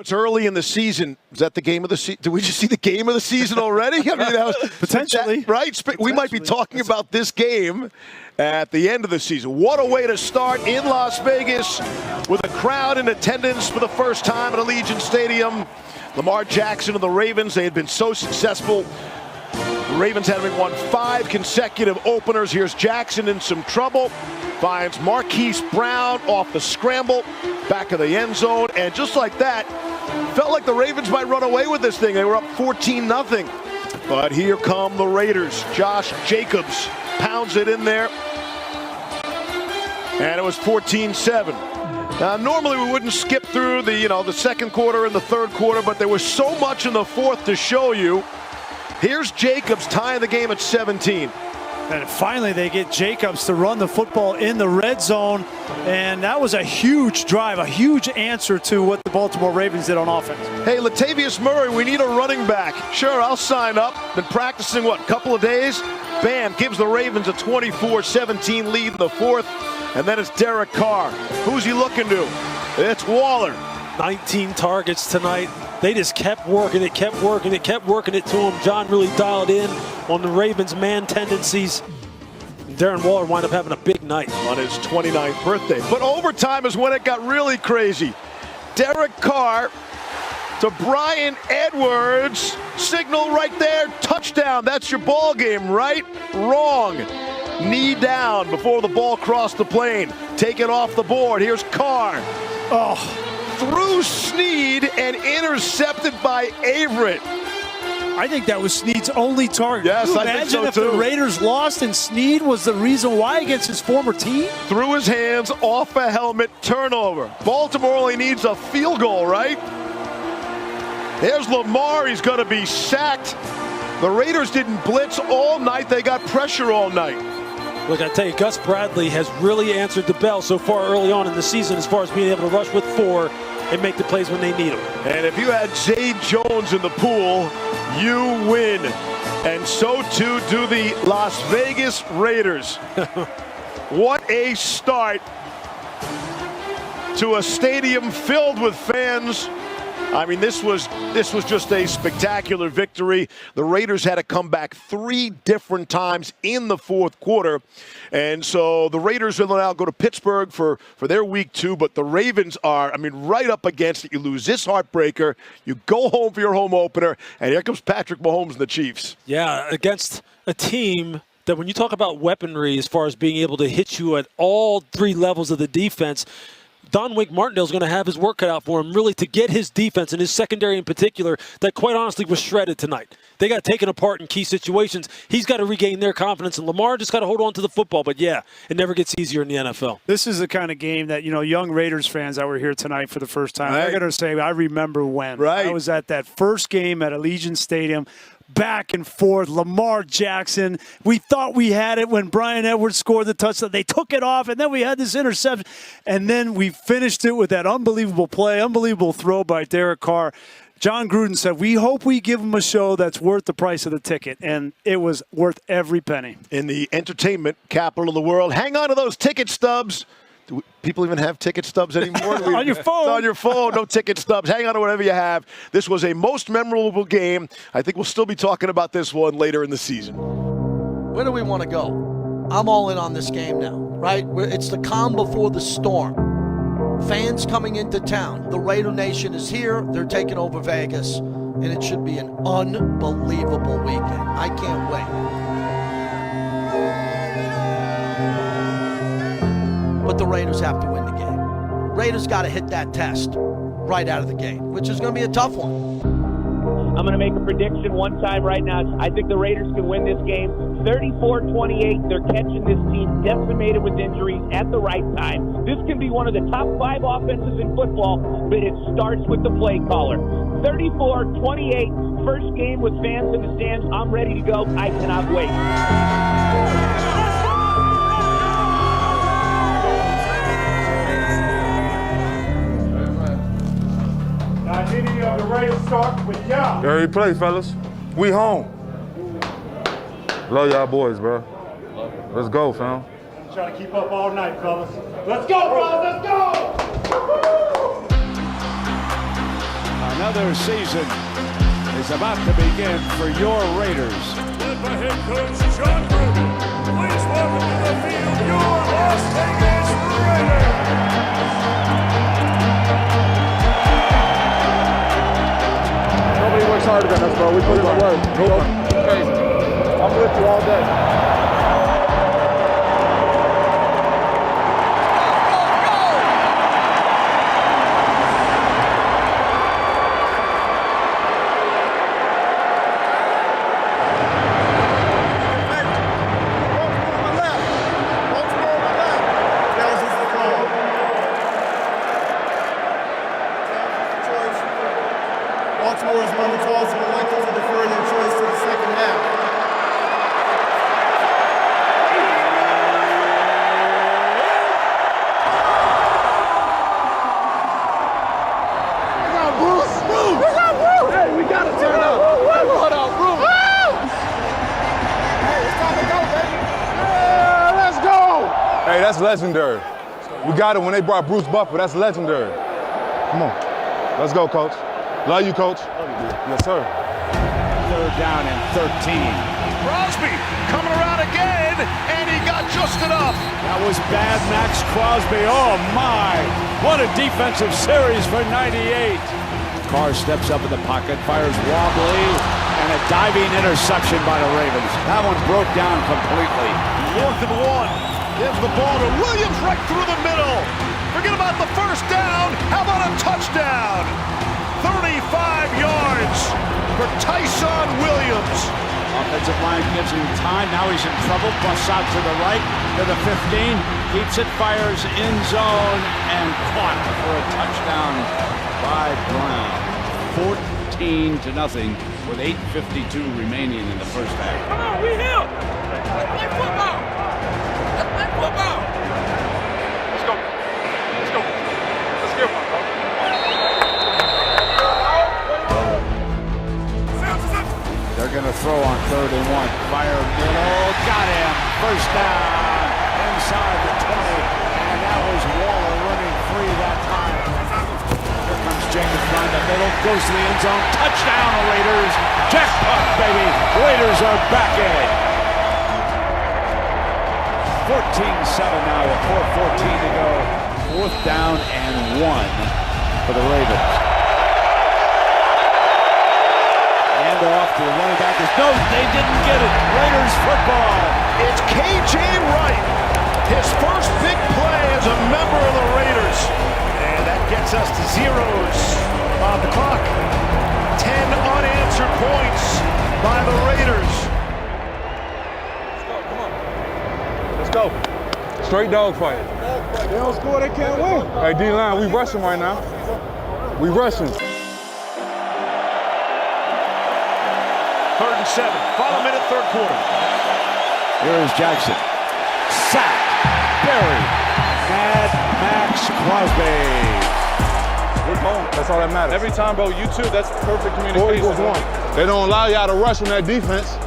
It's early in the season. Is that the game of the season? Did we just see the game of the season already? I mean, that was, potentially. right? Potentially. We might be talking about this game at the end of the season. What a way to start in Las Vegas with a crowd in attendance for the first time at Allegiant Stadium. Lamar Jackson and the Ravens, they had been so successful. The Ravens having won 5 consecutive openers. Here's Jackson in some trouble. Finds Marquise Brown off the scramble, back of the end zone. And just like that, felt like the Ravens might run away with this thing. They were up 14-0. But here come the Raiders. Josh Jacobs pounds it in there. And it was 14-7. Now, normally we wouldn't skip through the second quarter and the third quarter, but there was so much in the fourth to show you. Here's Jacobs tying the game at 17. And finally they get Jacobs to run the football in the red zone. And that was a huge drive, a huge answer to what the Baltimore Ravens did on offense. Hey, Latavius Murray, we need a running back. Sure, I'll sign up. Been practicing, a couple of days? Bam, gives the Ravens a 24-17 lead in the fourth. And then it's Derek Carr. Who's he looking to? It's Waller. 19 targets tonight. They just kept working it, kept working it, kept working it to him. John really dialed in on the Ravens' man tendencies. Darren Waller wound up having a big night on his 29th birthday. But overtime is when it got really crazy. Derek Carr to Bryan Edwards. Signal right there. Touchdown. That's your ball game, right? Wrong. Knee down before the ball crossed the plane. Taken off the board. Here's Carr. Oh. Through Snead and intercepted by Averett. I think that was Snead's only target. Yes, Can you I think so imagine too. if the Raiders lost and Snead was the reason why against his former team? Through his hands, off a helmet, turnover. Baltimore only needs a field goal, right? There's Lamar. He's going to be sacked. The Raiders didn't blitz all night. They got pressure all night. Look, I tell you, Gus Bradley has really answered the bell so far early on in the season as far as being able to rush with 4 and make the plays when they need them. And if you had Zay Jones in the pool, you win. And so too do the Las Vegas Raiders. What a start to a stadium filled with fans. I mean, this was just a spectacular victory. The Raiders had to come back 3 different times in the fourth quarter. And so the Raiders will now go to Pittsburgh for their week 2. But the Ravens are, right up against it. You lose this heartbreaker. You go home for your home opener. And here comes Patrick Mahomes and the Chiefs. Yeah, against a team that when you talk about weaponry as far as being able to hit you at all 3 levels of the defense, Don Wink Martindale is going to have his work cut out for him, really, to get his defense and his secondary in particular that quite honestly was shredded tonight. They got taken apart in key situations. He's got to regain their confidence, and Lamar just got to hold on to the football. But, yeah, it never gets easier in the NFL. This is the kind of game that, young Raiders fans that were here tonight for the first time, they're going to say, I remember when. Right. I was at that first game at Allegiant Stadium. Back and forth, Lamar Jackson. We thought we had it when Bryan Edwards scored the touchdown. They took it off, and then we had this interception. And then we finished it with that unbelievable play, unbelievable throw by Derek Carr. John Gruden said, we hope we give him a show that's worth the price of the ticket. And it was worth every penny. In the entertainment capital of the world, hang on to those ticket stubs. Do people even have ticket stubs anymore? On your phone. It's on your phone, no ticket stubs. Hang on to whatever you have. This was a most memorable game. I think we'll still be talking about this one later in the season. Where do we want to go? I'm all in on this game now, right? It's the calm before the storm. Fans coming into town. The Raider Nation is here. They're taking over Vegas. And it should be an unbelievable weekend. I can't wait. But the Raiders have to win the game. Raiders got to hit that test right out of the gate, which is going to be a tough one. I'm going to make a prediction one time right now. I think the Raiders can win this game 34-28. They're catching this team decimated with injuries at the right time. This can be one of the top 5 offenses in football, but it starts with the play caller. 34-28, first game with fans in the stands. I'm ready to go. I cannot wait. The Raiders start with y'all. Every play, fellas. We home. Love y'all boys, bro. Let's go, fam. Try to keep up all night, fellas. Let's go, fellas. Let's go! Another season is about to begin for your Raiders. Led by head coach John Gruden. Please welcome to the field your Las Vegas Raiders. Nobody works harder than us, bro. We put in the work. Crazy. I'm with you all day. Baltimore is one of the calls who would like to defer their choice to the second half. We got Bruce! We got Bruce! Hey, we gotta turn up! Hold on, Bruce! Hey, it's time to go, baby! Yeah, let's go! Hey, that's legendary. We got it when they brought Bruce Buffer. That's legendary. Come on. Let's go, coach. Love you, coach. Yes, sir. 3rd down and 13. Crosby coming around again, and he got just enough. That was bad, Max Crosby. Oh, my. What a defensive series for 98. Carr steps up in the pocket, fires wobbly, and a diving interception by the Ravens. That one broke down completely. 4th and 1. Gives the ball to Williams right through the middle. Forget about the first down. How about a touchdown? 35 yards for Tyson Williams. Offensive line gives him time. Now he's in trouble. Busts out to the right, to the 15. Keeps it, fires in zone, and caught for a touchdown by Brown. 14-0 with 8:52 remaining in the first half. Come on, we here. Let's play football. Let's play football. Let's go. Let's go. Let's get one, bro. They're going to throw on 3rd and 1. Fire middle. Got him. First down. Inside the 20. And that was Waller running free that time. Here comes Jenkins down the middle. Goes to the end zone. Touchdown, the Raiders. Jackpot, baby. Raiders are back in. 14-7 now with 4:14 to go. 4th down and 1 for the Ravens. Off to the running back. No, they didn't get it. Raiders football. It's KJ Wright. His first big play as a member of the Raiders. And that gets us to zeros on the clock. 10 unanswered points by the Raiders. Let's go. Straight dog fight. They don't score, they can't win. Hey, D-line, we rushing right now. We rushing. 3rd and 7. Final minute, 3rd quarter. Here is Jackson. Sack. Barry. Mad Max Crosby. We're home. That's all that matters. Every time, bro, you two, that's perfect communication. 4-1. They don't allow y'all to rush on that defense.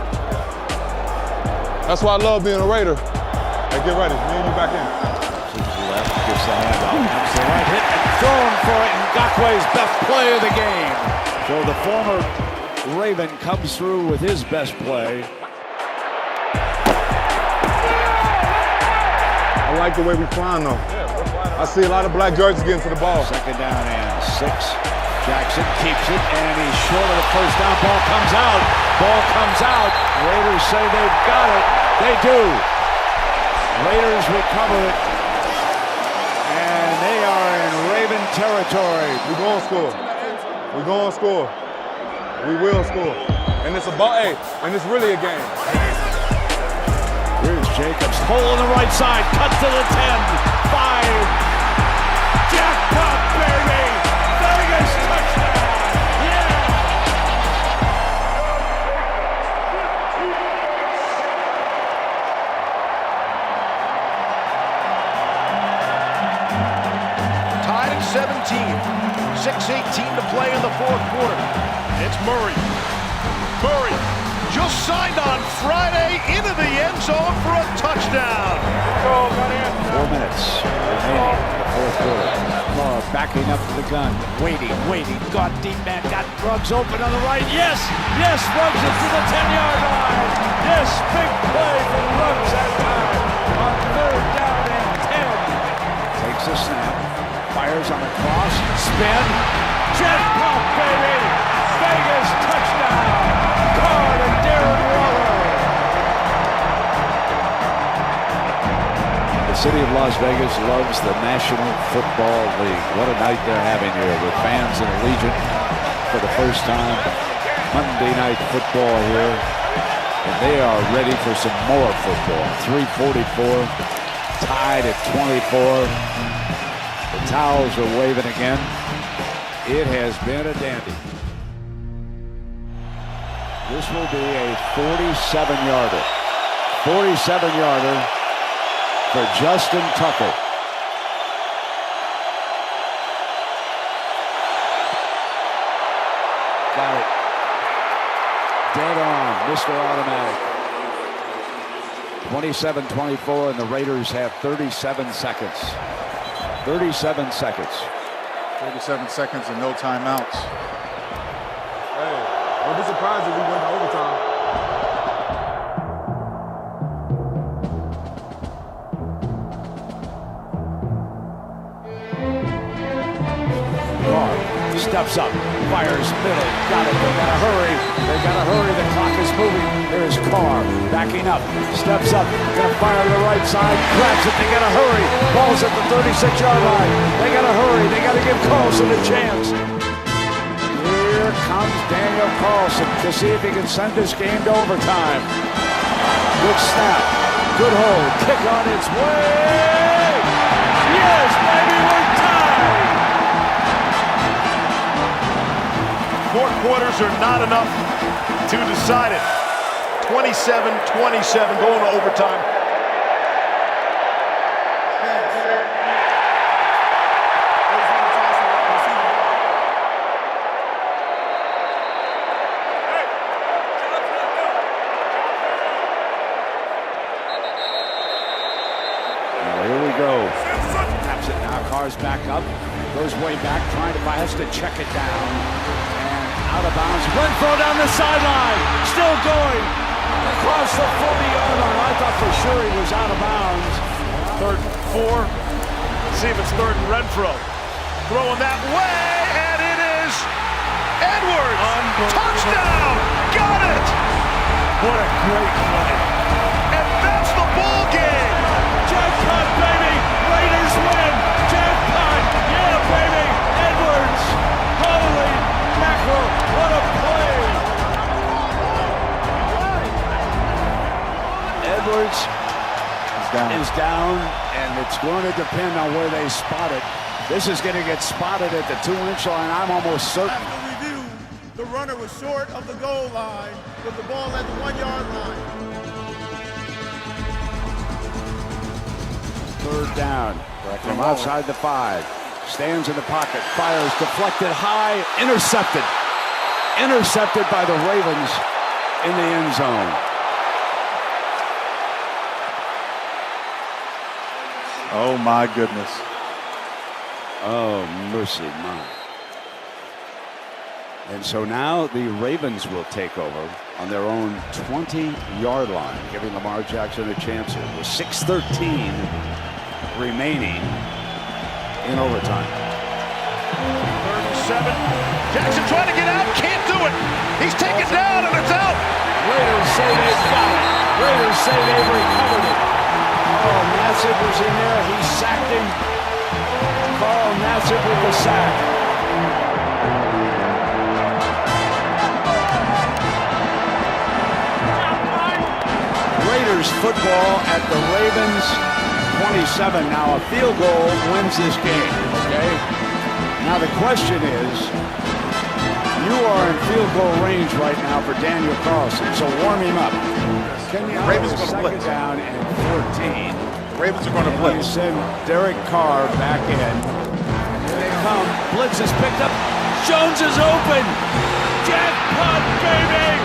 That's why I love being a Raider. Hey, get ready. Me and you back in. Left, gives the handoff. Comes the right hit and thrown for it. Ngakwe's best play of the game. So the former Raven comes through with his best play. I like the way we flying though. I see a lot of black jerseys getting to the ball. 2nd down and 6. Jackson keeps it and he's short of the first down. Ball comes out. Ball comes out. Raiders say they've got it. They do. Raiders recover it. And they are in Raven territory. We're going to score. We're going to score. We will score. And it's a ball, hey, and it's really a game. Here's Jacobs. Hole on the right side. Cut to the 10. 5. Jackpot, baby. Vegas touchdown. Yeah. Tied at 17. 6:18 to play in the 4th quarter. It's Murray. Murray just signed on Friday into the end zone for a touchdown. 4 minutes remaining in the 4th quarter. Carr backing up to the gun. Waiting. Got deep man. Got Ruggs open on the right. Yes. Ruggs is to the 10-yard line. Yes, big play from Ruggs that time. On 3rd down and 10. Takes a snap. Fires on the cross. Spin. Jet pop, baby. Vegas touchdown. Carr to Darren Waller. The city of Las Vegas loves the National Football League. What a night they're having here with fans in Allegiant for the first time. Monday Night Football here. And they are ready for some more football. 3:44, tied at 24. The towels are waving again. It has been a dandy. This will be a 47-yarder. 47-yarder for Justin Tucker. Got it. Dead on, Mr. Automatic. 27-24, and the Raiders have 37 seconds. 37 seconds. 37 seconds and no timeouts. Hey, I'll be surprised if we went to overtime. Steps up, fires middle, got it, they gotta hurry, the clock is moving, there's Carr, backing up, steps up, gonna fire to the right side, grabs it, they gotta hurry, ball's at the 36-yard line, they gotta hurry, they gotta give Carlson a chance. Here comes Daniel Carlson to see if he can send this game to overtime. Good snap, good hold, kick on its way, yes baby, we're tied! 4 quarters are not enough to decide it. 27-27 going to overtime. Here we go. Taps it now. Carr's back up. Goes way back. Has to check it down. Out of bounds. Renfro down the sideline. Still going. Across the 40-yard line. I thought for sure he was out of bounds. 3rd and 4. Let's see if it's 3rd and Renfro. Throwing that way, and it is Edwards. Touchdown. Got it. What a great play. And that's the ball game. Jackpot, baby. Raiders win. Jackpot. Yeah, baby. Edwards. Holy mackerel. What a play. Edwards is down, and it's going to depend on where they spot it. This is going to get spotted at the 2-inch line, I'm almost certain. After review, the runner was short of the goal line with the ball at the 1-yard line. 3rd down from outside the 5. Stands in the pocket, fires, deflected high, intercepted. Intercepted by the Ravens in the end zone. Oh my goodness. Oh, mercy, my. And so now the Ravens will take over on their own 20-yard line, giving Lamar Jackson a chance here with 6:13 remaining in overtime. 3rd and 7. Jackson trying to get out, can't do it. He's taken down, and it's out. Raiders say they've got it. Raiders say they've recovered it. Oh, Nassib was in there. He sacked him. Carl Nassib with the sack. Raiders football at the Ravens 27. Now a field goal wins this game, okay? Now the question is, you are in field goal range right now for Daniel Carlson, so warm him up. Ravens are going to second blitz. down and 14. Ravens are going to You blitz. send Derek Carr back in. Here they come. Blitz is picked up. Jones is open. Jackpot, baby!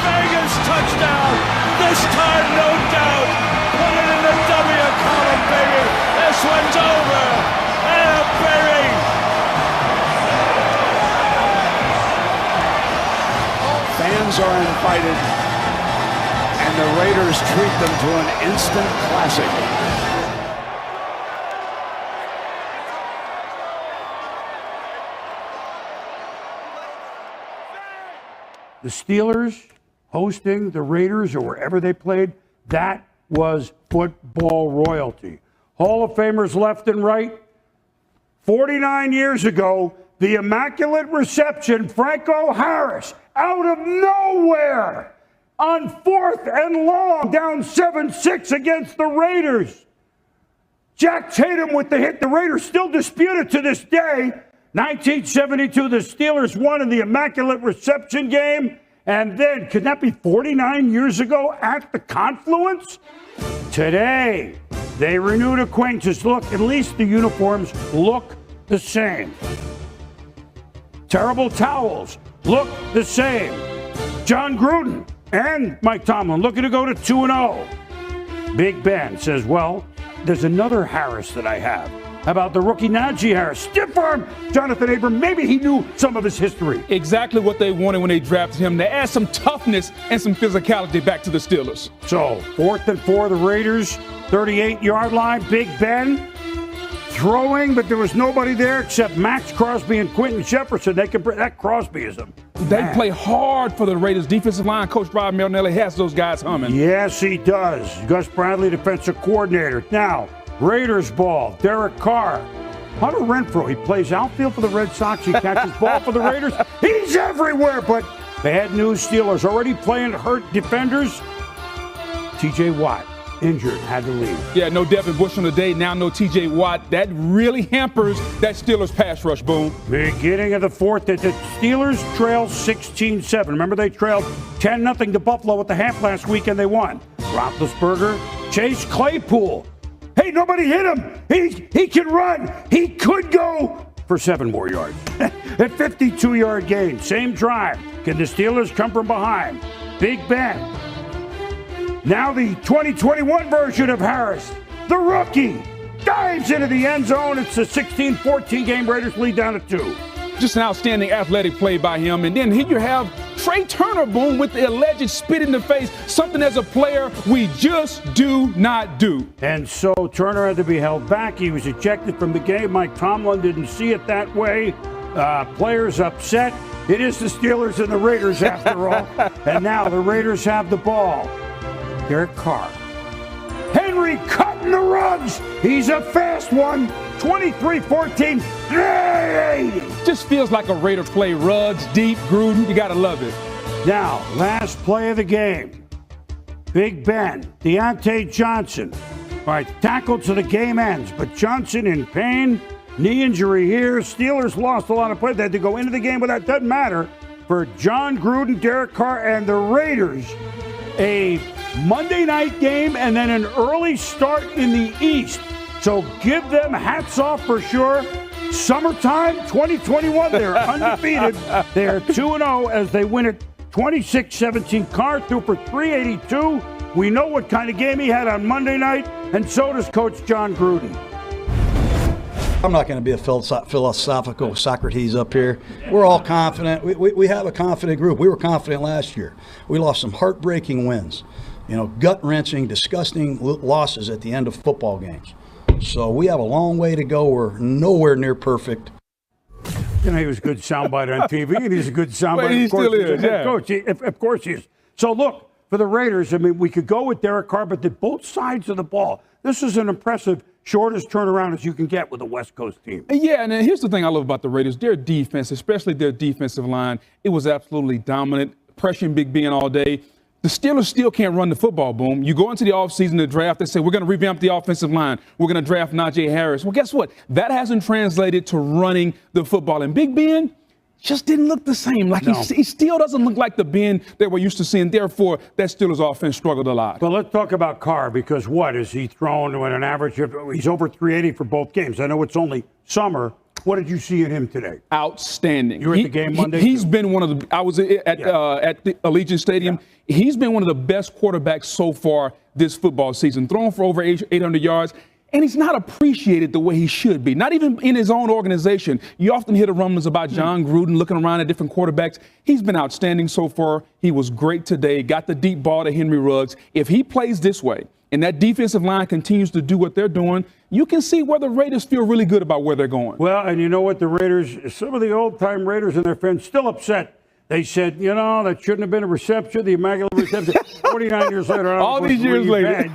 Vegas touchdown. This time, no doubt. Put it in the W column, baby. This one's over. And a baby. Fans are invited, and the Raiders treat them to an instant classic. The Steelers hosting the Raiders or wherever they played, that was football royalty. Hall of Famers left and right. 49 years ago, the Immaculate Reception, Franco Harris, out of nowhere, on 4th and long, down 7-6 against the Raiders. Jack Tatum with the hit. The Raiders still dispute it to this day. 1972, the Steelers won in the Immaculate Reception game. And then, could that be 49 years ago at the Confluence? Today, they renewed acquaintances. Look, at least the uniforms look the same. Terrible towels look the same. John Gruden and Mike Tomlin looking to go to 2-0. Big Ben says, well, there's another Harris that I have. How about the rookie Najee Harris? Stiff arm Jonathan Abram. Maybe he knew some of his history. Exactly what they wanted when they drafted him. They add some toughness and some physicality back to the Steelers. So, 4th and 4, the Raiders, 38-yard line. Big Ben throwing, but there was nobody there except Max Crosby and Quentin Jefferson. That Crosbyism. They play hard for the Raiders defensive line. Coach Rob Marinelli has those guys humming. Yes, he does. Gus Bradley, defensive coordinator. Now, Raiders ball, Derek Carr. Hunter Renfrow, he plays outfield for the Red Sox. He catches ball for the Raiders. He's everywhere, but bad news, Steelers already playing hurt defenders. TJ Watt, injured, had to leave. Yeah, no Devin Bush on the day, now no TJ Watt. That really hampers that Steelers pass rush, Boom. Beginning of the 4th, the Steelers trail 16-7. Remember, they trailed 10-0 to Buffalo at the half last week, and they won. Roethlisberger, Chase Claypool. Hey, nobody hit him. He can run. He could go for 7 more yards. A 52-yard gain. Same drive. Can the Steelers come from behind? Big Ben. Now the 2021 version of Harris, the rookie, dives into the end zone. It's a 16-14 game. Raiders lead down to 2. Just an outstanding athletic play by him. And then here you have Trey Turner, Boom, with the alleged spit in the face, something as a player we just do not do. And so Turner had to be held back. He was ejected from the game. Mike Tomlin didn't see it that way. Players upset. It is the Steelers and the Raiders after all. And now the Raiders have the ball. Derek Carr. Henry cutting the rugs. He's a fast one. 23-14. Just feels like a Raider play. Ruggs, deep, Gruden. You got to love it. Now, last play of the game. Big Ben, Deontay Johnson. All right, tackled so the game ends. But Johnson in pain. Knee injury here. Steelers lost a lot of play. They had to go into the game, but that doesn't matter. For John Gruden, Derek Carr, and the Raiders, a Monday night game and then an early start in the East. So give them hats off for sure. Summertime 2021, they're undefeated. They're 2-0 as they win it 26-17. Carr threw for 382. We know what kind of game he had on Monday night, and so does Coach John Gruden. I'm not going to be a philosophical Socrates up here. We're all confident. We have a confident group. We were confident last year. We lost some heartbreaking wins. Gut-wrenching, disgusting losses at the end of football games. So we have a long way to go. We're nowhere near perfect. He was a good soundbite on TV, and he's a good soundbite. Well, he still is, yeah. Coach. Of course he is. So look, for the Raiders, we could go with Derek Carr, but both sides of the ball. This is an impressive, shortest turnaround as you can get with a West Coast team. Yeah, and here's the thing I love about the Raiders. Their defense, especially their defensive line, it was absolutely dominant, pressuring Big Ben all day. The Steelers still can't run the football, Boom. You go into the offseason to draft, they say, we're going to revamp the offensive line. We're going to draft Najee Harris. Well, guess what? That hasn't translated to running the football. And Big Ben just didn't look the same. He still doesn't look like the Ben that we're used to seeing. Therefore, that Steelers offense struggled a lot. Well, let's talk about Carr, because what is he thrown at an average of, he's over 380 for both games. I know it's only summer. What did you see in him today? Outstanding. You were at the game Monday? He's been one of the – I was at the Allegiant Stadium. Yeah. He's been one of the best quarterbacks so far this football season. Thrown for over 800 yards. and he's not appreciated the way he should be, not even in his own organization. You often hear the rumblings about John Gruden looking around at different quarterbacks. He's been outstanding so far. He was great today, got the deep ball to Henry Ruggs. If he plays this way and that defensive line continues to do what they're doing, you can see where the Raiders feel really good about where they're going. Well, and you know what? The Raiders, some of the old-time Raiders and their fans still upset. They said, you know, that shouldn't have been a reception, the Immaculate Reception. 49 years later. All these years later.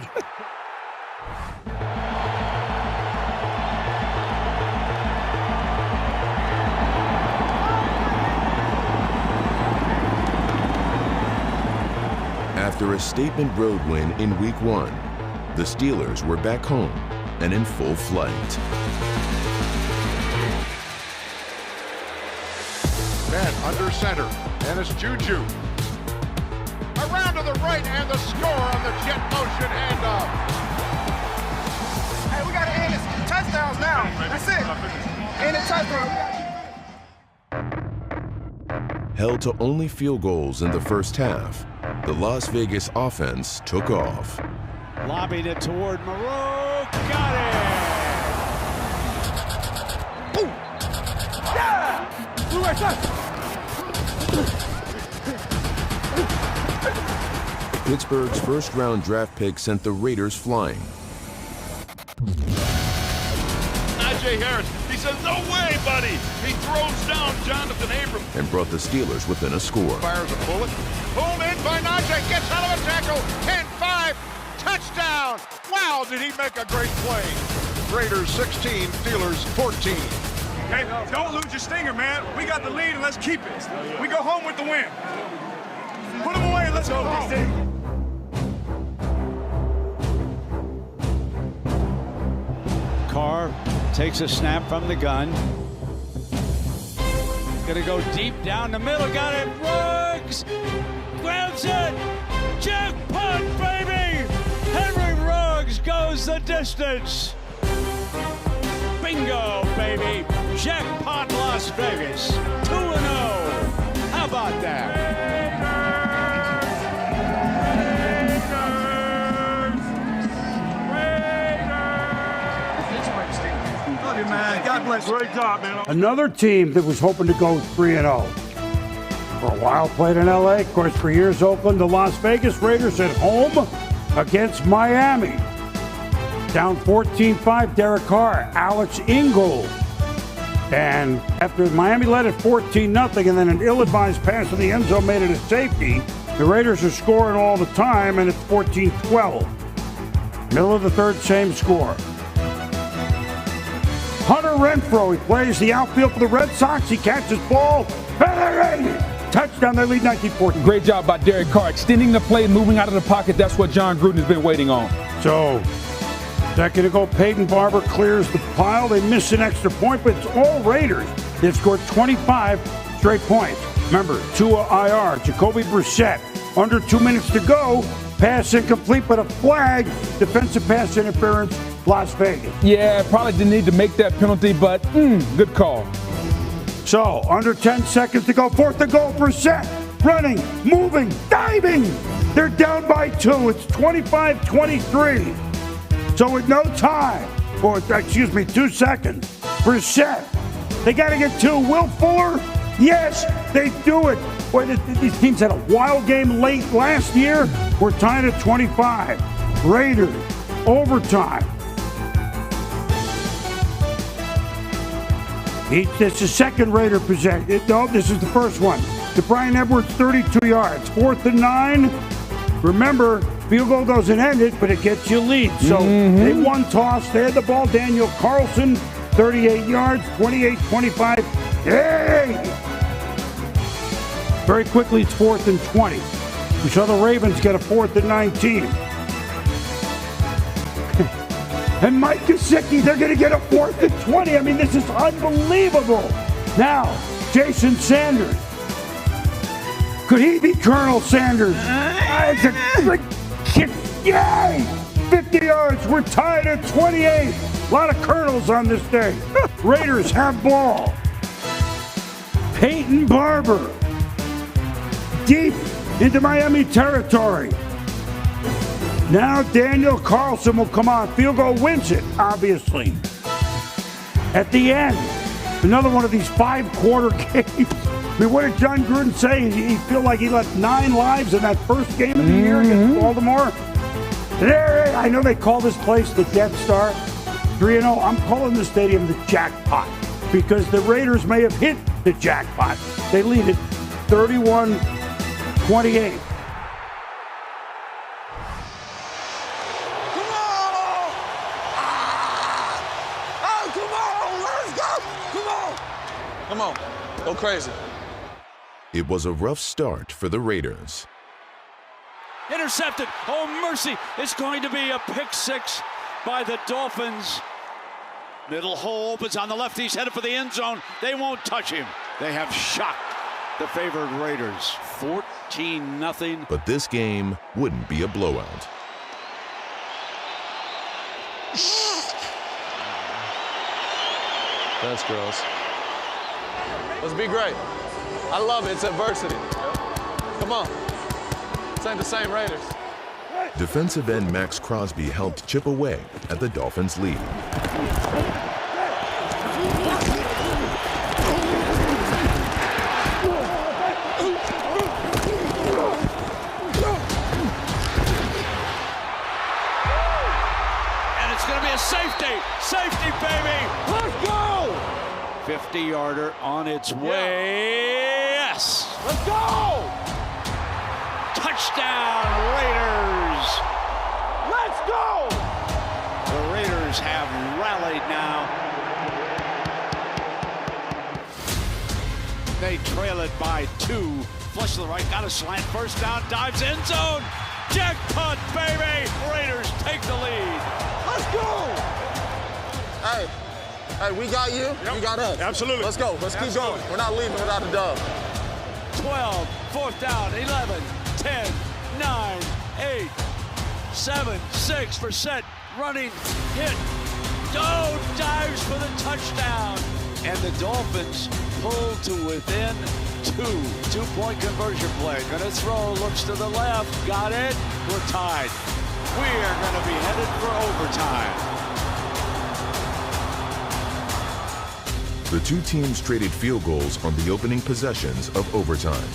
After a statement road win in Week 1, the Steelers were back home and in full flight. Ben under center, and it's Juju. Around to the right, and the score on the jet motion handoff. Hey, we got to end this. Touchdowns now. That's it. End the touchdown. Held to only field goals in the first half, the Las Vegas offense took off. Lobbied it toward Moreau. Got it! Boom! Yeah! Blue right side! Pittsburgh's first-round draft pick sent the Raiders flying. Najee Harris, he says, no way, buddy. He throws down Jonathan Abram. And brought the Steelers within a score. Fires a bullet. Boom in by Najee. Gets out of a tackle. 10-5. Touchdown. Wow, did he make a great play. Raiders 16, Steelers 14. Hey, don't lose your stinger, man. We got the lead, and let's keep it. We go home with the win. Put them away and let's go home. Carr takes a snap from the gun. Gonna go deep down the middle. Got it. Ruggs grabs it. Jackpot, baby! Henry Ruggs goes the distance. Bingo, baby! Jackpot, Las Vegas. 2-0. How about that? Man, God bless. Great job, man. Another team that was hoping to go 3-0. For a while played in LA, of course, for years Oakland, the Las Vegas Raiders at home against Miami. Down 14-5, Derek Carr, Alex Ingold. And after Miami led it 14-0, and then an ill-advised pass in the end zone made it a safety, the Raiders are scoring all the time, and it's 14-12. Middle of the third, same score. Hunter Renfrow, he plays the outfield for the Red Sox. He catches ball. Touchdown, they lead 19-14. Great job by Derek Carr, extending the play, moving out of the pocket. That's what John Gruden has been waiting on. So, second ago, Peyton Barber clears the pile. They miss an extra point, but it's all Raiders. They've scored 25 straight points. Remember, Tua IR, Jacoby Brissett, under 2 minutes to go. Pass incomplete, but a flag. Defensive pass interference, Las Vegas. Yeah, probably didn't need to make that penalty, but good call. So, under 10 seconds to go. Fourth and goal, Brissett. Running, moving, diving. They're down by 2. It's 25-23. So with no time, or 2 seconds, Brissett. They got to get 2. Will Fuller? Yes, they do it. Boy, these teams had a wild game late last year. We're tied at 25. Raiders, overtime. It's the second Raider possession. No, this is the first one. To Brian Edwards, 32 yards. 4th and 9. Remember, field goal doesn't end it, but it gets you lead. So they won toss. They had the ball. Daniel Carlson, 38 yards, 28-25. Hey! Very quickly, it's 4th and 20. We saw the Ravens get a 4th and 19. And Mike Gesicki, they're going to get a 4th and 20. I mean, this is unbelievable. Now, Jason Sanders. Could he be Colonel Sanders? Yay! 50 yards. We're tied at 28. A lot of colonels on this day. Raiders have ball. Peyton Barber. Deep into Miami territory. Now Daniel Carlson will come on. Field goal wins it, obviously. At the end, another one of these 5-quarter games. I mean, what did John Gruden say? He feel like he left 9 lives in that first game of the year against Baltimore? I know they call this place the Death Star. 3-0. I'm calling the stadium the jackpot because the Raiders may have hit the jackpot. They lead it 31-28. Come on, go crazy. It was a rough start for the Raiders. Intercepted. Oh, mercy. It's going to be a pick 6 by the Dolphins. Middle hole opens on the left. He's headed for the end zone. They won't touch him. They have shocked the favored Raiders. 14-0. But this game wouldn't be a blowout. That's gross. Let's be great. I love it. It's adversity. Come on. This ain't the same Raiders. Defensive end Max Crosby helped chip away at the Dolphins' lead. And it's going to be a safety. Safety, baby. Let's go. 50-yarder on its way. Yes. Let's go. Touchdown, Raiders. Let's go. The Raiders have rallied now. They trail it by 2. Flush to the right, got a slant, first down, dives end zone. Jackpot, baby. Raiders take the lead. Let's go. Hey, we got you. You got us. Absolutely. Let's go. Let's keep going. We're not leaving without a dub. 12, 4th down, 11, 10, 9, 8, 7, 6 for set, running, hit, dives for the touchdown. And the Dolphins pull to within 2. 2-point conversion play. Gonna throw, looks to the left, got it, we're tied. We are gonna be headed for overtime. The two teams traded field goals on the opening possessions of overtime.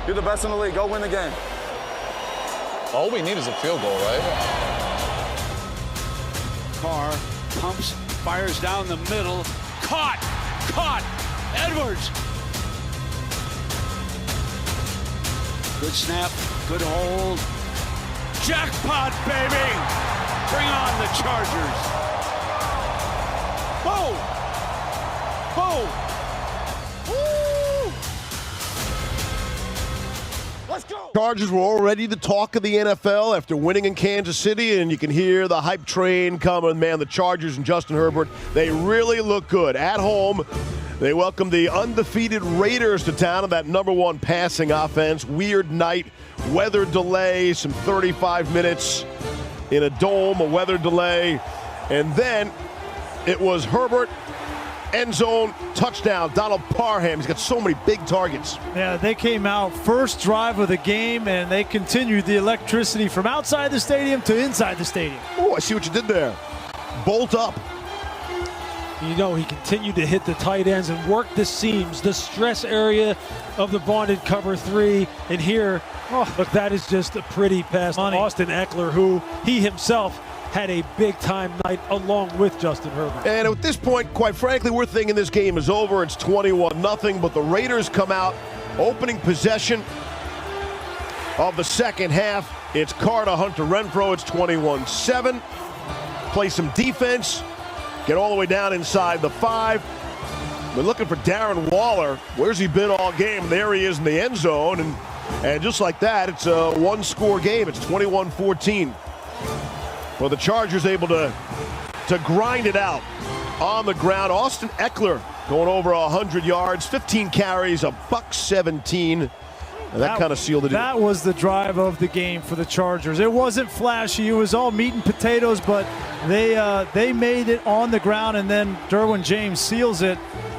You're the best in the league. Go win the game. All we need is a field goal, right? Carr pumps, fires down the middle. Caught! Edwards! Good snap, good hold. Jackpot, baby! Bring on the Chargers. Boom! Woo! Let's go! Chargers were already the talk of the NFL after winning in Kansas City, and you can hear the hype train coming. Man, the Chargers and Justin Herbert, they really look good. At home, they welcome the undefeated Raiders to town in that #1 passing offense. Weird night, weather delay, some 35 minutes in a dome, a weather delay, and then it was Herbert, end zone, touchdown. Donald Parham, he's got so many big targets. Yeah, they came out first drive of the game, and they continued the electricity from outside the stadium to inside the stadium. Oh, I see what you did there. Bolt up. You know, he continued to hit the tight ends and work the seams, the stress area of the bonded cover 3. And here, look, that is just a pretty pass to Austin Eckler, who he himself had a big-time night along with Justin Herbert. And at this point, quite frankly, we're thinking this game is over. It's 21-0, but the Raiders come out, opening possession of the second half. It's Carr to Hunter Renfrow. It's 21-7. Play some defense. Get all the way down inside the 5. We're looking for Darren Waller. Where's he been all game? There he is in the end zone. And just like that, it's a one-score game. It's 21-14. Well, the Chargers able to grind it out on the ground. Austin Eckler going over 100 yards, 15 carries, $117. And that kind of sealed it. That was the drive of the game for the Chargers. It wasn't flashy. It was all meat and potatoes, but they made it on the ground, and then Derwin James seals it.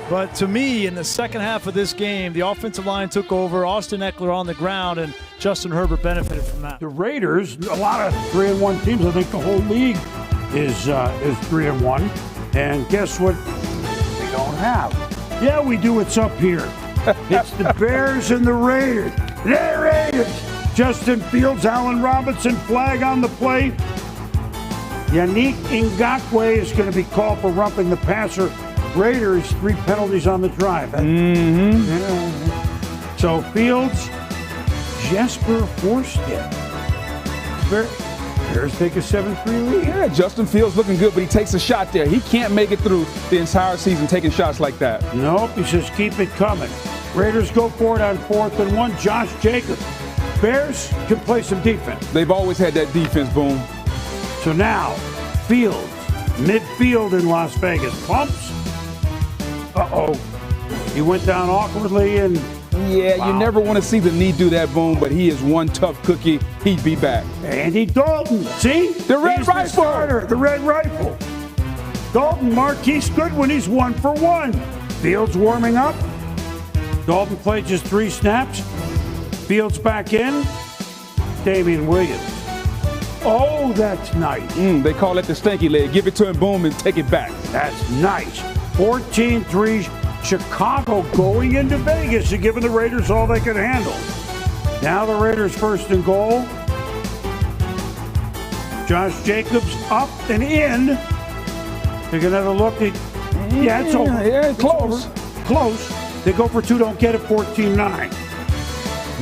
But to me, in the second half of this game, the offensive line took over. Austin Eckler on the ground, and Justin Herbert benefited from that. The Raiders, a lot of 3-1 teams. I think the whole league is 3-1. And guess what? We don't have. Yeah, we do. It's up here. It's the Bears and the Raiders. The Raiders. Justin Fields, Allen Robinson, flag on the play. Yannick Ngakoue is going to be called for roughing the passer. Raiders, 3 penalties on the drive. Yeah. So Fields, Jesper Forsted. Bears take a 7-3 lead. Yeah, Justin Fields looking good, but he takes a shot there. He can't make it through the entire season taking shots like that. Nope, he says keep it coming. Raiders go for it on 4th and 1. Josh Jacobs. Bears can play some defense. They've always had that defense, Boom. So now, Fields, midfield in Las Vegas. Pumps. Uh-oh. He went down awkwardly and... Yeah, wow. You never want to see the knee do that, Boom, but he is one tough cookie. He'd be back. Andy Dalton, see? The red rifle. The starter, the red rifle. Dalton, Marquise Goodwin, he's 1 for 1. Fields warming up. Dalton played just 3 snaps. Fields back in. Damian Williams. Oh, that's nice. They call it the stinky leg. Give it to him, Boom, and take it back. That's nice. 14-3. Chicago going into Vegas and giving the Raiders all they could handle. Now the Raiders 1st and goal. Josh Jacobs up and in. Take another look. Yeah, it's over. Yeah, close. Close. They go for 2, don't get it, 14-9.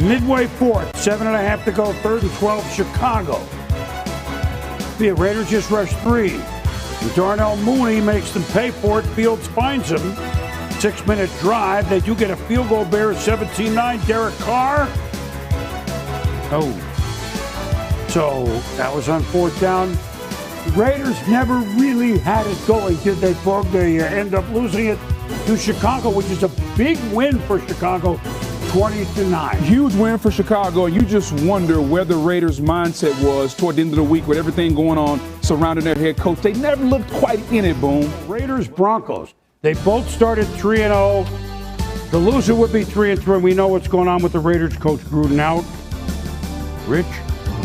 Midway 4th, 7.5 to go, 3rd and 12, Chicago. The Raiders just rushed 3. And Darnell Mooney makes them pay for it. Fields finds him. 6-minute drive. They do get a field goal. Bears 17-9. Derek Carr. Oh. So that was on 4th down. Raiders never really had it going, did they, Bug? They end up losing it to Chicago, which is a big win for Chicago, 20-9. Huge win for Chicago, and you just wonder where the Raiders' mindset was toward the end of the week with everything going on surrounding their head coach. They never looked quite in it, Boom. Raiders-Broncos. They both started 3-0. The loser would be 3-3. We know what's going on with the Raiders coach Gruden out. Rich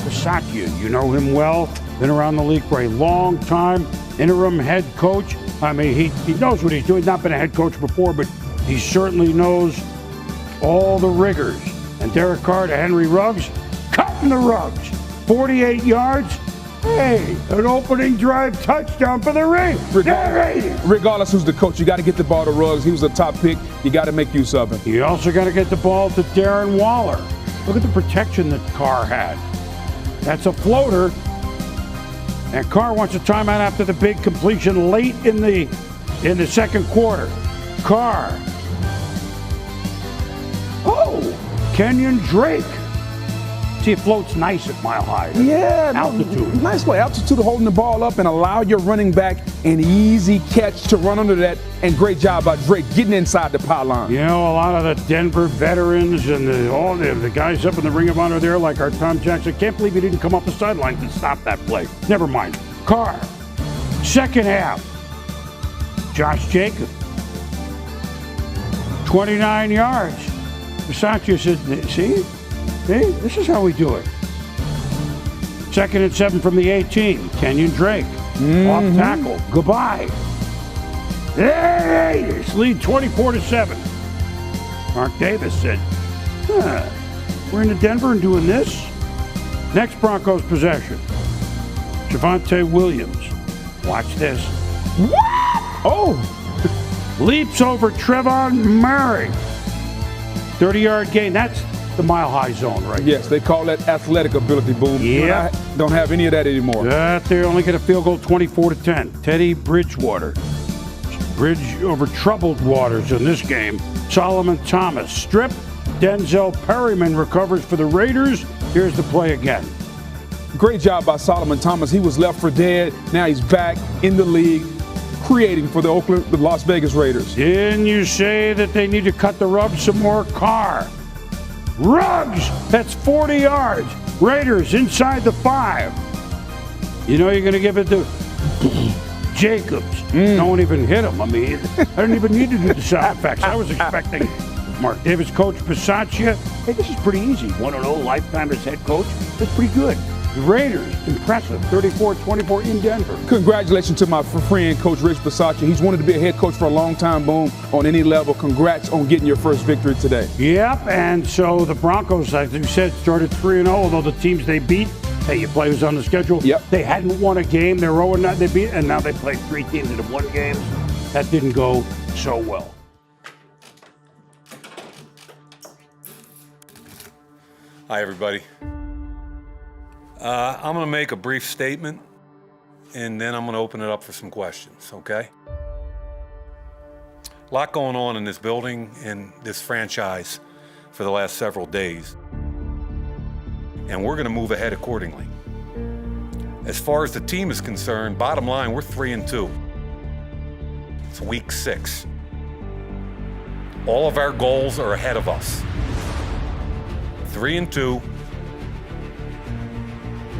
Bisaccia, you know him well. Been around the league for a long time. Interim head coach. I mean, he knows what he's doing. He's not been a head coach before, but he certainly knows all the rigors. And Derek Carr to Henry Ruggs, cutting the Ruggs. 48 yards. Hey, an opening drive touchdown for the Raiders. Regardless who's the coach, you got to get the ball to Ruggs. He was a top pick. You got to make use of him. You also got to get the ball to Darren Waller. Look at the protection that Carr had. That's a floater. And Carr wants a timeout after the big completion late in the second quarter. Carr. Oh, Kenyon Drake. See, it floats nice at mile high. Yeah. Altitude. Nice play. Altitude holding the ball up and allow your running back an easy catch to run under that. And great job by Drake getting inside the pylon. You know, a lot of the Denver veterans and all the guys up in the Ring of Honor there, like our Tom Jackson, can't believe he didn't come up the sideline to stop that play. Never mind. Carr. Second half. Josh Jacobs. 29 yards. Bisaccia said, see, this is how we do it. 2nd and 7 from the 18. Kenyon Drake. Off tackle. Goodbye. Raiders lead 24-7. Mark Davis said, we're into Denver and doing this. Next Broncos possession. Javonte Williams. Watch this. Oh! Leaps over Trevon Murray. 30-yard gain. That's the mile-high zone, right? Yes, they call that athletic ability, Boom. Yeah. Don't have any of that anymore. They only get a field goal 24-10. Teddy Bridgewater. Bridge over troubled waters in this game. Solomon Thomas. Strip. Denzel Perryman recovers for the Raiders. Here's the play again. Great job by Solomon Thomas. He was left for dead. Now he's back in the league, creating for the Las Vegas Raiders. Didn't you say that they need to cut the rub some more? Carr. Ruggs. That's 40 yards. Raiders inside the 5. You know you're going to give it to Jacobs. No one even hit him. I mean, I didn't even need to do the sound effects. I was expecting Mark Davis, Coach Bisaccia. Hey, this is pretty easy. 1-0, lifetime as head coach. That's pretty good. The Raiders, impressive, 34-24 in Denver. Congratulations to my friend, Coach Rich Bisaccia. He's wanted to be a head coach for a long time, Boom, on any level. Congrats on getting your first victory today. Yep, and so the Broncos, as you said, started 3-0, although the teams they beat, hey, you play who's on the schedule. Yep. They hadn't won a game. They're 0-9. They beat, and now they played 3 teams that have won games. That didn't go so well. Hi, everybody. I'm going to make a brief statement, and then I'm going to open it up for some questions, okay? A lot going on in this building and this franchise for the last several days, and we're going to move ahead accordingly. As far as the team is concerned, bottom line, we're 3-2. It's week 6. All of our goals are ahead of us. 3-2.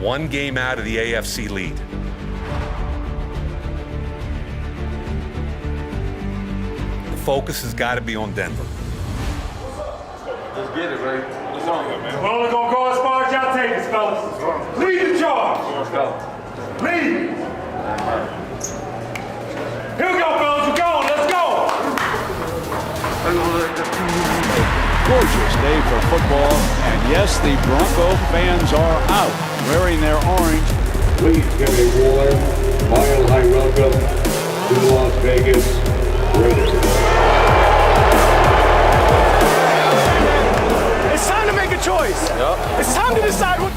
1 game out of the AFC lead. The focus has got to be on Denver. Let's get it, Ray. Let's go, man. We're only going to go as far as y'all take us, fellas. Lead the charge. Let's go. Lead. Here we go, fellas. We're going. Let's go. Gorgeous day for football, and yes, the Bronco fans are out wearing their orange. Please give a warm, mile high welcome to the Las Vegas Raiders. It's time to make a choice. Yep. It's time to decide what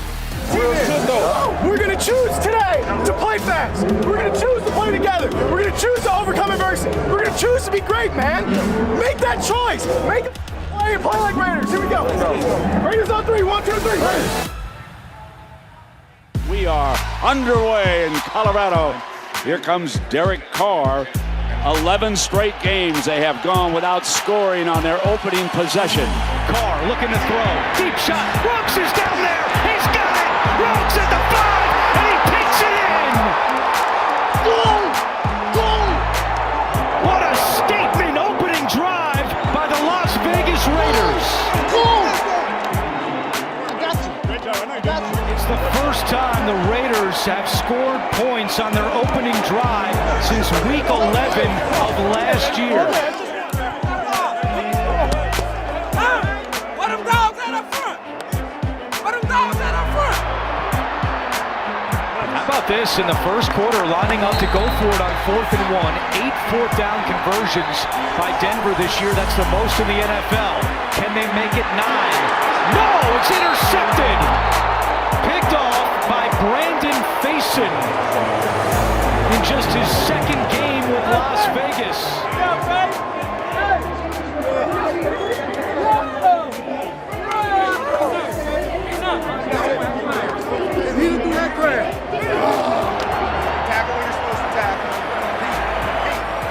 we're going to choose today to play fast. We're going to choose to play together. We're going to choose to overcome adversity. We're going to choose to be great, man. Make that choice. Make it play and play like Raiders. Here we go. Raiders on 3. 1, 2, 3. Raiders. We are underway in Colorado. Here comes Derek Carr. 11 straight games they have gone without scoring on their opening possession. Carr looking to throw. Deep shot. Ruggs is down there. He's got it. Ruggs at the 5, and he picks it in. Goal! Goal! What a statement opening drive by the Las Vegas Raiders. Goal! It's the first time the Raiders have scored points on their opening drive since week 11 of last year. How about this in the first quarter, lining up to go for it on 4th and 1. 8 fourth-down conversions by Denver this year. That's the most in the NFL. Can they make it 9? No, it's intercepted. Picked off by Brandon Faison in just his second game with Las Vegas.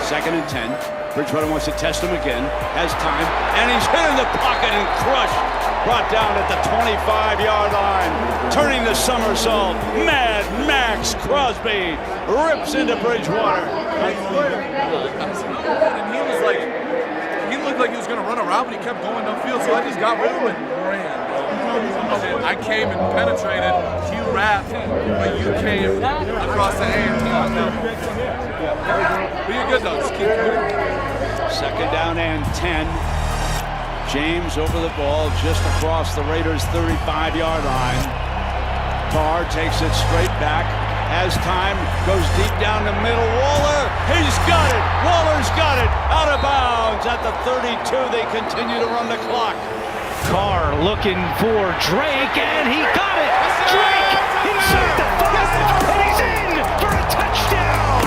Second and 10. Bridgewater wants to test him again. Has time. And he's hit in the pocket and crushed. Brought down at the 25-yard line. Turning the somersault. Mad Max Crosby rips into Bridgewater. And he looked like he was going to run around, but he kept going upfield, so I just got rid of him and ran. And I came and penetrated. You wrapped, but you came across the A&T. But you're good, though. Just keep moving. Second down and 10. James over the ball just across the Raiders' 35-yard line. Carr takes it straight back. Has time, goes deep down the middle. Waller, he's got it. Waller's got it. Out of bounds at the 32. They continue to run the clock. Carr looking for Drake, and he got it. Drake inside the 5, and he's in for a touchdown.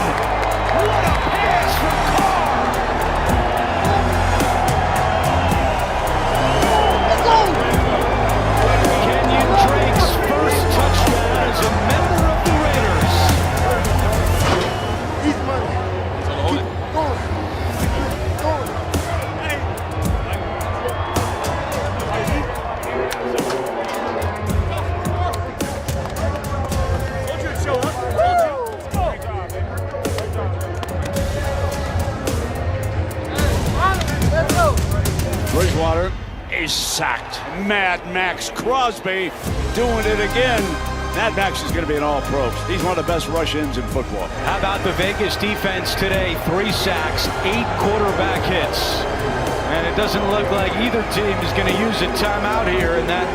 What a pass from Carr. Kenyon Drake's first touchdown as a member of the Raiders. sacked. Mad Max Crosby doing it again. Mad Max is going to be an all-pro. He's one of the best rush ends in football. How about the Vegas defense today? 3 sacks, 8 quarterback hits. And it doesn't look like either team is going to use a timeout here, and that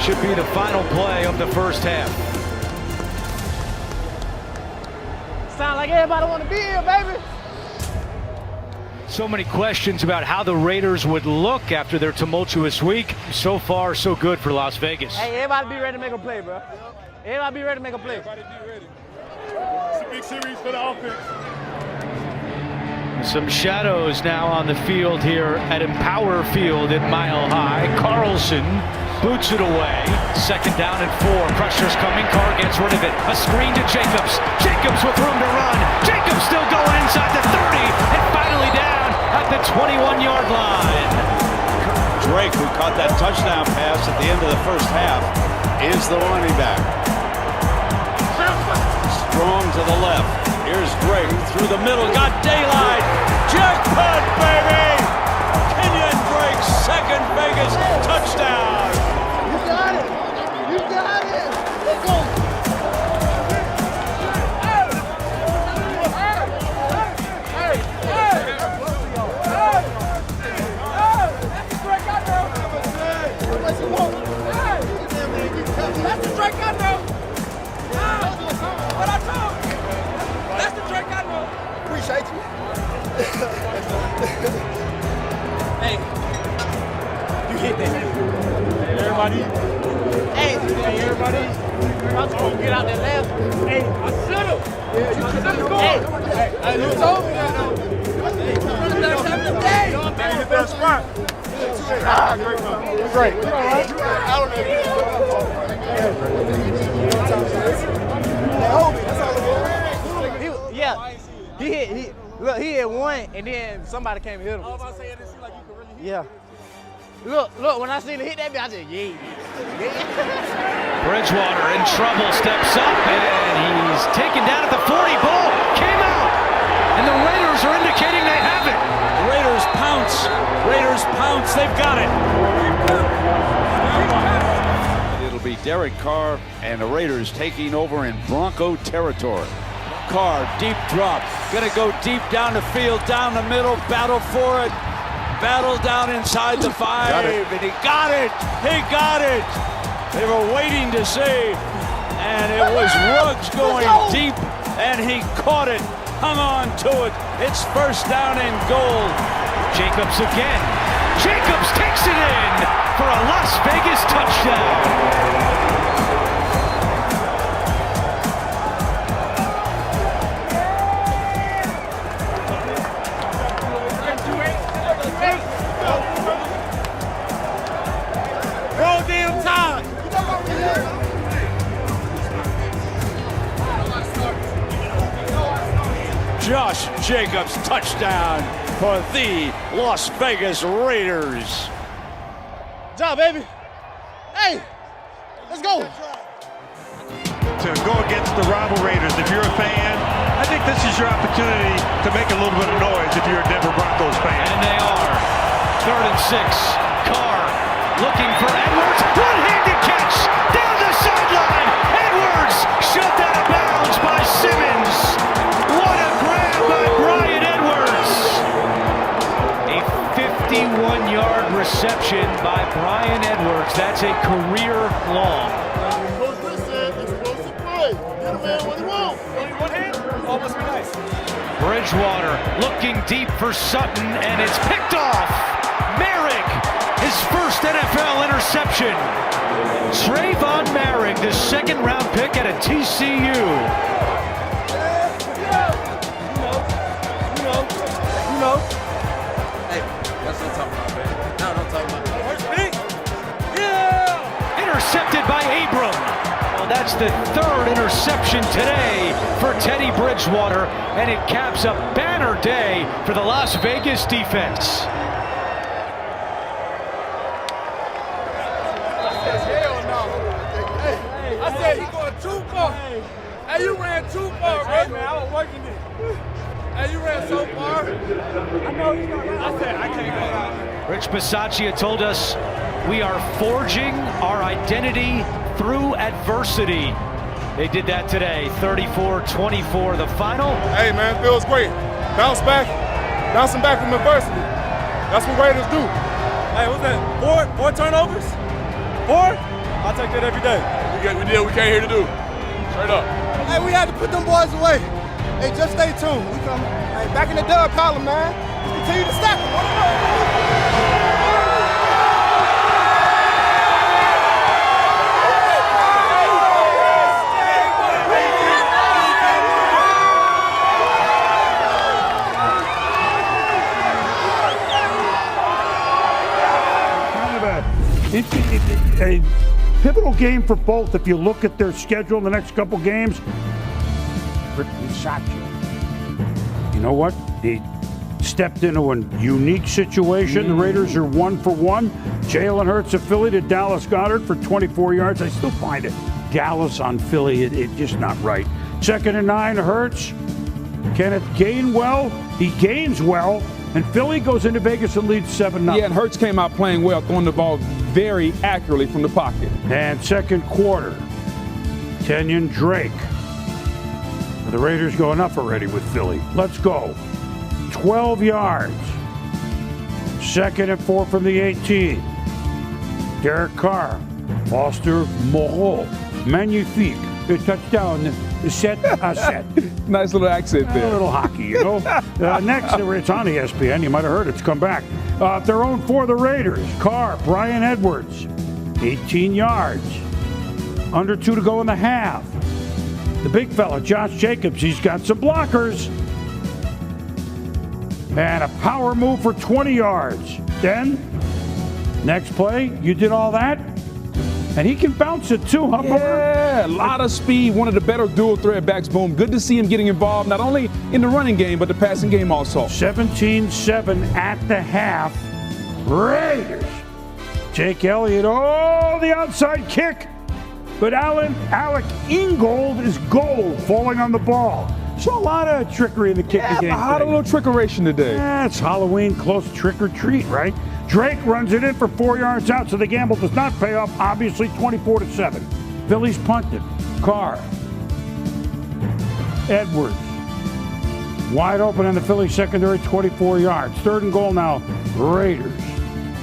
should be the final play of the first half. Sound like everybody want to be here, baby. So many questions about how the Raiders would look after their tumultuous week. So far, so good for Las Vegas. Hey, everybody be ready to make a play, bro. Everybody be ready to make a play. Everybody be ready. It's a big series for the offense. Some shadows now on the field here at Empower Field in Mile High. Carlson boots it away. 2nd down and 4. Pressure's coming. Carr gets rid of it. A screen to Jacobs. Jacobs with room to run. Jacobs still going inside the 30 and finally down at the 21-yard line. Drake, who caught that touchdown pass at the end of the first half, is the running back. Strong to the left. Here's Drake through the middle. Got daylight. Jackpot, baby! Kenyon Drake, 2nd Vegas touchdown. You got it. You got it. Let's go. That's the Drake I know. What I told. That's the Drake I know. Appreciate you. Hey, you hit that. Hey, everybody. Hey, everybody. I was going to get out that last one. Hey, I should have. Yeah, you should have gone. Hey, you told me that though. Hey, you hit that spot. Great. Great. I don't know. Yeah, he hit one, and then somebody came and hit him. I was about to say, it didn't seem like you could really hit. Yeah. Look, when I seen him hit that, I said, yeah. Bridgewater in trouble, steps up, and he's taken down at the 40. Ball came out, and the Raiders are indicating they have it. Raiders pounce. Raiders pounce. They've got it. It'll be Derek Carr and the Raiders taking over in Bronco territory. Carr, deep drop. Gonna go deep down the field, down the middle, battle for it. Battle down inside the 5, and he got it. He got it. They were waiting to see, and it was Ruggs going deep, and he caught it, hung on to it. It's 1st down and goal. Jacobs again. Jacobs takes it in for a Las Vegas touchdown. Josh Jacobs touchdown for the Las Vegas Raiders. Good job, baby. Hey, let's go. To go against the rival Raiders, if you're a fan, I think this is your opportunity to make a little bit of noise if you're a Denver Broncos fan. And they are. 3rd and 6. Carr looking for Edwards. One-handed catch down the sideline. Edwards shoved out of bounds by Simmons. What a grab by Brian Edwards. A 51-yard reception by Brian Edwards. That's a career long. Bridgewater looking deep for Sutton, and it's picked off. Merrick, his first NFL interception. Trayvon Merrick, the 2nd-round pick out of TCU. You know. Hey, that's what I'm talking about, man. No, don't talk about that. First pick. Yeah! Intercepted by Abram. Well, that's the 3rd interception today for Teddy Bridgewater, and it caps a banner day for the Las Vegas defense. Hell no. Hey, I said he going too far. Hey, you ran too far, bro. Man, I was working it. Hey, you ran so far. I know you got. I said I can't go out. Rich Bisaccia told us We are forging our identity through adversity. They did that today, 34-24 the final. Hey, man, feels great. Bouncing back from adversity. That's what Raiders do. Hey, what's that? Four turnovers? 4? I'll take that every day. We did what we came here to do. Straight up. Hey, we had to put them boys away. Hey, just stay tuned. We come back in the dub column, man. Let's continue to stack them. A pivotal game for both. If you look at their schedule in the next couple games, you know what? They stepped into a unique situation. The Raiders are 1 for 1. Jalen Hurts of Philly to Dallas Goedert for 24 yards. I still find it. Dallas on Philly, it's just not right. 2nd and 9, Hurts. Kenneth Gainwell. He gains well. And Philly goes into Vegas and leads 7-0. Yeah, and Hurts came out playing well, throwing the ball very accurately from the pocket. And second quarter, Kenyon Drake. The Raiders go enough already with Philly. Let's go. 12 yards. 2nd and 4 from the 18. Derek Carr. Foster Moreau. Magnifique. The touchdown. Set. Nice little accent there. A little hockey, you know. Next, it's on ESPN. You might have heard it's come back. Their own for the Raiders. Carr, Brian Edwards, 18 yards. Under 2 to go in the half. The big fella, Josh Jacobs, he's got some blockers. And a power move for 20 yards. Then, next play, you did all that. And he can bounce it too, huh, Yeah, a lot of speed. One of the better dual threat backs, Boom. Good to see him getting involved, not only in the running game, but the passing game also. 17-7 at the half. Raiders. Jake Elliott, the outside kick. But Alec Ingold is gold, falling on the ball. Saw a lot of trickery in the kicking game. Had a little trickeration today. Yeah, it's Halloween, close trick or treat, right? Drake runs it in for 4 yards out, so the gamble does not pay off, obviously 24-7. Phillies punted. Carr. Edwards. Wide open in the Philly secondary, 24 yards. 3rd and goal now, Raiders.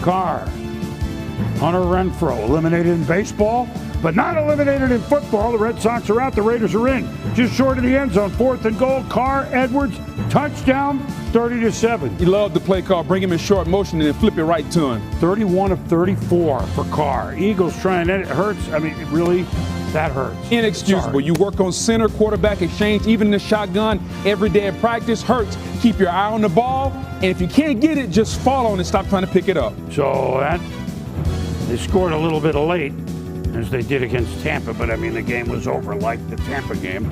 Carr. Hunter Renfrow, eliminated in baseball, but not eliminated in football. The Red Sox are out, the Raiders are in. Just short of the end zone, 4th and goal. Carr, Edwards, touchdown, 30-7. You love the play call. Bring him in short motion and then flip it right to him. 31 of 34 for Carr. Eagles trying, and it hurts. I mean, really, that hurts. Inexcusable. Sorry. You work on center, quarterback exchange, even in the shotgun, every day in practice. Hurts. Keep your eye on the ball, and if you can't get it, just fall on it. Stop trying to pick it up. So they scored a little bit late, as they did against Tampa, but I mean, the game was over like the Tampa game.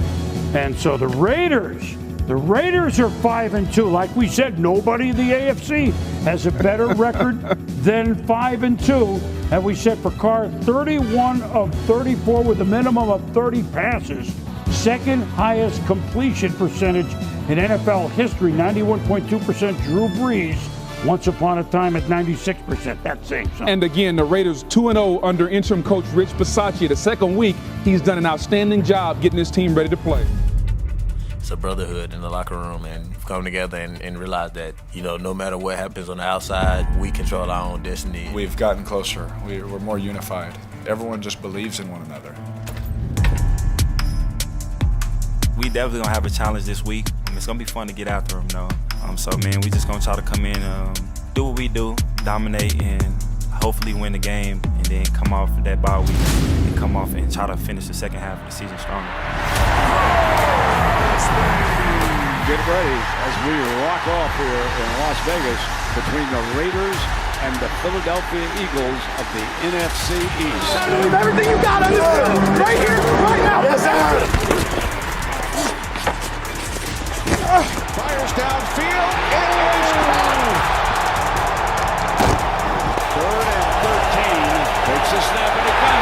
And so the Raiders are 5-2. Like we said, nobody in the AFC has a better record than 5-2. And we said for Carr, 31 of 34 with a minimum of 30 passes. Second highest completion percentage in NFL history, 91.2%. Drew Brees, once upon a time at 96%. That's saying something. And again, the Raiders 2-0 under interim coach Rich Bisaccia. The second week, he's done an outstanding job getting his team ready to play. It's a brotherhood in the locker room, and come together and realize that, no matter what happens on the outside, we control our own destiny. We've gotten closer. We're more unified. Everyone just believes in one another. We definitely gonna have a challenge this week. It's gonna be fun to get after them, though. So, man, we just gonna try to come in, do what we do, dominate, and hopefully win the game, and then come off that bye week and come off and try to finish the second half of the season stronger. Get ready as we rock off here in Las Vegas between the Raiders and the Philadelphia Eagles of the NFC East. Leave everything you got on this field, right here, right now. Yes, sir. Fires downfield. It is caught. 3rd and 13. Takes a snap and again.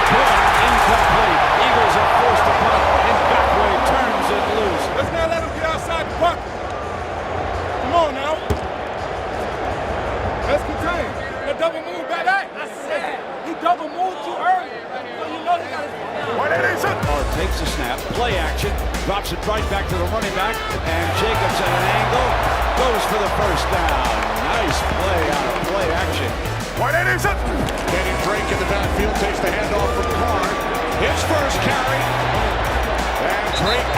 Incomplete. Eagles are forced to punt. And Backway turns it loose. Let's not let him get outside the pocket. Come on now. Let's contain. A double move back. That's it. takes the snap, play action, drops it right back to the running back, and Jacobs at an angle, goes for the first down. Nice play out of play action. Kenny Drake in the backfield takes the handoff from Carr. His first carry. And Drake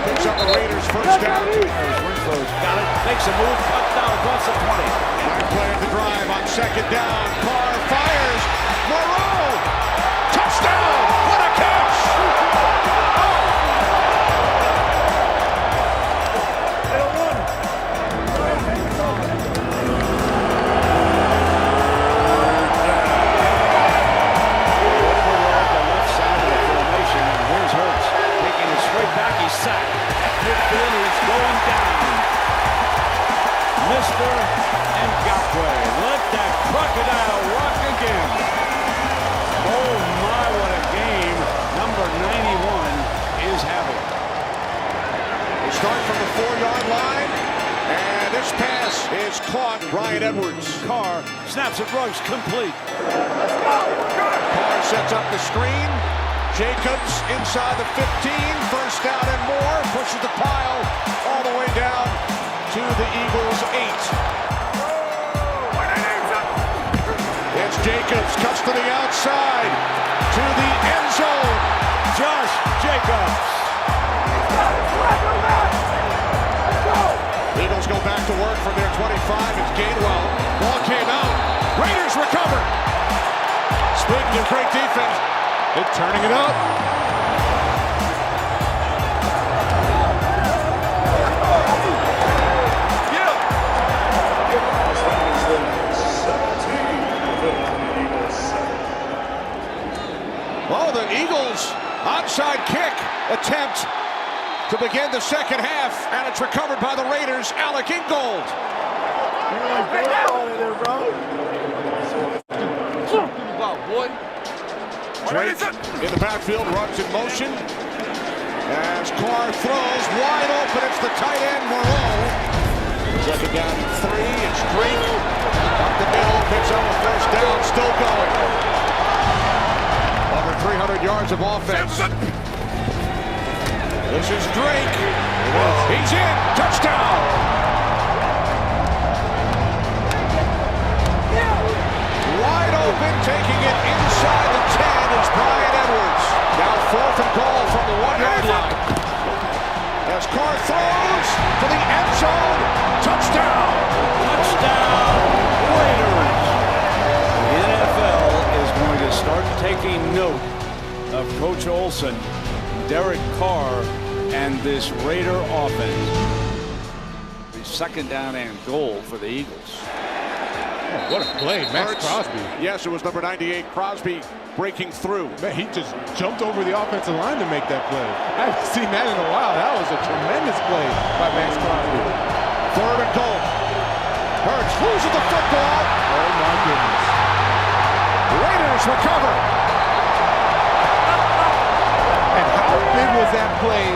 picks up the Raiders' first down. Winslow's got it, makes a move, cuts down across the 20. Back play of the drive on second down. Carr fires. Moreau! Touchdown! What a catch! Sack. Midfield is going down. Mr. Ngakwe. Let that crocodile rock again. Oh my, what a game number 91 is having. They start from the 4-yard line. And this pass is caught. Ryan Edwards. Carr snaps it, runs complete. Carr sets up the screen. Jacobs inside the 15, first down and more, pushes the pile all the way down to the Eagles' 8. It's Jacobs, cuts to the outside, to the end zone. Josh Jacobs. Eagles go back to work from their 25. It's Gainwell. Ball came out. Raiders recover. Speaking of great defense, they're turning it up. Oh, the Eagles onside kick attempt to begin the second half, and it's recovered by the Raiders. Alec Ingold. Boy. Drake in the backfield, runs in motion. As Carr throws, wide open, it's the tight end, Moreau. Second down and 3, it's Drake. Up the middle, picks up a first down, still going. Over 300 yards of offense. This is Drake. He's in, touchdown. Wide open, taking it inside the 10 is Brian Edwards. Now 4th and goal from the 1-yard line. As Carr throws to the end zone. Touchdown! Touchdown, Raiders. The NFL is going to start taking note of Coach Olsen, Derek Carr, and this Raider offense. The second down and goal for the Eagles. Oh, what a play, Max Crosby. Yes, it was number 98, Crosby, breaking through. Man, he just jumped over the offensive line to make that play. I haven't seen that in a while. That was a tremendous play by Max Crosby. 3rd and goal. Hurts loses the football. Oh, my goodness. Raiders recover. And how big was that play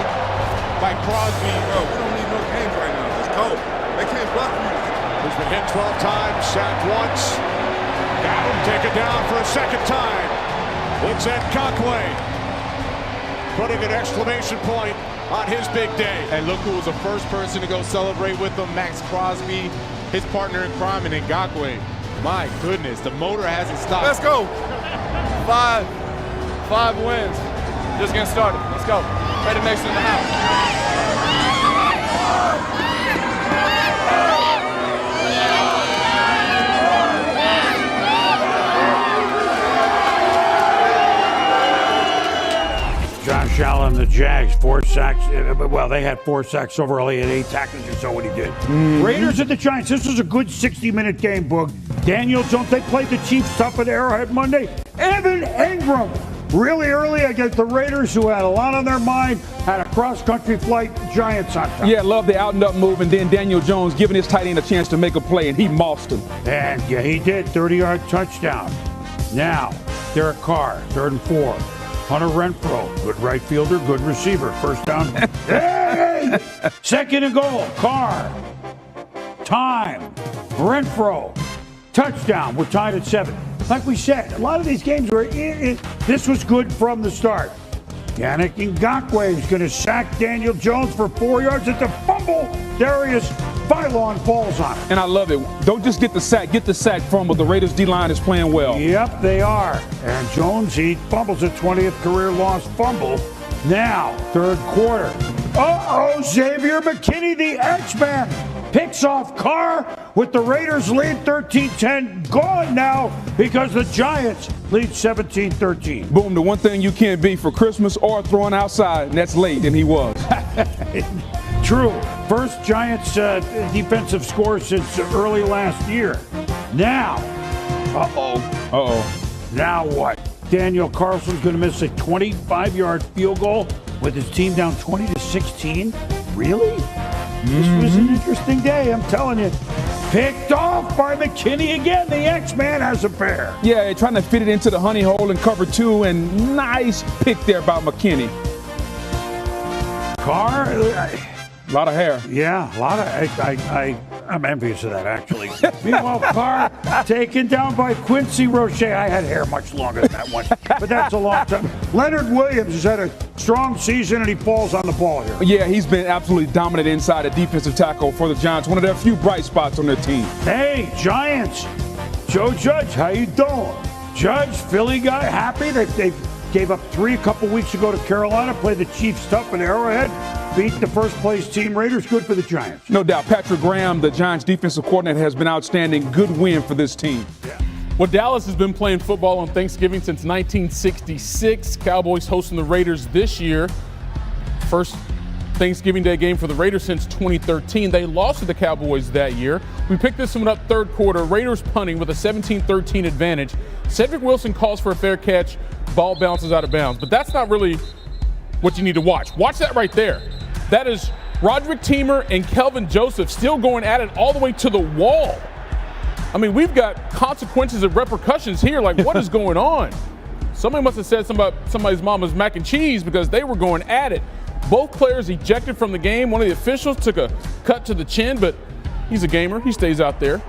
by Crosby? Bro, we don't need no games right now. Let's go. They can't block you. He's been hit 12 times, sacked once. Got him, take it down for a second time. It's Ngakwe, putting an exclamation point on his big day. And look who was the first person to go celebrate with him, Max Crosby, his partner in crime, and Ngakwe. My goodness, the motor hasn't stopped. Let's go. Five wins. Just getting started. Let's go. Ready to make it in the house. Josh Allen, the Jags, 4 sacks. Well, they had 4 sacks overall. He had 8 tackles or so when he did. Raiders at the Giants. This was a good 60-minute game, Boog. Daniel Jones, they played the Chiefs tough at Arrowhead Monday. Evan Ingram, really early against the Raiders, who had a lot on their mind, had a cross-country flight. Giants on top. Yeah, love the out-and-up move, and then Daniel Jones giving his tight end a chance to make a play, and he mossed him. And yeah, he did. 30-yard touchdown. Now, Derek Carr, 3rd and 4. Hunter Renfrow, good right fielder, good receiver. First down. Hey! 2nd and goal. Carr. Time. Renfrow. Touchdown. We're tied at 7. Like we said, a lot of these games were this was good from the start. Yannick Ngakoue is going to sack Daniel Jones for 4 yards at the fumble. Darius Philon falls on it. And I love it. Don't just get the sack fumble. The Raiders D-line is playing well. Yep, they are. And Jones, he fumbles a 20th career lost fumble. Now, third quarter. Xavier McKinney, the X-Man, picks off Carr with the Raiders lead 13-10. Gone now because the Giants lead 17-13. Boom, the one thing you can't be for Christmas or throwing outside, and that's late, and he was. True. First Giants defensive score since early last year. Now, now what? Daniel Carlson's going to miss a 25-yard field goal with his team down 20-16. Really? This was an interesting day, I'm telling you. Picked off by McKinney again. The X-Man has a pair. Yeah, trying to fit it into the honey hole and cover two, and nice pick there by McKinney. Carr, a lot of hair. Yeah, a lot of. I'm envious of that, actually. Meanwhile, Carr taken down by Quincy Roche. I had hair much longer than that one, but that's a long time. Leonard Williams has had a strong season, and he falls on the ball here. Yeah, he's been absolutely dominant inside a defensive tackle for the Giants. One of their few bright spots on their team. Hey, Giants. Joe Judge, how you doing? Judge, Philly guy, happy? They gave up 3 a couple weeks ago to Carolina, played the Chiefs tough at Arrowhead. Beat the first-place team Raiders. Good for the Giants. No doubt. Patrick Graham, the Giants defensive coordinator, has been outstanding. Good win for this team. Yeah. Well, Dallas has been playing football on Thanksgiving since 1966. Cowboys hosting the Raiders this year. First Thanksgiving Day game for the Raiders since 2013. They lost to the Cowboys that year. We picked this one up third quarter. Raiders punting with a 17-13 advantage. Cedric Wilson calls for a fair catch. Ball bounces out of bounds. But that's not really what you need to watch. Watch that right there. That is Roderick Teamer and Kelvin Joseph still going at it all the way to the wall. I mean, we've got consequences and repercussions here. Like, what is going on? Somebody must have said something about somebody's mama's mac and cheese because they were going at it. Both players ejected from the game. One of the officials took a cut to the chin, but he's a gamer. He stays out there.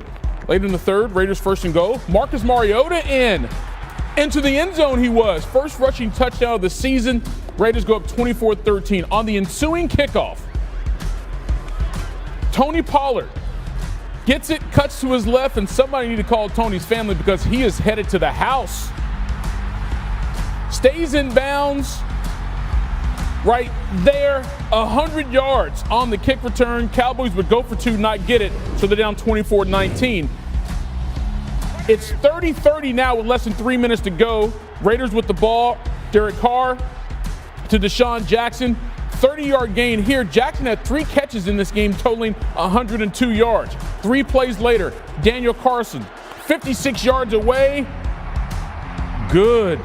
Late in the third, Raiders first and goal. Marcus Mariota into the end zone he was. First rushing touchdown of the season. Raiders go up 24-13. On the ensuing kickoff, Tony Pollard gets it, cuts to his left, and somebody need to call Tony's family because he is headed to the house. Stays in bounds right there, 100 yards on the kick return. Cowboys would go for 2, not get it, so they're down 24-19. It's 30-30 now with less than 3 minutes to go. Raiders with the ball. Derek Carr to Deshaun Jackson. 30-yard gain here. Jackson had 3 catches in this game, totaling 102 yards. 3 plays later, Daniel Carlson, 56 yards away. Good.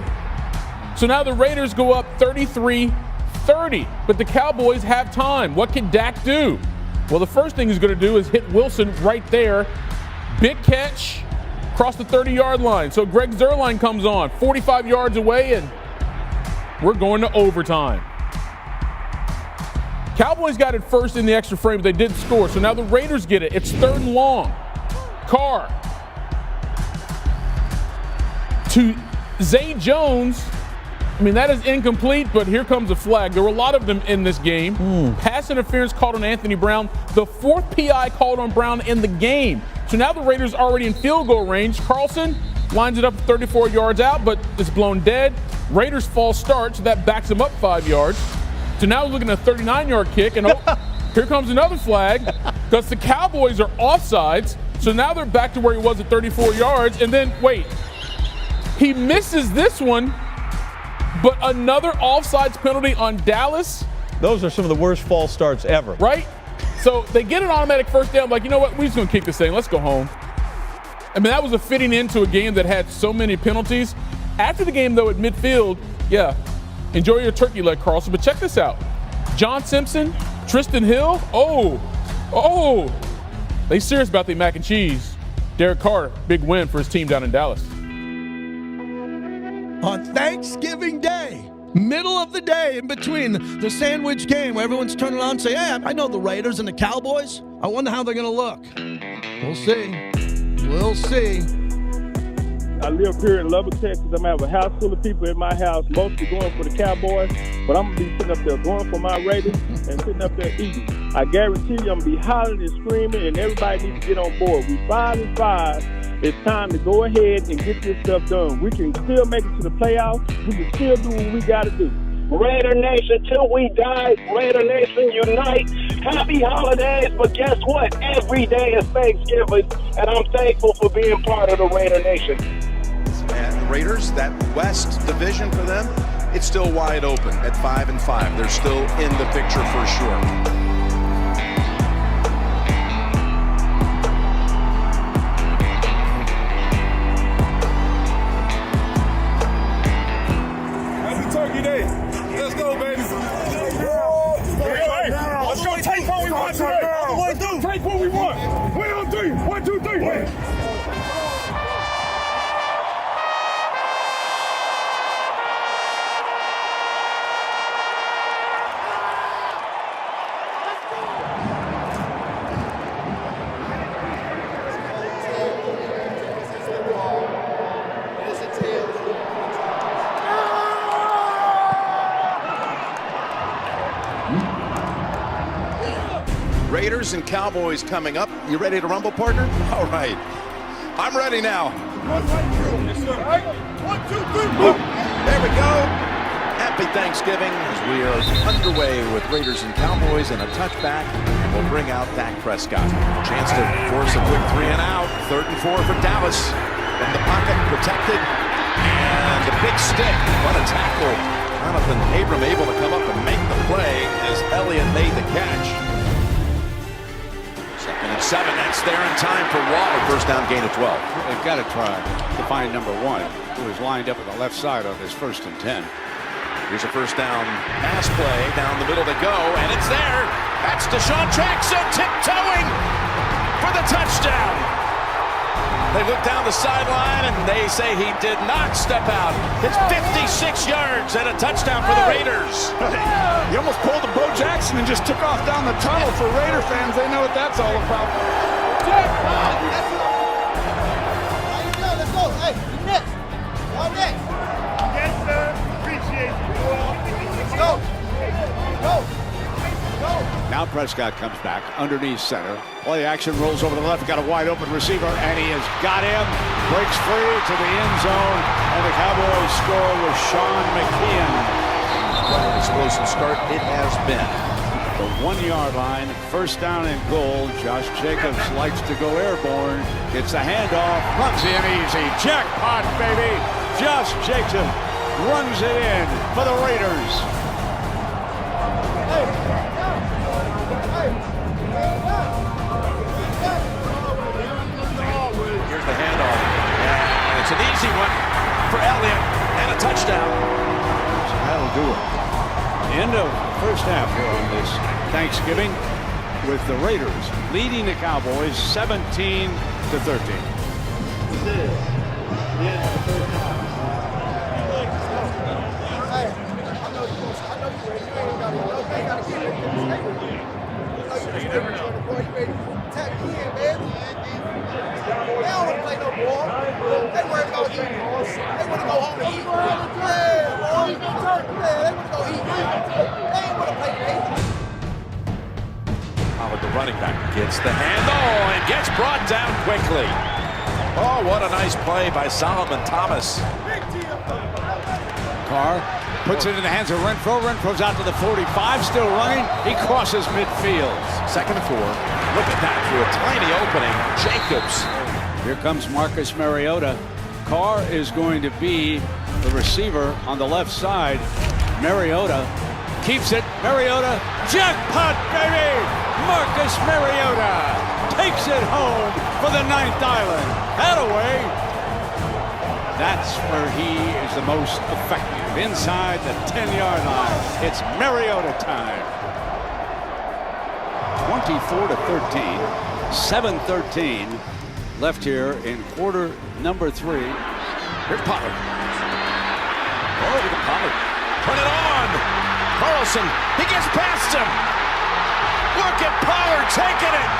So now the Raiders go up 33-30, but the Cowboys have time. What can Dak do? Well, the first thing he's going to do is hit Wilson right there. Big catch across the 30-yard line. So Greg Zuerlein comes on, 45 yards away, and we're going to overtime. Cowboys got it first in the extra frame, but they didn't score. So now the Raiders get it. It's 3rd and long. Carr to Zay Jones. I mean, that is incomplete, but here comes a flag. There were a lot of them in this game. Pass interference called on Anthony Brown. The 4th PI called on Brown in the game. So now the Raiders are already in field goal range. Carlson lines it up 34 yards out, but it's blown dead. Raiders false start, so that backs them up 5 yards. So now we're looking at a 39-yard kick, and here comes another flag because the Cowboys are offsides. So now they're back to where he was at 34 yards. And then, wait, he misses this one, but another offsides penalty on Dallas. Those are some of the worst false starts ever. Right? So they get an automatic first down. Like, you know what? We're just going to kick this thing. Let's go home. I mean, that was a fitting into a game that had so many penalties. After the game, though, at midfield, yeah, enjoy your turkey leg, Carlson. But check this out. John Simpson, Tristan Hill. Oh, they serious about the mac and cheese. Derek Carr, big win for his team down in Dallas. On Thanksgiving Day, middle of the day, in between the sandwich game where everyone's turning around and saying, hey, I know the Raiders and the Cowboys. I wonder how they're going to look. We'll see. We'll see. I live here in Lubbock, Texas. I'm going to have a house full of people in my house, mostly going for the Cowboys, but I'm going to be sitting up there going for my Raiders and sitting up there eating. I guarantee you I'm going to be hollering and screaming, and everybody needs to get on board. We 5-5. It's time to go ahead and get this stuff done. We can still make it to the playoffs. We can still do what we got to do. Raider Nation, till we die, Raider Nation unite. Happy holidays, but guess what? Every day is Thanksgiving, and I'm thankful for being part of the Raider Nation. And the Raiders, that West division for them, it's still wide open at 5-5. They're still in the picture for sure. Turkey Day. Let's go, baby. Hey, let's go take what we want today. Take what we want. 1 on 3. 1, 2, 3. Wait. Raiders and Cowboys coming up. You ready to rumble, partner? All right. I'm ready now. 1, 2, 3. There we go. Happy Thanksgiving as we are underway with Raiders and Cowboys, and a touchback will bring out Dak Prescott. Chance to force a quick 3 and out. 3rd and 4 for Dallas. In the pocket, protected. And the big stick. What a tackle. Jonathan Abram able to come up and make the play as Elliott made the catch. 2nd and 7. That's there in time for Waller. First down, gain of 12. They've got to try to find number 1, who is lined up on the left side on this 1st and 10. Here's a first down pass play. Down the middle to go, and it's there. That's Deshaun Jackson tiptoeing for the touchdown. They look down the sideline, and they say he did not step out. It's 56 yards and a touchdown for the Raiders. You almost pulled a Bo Jackson and just took off down the tunnel. For Raider fans, they know what that's all about. Let's go. Hey, next. Y'all next. Yes, sir. Appreciate you. Go. Go. Go. Now Prescott comes back underneath center. Play action, rolls over to the left, got a wide open receiver, and he has got him. Breaks free to the end zone, and the Cowboys score with Sean McKeon. What an explosive start it has been. The 1-yard line, first down and goal. Josh Jacobs likes to go airborne. Gets the handoff, runs in easy. Jackpot, baby. Josh Jacobs runs it in for the Raiders. Here's the handoff. And it's an easy one for Elliott and a touchdown. So that'll do it. End of first half here on this Thanksgiving with the Raiders leading the Cowboys 17-13. The running back gets the hand, and gets brought down quickly. Oh, what a nice play by Solomon Thomas. Carr puts it in the hands of Renfro. Renfro's out to the 45, still running. He crosses midfield. 2nd and 4. Look at that, through a tiny opening. Jacobs. Here comes Marcus Mariota. Carr is going to be the receiver on the left side. Mariota keeps it. Mariota, jackpot, baby! Marcus Mariota takes it home for the 9th island. Attaway. That's where he is the most effective. Inside the 10-yard line. It's Mariota time. 24-13. 7-13 left here in quarter number 3. Here's Pollard. Oh, look at Pollard. Put it on. Carlson, he gets past him. Look at Pollard taking it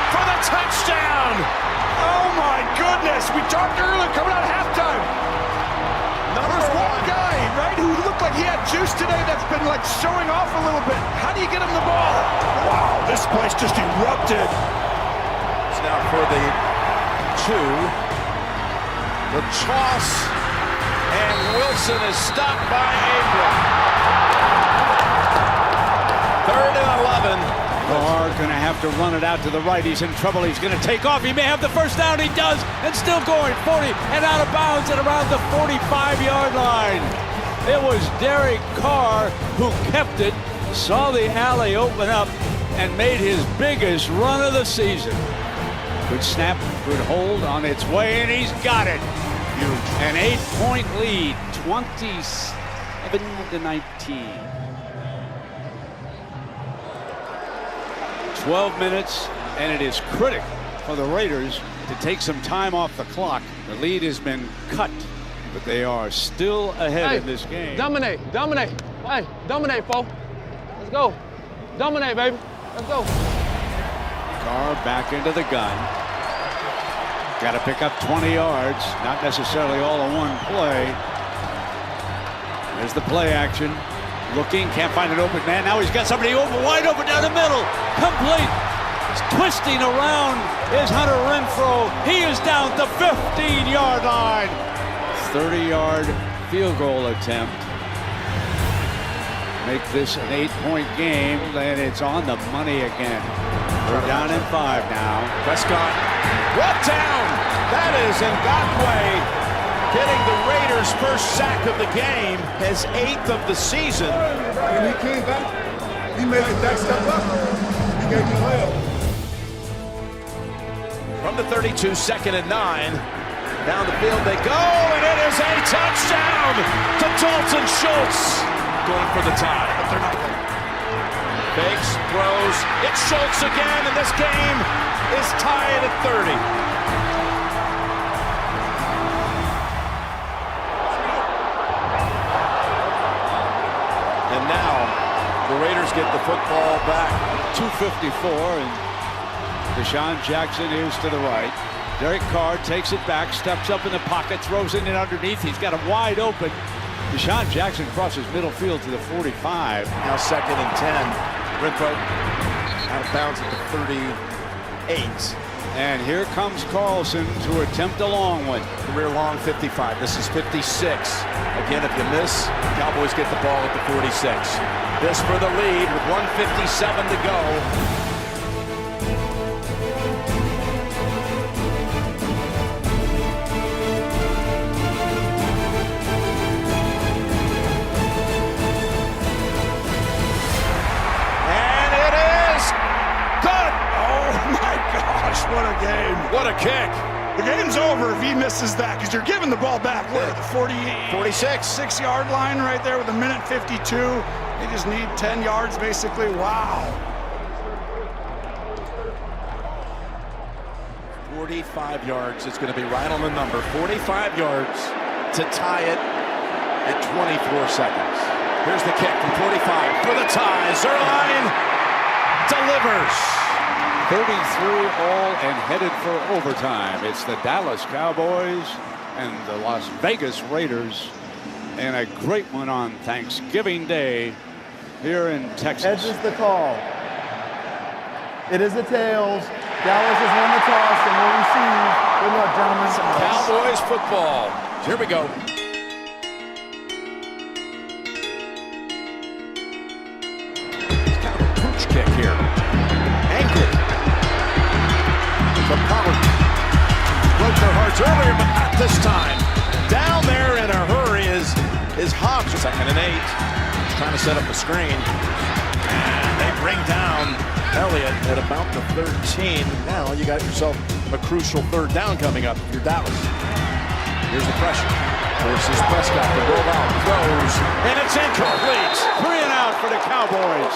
for the touchdown. Oh my goodness! We talked earlier coming out of halftime. There's one guy, right, who looked like he had juice today that's been like showing off a little bit. How do you get him the ball? Wow, this place just erupted. It's now for the 2. The toss, and Wilson is stopped by Abram. 3rd and 11. Carr going to have to run it out to the right. He's in trouble. He's going to take off. He may have the first down. He does. And still going 40 and out of bounds at around the 45-yard line. It was Derek Carr who kept it, saw the alley open up, and made his biggest run of the season. Good snap, good hold on its way, and he's got it. Huge. An 8-point lead, 27-19. 12 minutes, and it is critical for the Raiders to take some time off the clock. The lead has been cut, but they are still ahead in this game. Dominate. Hey, dominate, folks. Let's go. Dominate, baby. Let's go. Carr back into the gun. Got to pick up 20 yards, not necessarily all in one play. There's the play action. Looking, can't find an open man. Now he's got somebody wide open down the middle. Complete. Twisting around is Hunter Renfrow. He is down the 15-yard line. 30-yard field goal attempt. Make this an 8-point game, and it's on the money again. We're down in 5 now. Prescott brought down. That is Ngakoue. Getting the Raiders' first sack of the game, his 8th of the season. When he came back, he made the next step up. He gave me help. From the 32, 2nd and 9. Down the field they go, and it is a touchdown to Dalton Schultz. Going for the tie. But they're not going. Fakes, throws, it's Schultz again, and this game is tied at 30. And now the Raiders get the football back. 2:54, and Deshaun Jackson is to the right. Derek Carr takes it back, steps up in the pocket, throws it in underneath. He's got him wide open. Deshaun Jackson crosses middle field to the 45. Now 2nd and 10. Renfrow out of bounds at the 38. And here comes Carlson to attempt a long one. Career long 55. This is 56. Again, if you miss, Cowboys get the ball at the 46. This for the lead with 1:57 to go. What a game. What a kick. The game's over if he misses that, because you're giving the ball back. Where? The 46. 6-yard line right there with 1:52. They just need 10 yards, basically. Wow. 45 yards. It's going to be right on the number. 45 yards to tie it at 24 seconds. Here's the kick from 45 for the tie. Zerline delivers. 33 all and headed for overtime. It's the Dallas Cowboys and the Las Vegas Raiders, and a great one on Thanksgiving Day here in Texas. Edge is the call. It is the tails. Dallas has won the toss and will receive. Good luck, gentlemen. Cowboys football. Here we go. It's kind of a pooch kick here. Ankle. But Pollard broke their hearts earlier, but not this time. Down there in a hurry is Hobbs. 2nd and 8. He's trying to set up a screen. And they bring down Elliott at about the 13. Now you got yourself a crucial 3rd down coming up if you're Dallas. Here's the pressure. Forces Prescott to roll out, throws, and it's incomplete. 3 and out for the Cowboys.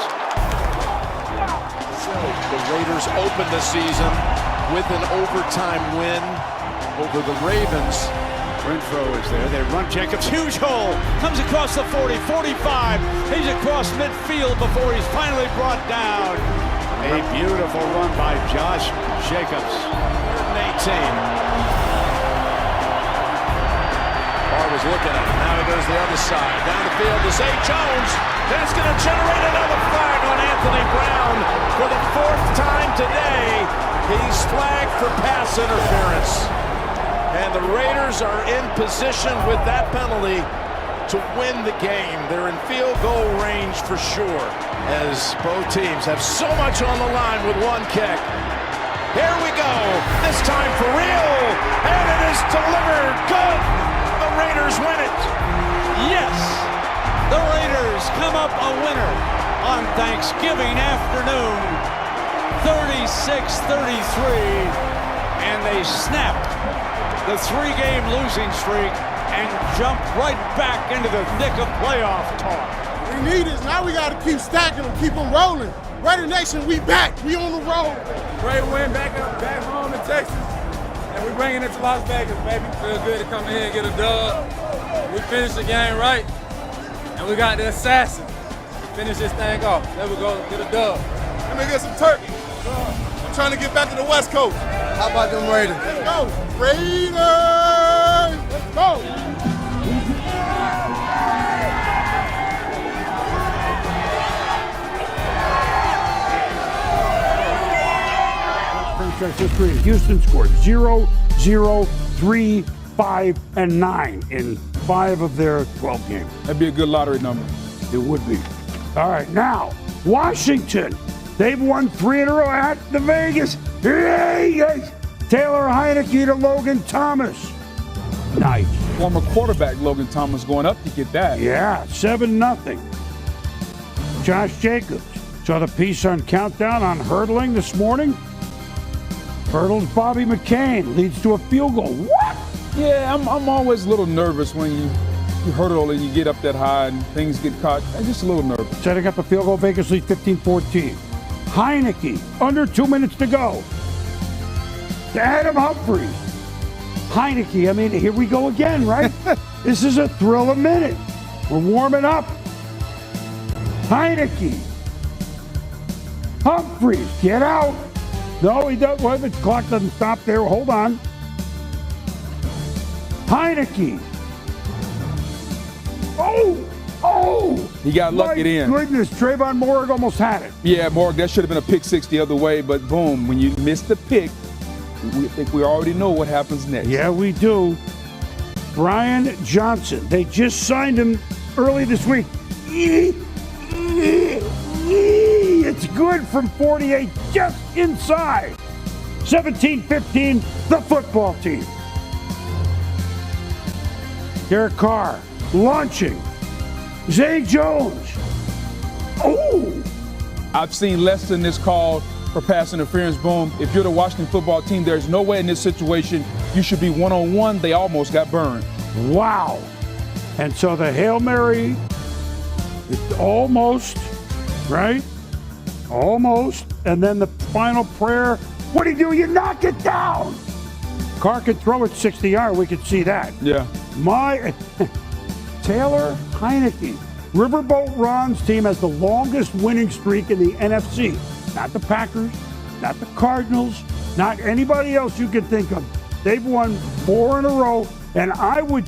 So the Raiders open the season with an overtime win over the Ravens. Renfrow is there. They run Jacobs. Huge hole. Comes across the 40, 45. He's across midfield before he's finally brought down. A beautiful run by Josh Jacobs. Barr was looking at him. Now he goes the other side. Down the field to Zay Jones. That's going to generate another flag on Anthony Brown for the 4th time today. He's flagged for pass interference. And the Raiders are in position with that penalty to win the game. They're in field goal range for sure, as both teams have so much on the line with one kick. Here we go, this time for real, and it is delivered. Good. The Raiders win it. Yes, the Raiders come up a winner on Thanksgiving afternoon, 36-33, and they snap the 3-game losing streak and jump right back into the thick of playoff talk. We need this. Now we got to keep stacking them, keep them rolling. Raider Nation, we back. We on the road. Great win back home in Texas. And we're bringing it to Las Vegas, baby. Feel good to come in here and get a dub. We finished the game right. And we got the assassin. Finish this thing off. There we go, get a dub. Let me get some turkey. I'm trying to get back to the West Coast. How about them Raiders? Let's go. Raiders! Let's go. Franchise history. Houston scored 0, 0, 3, 5, and 9 in 5 of their 12 games. That'd be a good lottery number. It would be. All right, now, Washington. They've won 3 in a row at the Vegas. Taylor Heineke to Logan Thomas. Nice. Former quarterback Logan Thomas going up to get that. Yeah, 7-0. Josh Jacobs. Saw the piece on Countdown on hurdling this morning. Hurdles Bobby McCain leads to a field goal. What? Yeah, I'm always a little nervous when you hurdle and you get up that high and things get caught. I'm just a little nervous. Setting up a field goal, Vegas leads 15-14. Heineke, under 2 minutes to go. To Adam Humphries. Heineke, I mean, here we go again, right? This is a thrill a minute. We're warming up. Heineke. Humphries, get out. No, he doesn't. Well, the clock doesn't stop there. Hold on. Heineke. Oh! He got lucky in. My goodness, Trayvon Morgan almost had it. Yeah, Morgan, that should have been a pick 6 the other way, but boom, when you miss the pick, we think we already know what happens next. Yeah, we do. Brian Johnson. They just signed him early this week. It's good from 48, just inside. 17-15, the football team. Derek Carr launching. Zay Jones. Oh! I've seen less than this call for pass interference. Boom. If you're the Washington football team, there's no way in this situation you should be one-on-one. They almost got burned. Wow. And so the Hail Mary, almost, right? Almost. And then the final prayer. What do? You knock it down. Carr could throw it 60-yard. We could see that. Yeah. Taylor Heineke. Riverboat Ron's team has the longest winning streak in the NFC. Not the Packers, not the Cardinals, not anybody else you can think of. They've won 4 in a row, and I would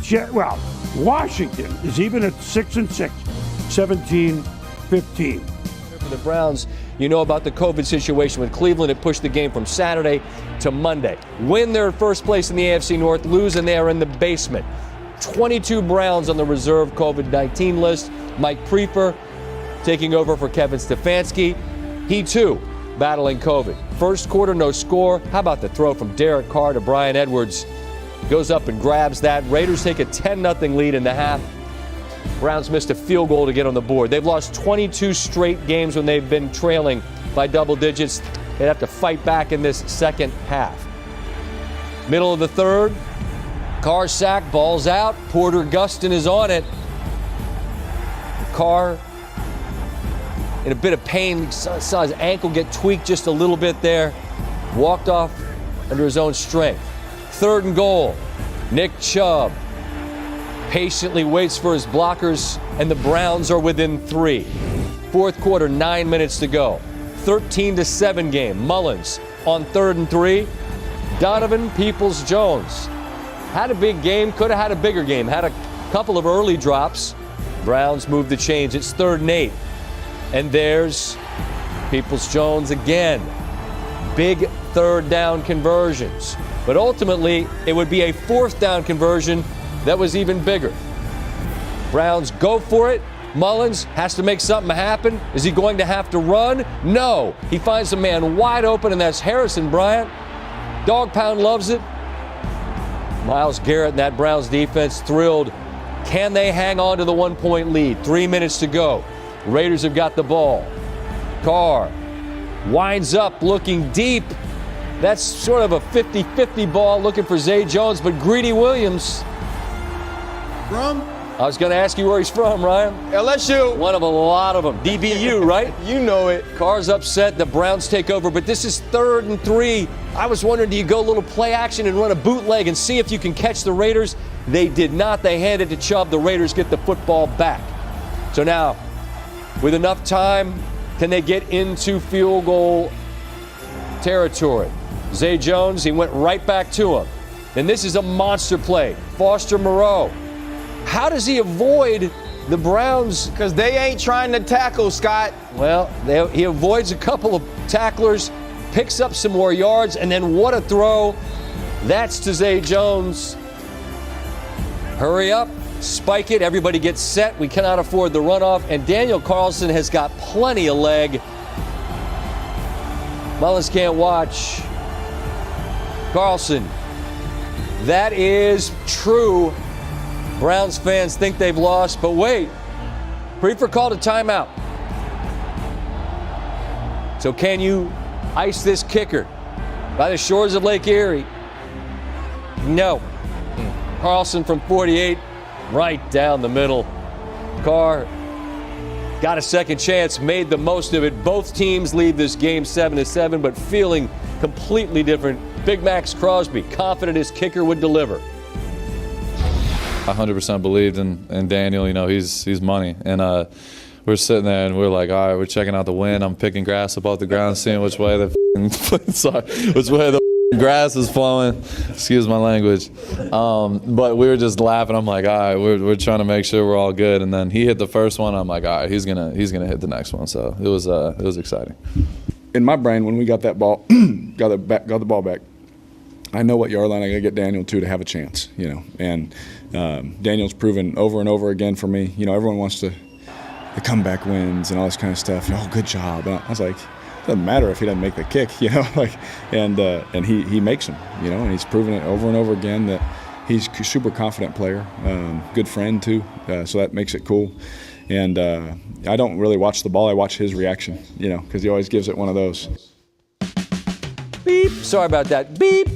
Washington is even at 6-6, 17-15. For the Browns, you know about the COVID situation with Cleveland. It pushed the game from Saturday to Monday. Win, they're at first place in the AFC North. Lose, and they are in the basement. 22 Browns on the reserve COVID-19 list. Mike Prefer taking over for Kevin Stefanski. He, too, battling COVID. First quarter, no score. How about the throw from Derek Carr to Bryan Edwards? Goes up and grabs that. Raiders take a 10-0 lead in the half. Browns missed a field goal to get on the board. They've lost 22 straight games when they've been trailing by double digits. They'd have to fight back in this second half. Middle of the third. Carr sack, ball's out. Porter Gustin is on it. Carr in a bit of pain. Saw his ankle get tweaked just a little bit there. Walked off under his own strength. 3rd and goal. Nick Chubb patiently waits for his blockers, and the Browns are within 3. 4th quarter, 9 minutes to go. 13-7 game. Mullins on 3rd and 3. Donovan Peoples-Jones. Had a big game, could have had a bigger game. Had a couple of early drops. Browns moved the chains. It's 3rd and 8. And there's Peoples-Jones again. Big 3rd down conversions. But ultimately, it would be a 4th down conversion that was even bigger. Browns go for it. Mullins has to make something happen. Is he going to have to run? No. He finds a man wide open, and that's Harrison Bryant. Dog Pound loves it. Myles Garrett and that Browns defense thrilled. Can they hang on to the 1-point lead? 3 minutes to go. Raiders have got the ball. Carr winds up looking deep. That's sort of a 50-50 ball looking for Zay Jones, but Greedy Williams. From? I was going to ask you where he's from, Ryan. LSU. One of a lot of them. DBU, right? You know it. Carr's upset. The Browns take over, but this is 3rd and 3. I was wondering, do you go a little play action and run a bootleg and see if you can catch the Raiders? They did not. They handed to Chubb. The Raiders get the football back. So now, with enough time, can they get into field goal territory? Zay Jones, he went right back to him. And this is a monster play. Foster Moreau. How does he avoid the Browns? Because they ain't trying to tackle, Scott. Well, he avoids a couple of tacklers, picks up some more yards, and then what a throw. That's to Zay Jones. Hurry up, spike it, everybody gets set. We cannot afford the runoff, and Daniel Carlson has got plenty of leg. Mullins can't watch. Carlson. That is true. Browns fans think they've lost, but wait. Prefer called a timeout. So can you ice this kicker by the shores of Lake Erie? No. Carlson from 48, right down the middle. Carr got a second chance, made the most of it. Both teams leave this game 7-7, but feeling completely different. Big Max Crosby, confident his kicker would deliver. 100% believed in Daniel. You know, he's money. And we're sitting there and we're like, all right, we're checking out the wind. I'm picking grass up off the ground, seeing which way the grass is flowing. Excuse my language. But we were just laughing. I'm like, all right, we're trying to make sure we're all good. And then he hit the first one. I'm like, all right, he's gonna hit the next one. So it was exciting. In my brain, when we got that ball, got the ball back, I know what yard line I got to get Daniel to have a chance, you know. And Daniel's proven over and over again for me. You know, everyone wants the comeback wins and all this kind of stuff. Oh, good job. And I was like, it doesn't matter if he doesn't make the kick, you know. Like, and he makes them, you know. And he's proven it over and over again that he's a super confident player, good friend too. So that makes it cool. And I don't really watch the ball. I watch his reaction, you know, because he always gives it one of those. Beep. Sorry about that. Beep.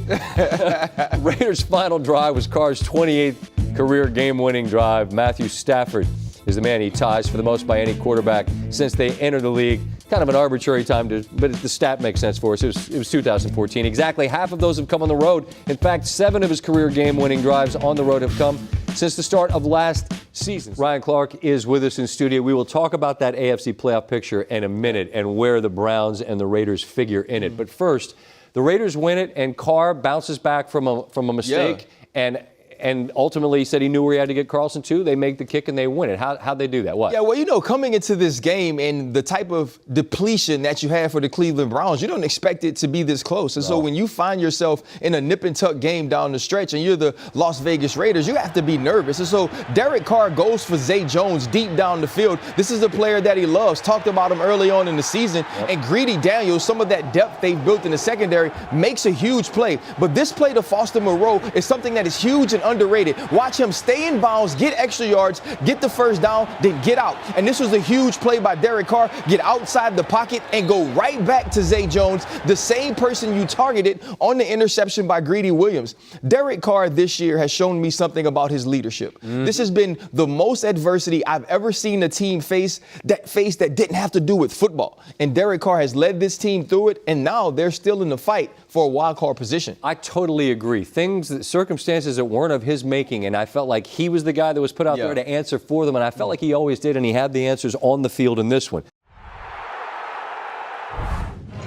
Raiders' final drive was Carr's 28th career game-winning drive. Matthew Stafford is the man he ties for the most by any quarterback since they entered the league. Kind of an arbitrary time, but the stat makes sense for us. It was 2014. Exactly half of those have come on the road. In fact, 7 of his career game-winning drives on the road have come since the start of last season. Ryan Clark is with us in studio. We will talk about that AFC playoff picture in a minute and where the Browns and the Raiders figure in it. But first, the Raiders win it, and Carr bounces back from a mistake, and ultimately he said he knew where he had to get Carlson to. They make the kick and they win it. How'd they do that? What? Yeah, well, you know, coming into this game and the type of depletion that you have for the Cleveland Browns, you don't expect it to be this close. And so when you find yourself in a nip and tuck game down the stretch and you're the Las Vegas Raiders, you have to be nervous. And so Derek Carr goes for Zay Jones deep down the field. This is a player that he loves. Talked about him early on in the season. And Greedy Daniels, some of that depth they've built in the secondary, makes a huge play. But this play to Foster Moreau is something that is huge and underrated. Watch him stay in bounds, get extra yards, get the first down, then get out. And this was a huge play by Derek Carr. Get outside the pocket and go right back to Zay Jones, the same person you targeted on the interception by Greedy Williams. Derek Carr this year has shown me something about his leadership. This has been the most adversity I've ever seen a team face that didn't have to do with football. And Derek Carr has led this team through it, and now they're still in the fight for a wild card position. I totally agree. Circumstances that weren't of his making, and I felt like he was the guy that was put out there to answer for them, and I felt like he always did, and he had the answers on the field in this one.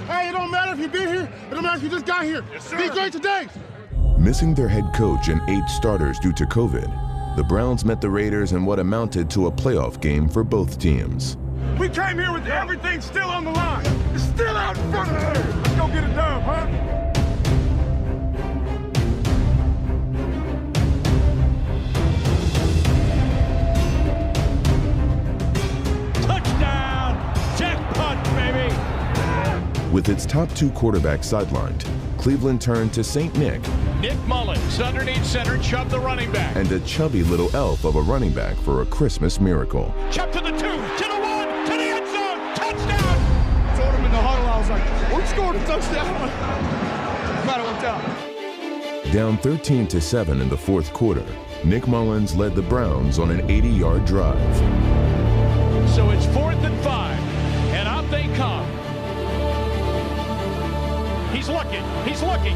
Hey, it don't matter if you've been here. It No matter if you just got here. Be great today. Missing their head coach and 8 starters due to COVID, the Browns met the Raiders in what amounted to a playoff game for both teams. We came here with everything still on the line. It's still out in front of us. Let's go get it done, huh? With its top 2 quarterbacks sidelined, Cleveland turned to St. Nick. Nick Mullins underneath center, Chubb the running back. And a chubby little elf of a running back for a Christmas miracle. Chubb to the 2, to the 1, to the end zone, touchdown! Told him in the huddle, I was like, we scored a touchdown. Glad it worked out. Down 13-7 in the 4th quarter, Nick Mullins led the Browns on an 80-yard drive. So it's 4th and 5, and out they come. He's looking,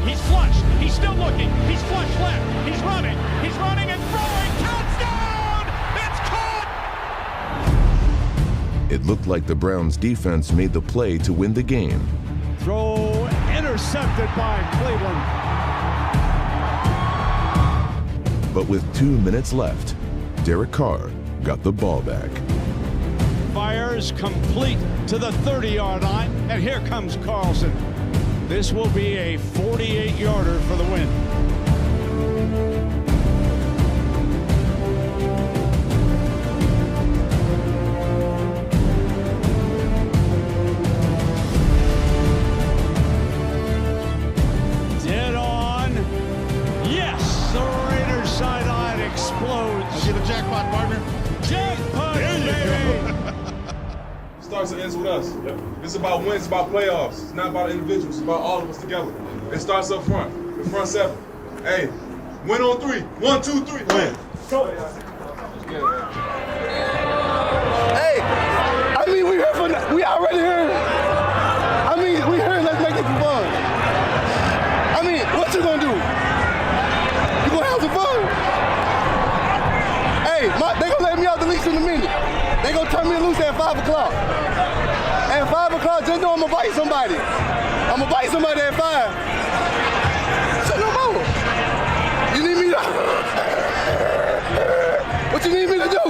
he's flushed, he's still looking, he's flushed left, he's running and throwing, touchdown! It's caught! It looked like the Browns defense made the play to win the game. Throw intercepted by Cleveland. But with 2 minutes left, Derek Carr got the ball back. Fires complete to the 30-yard line, and here comes Carlson. This will be a 48-yarder for the win. Dead on. Yes, the Raiders sideline explodes. I'll get a jackpot, partner. Jackpot, baby! Starts and ends with us. This is about wins, it's about playoffs. It's not about individuals, it's about all of us together. It starts up front, the front 7. Hey, win on 3. 1, 2, 3, win. Go. Hey, I mean, we already here. I mean, we here, let's make it some fun. I mean, what you gonna do? You gonna have some fun? Hey, they gonna let me out the leash in a minute. They gonna turn me loose at 5 o'clock. At 5 o'clock, just know I'm gonna bite somebody. I'm gonna bite somebody at 5. So no more. You need me to... What you need me to do?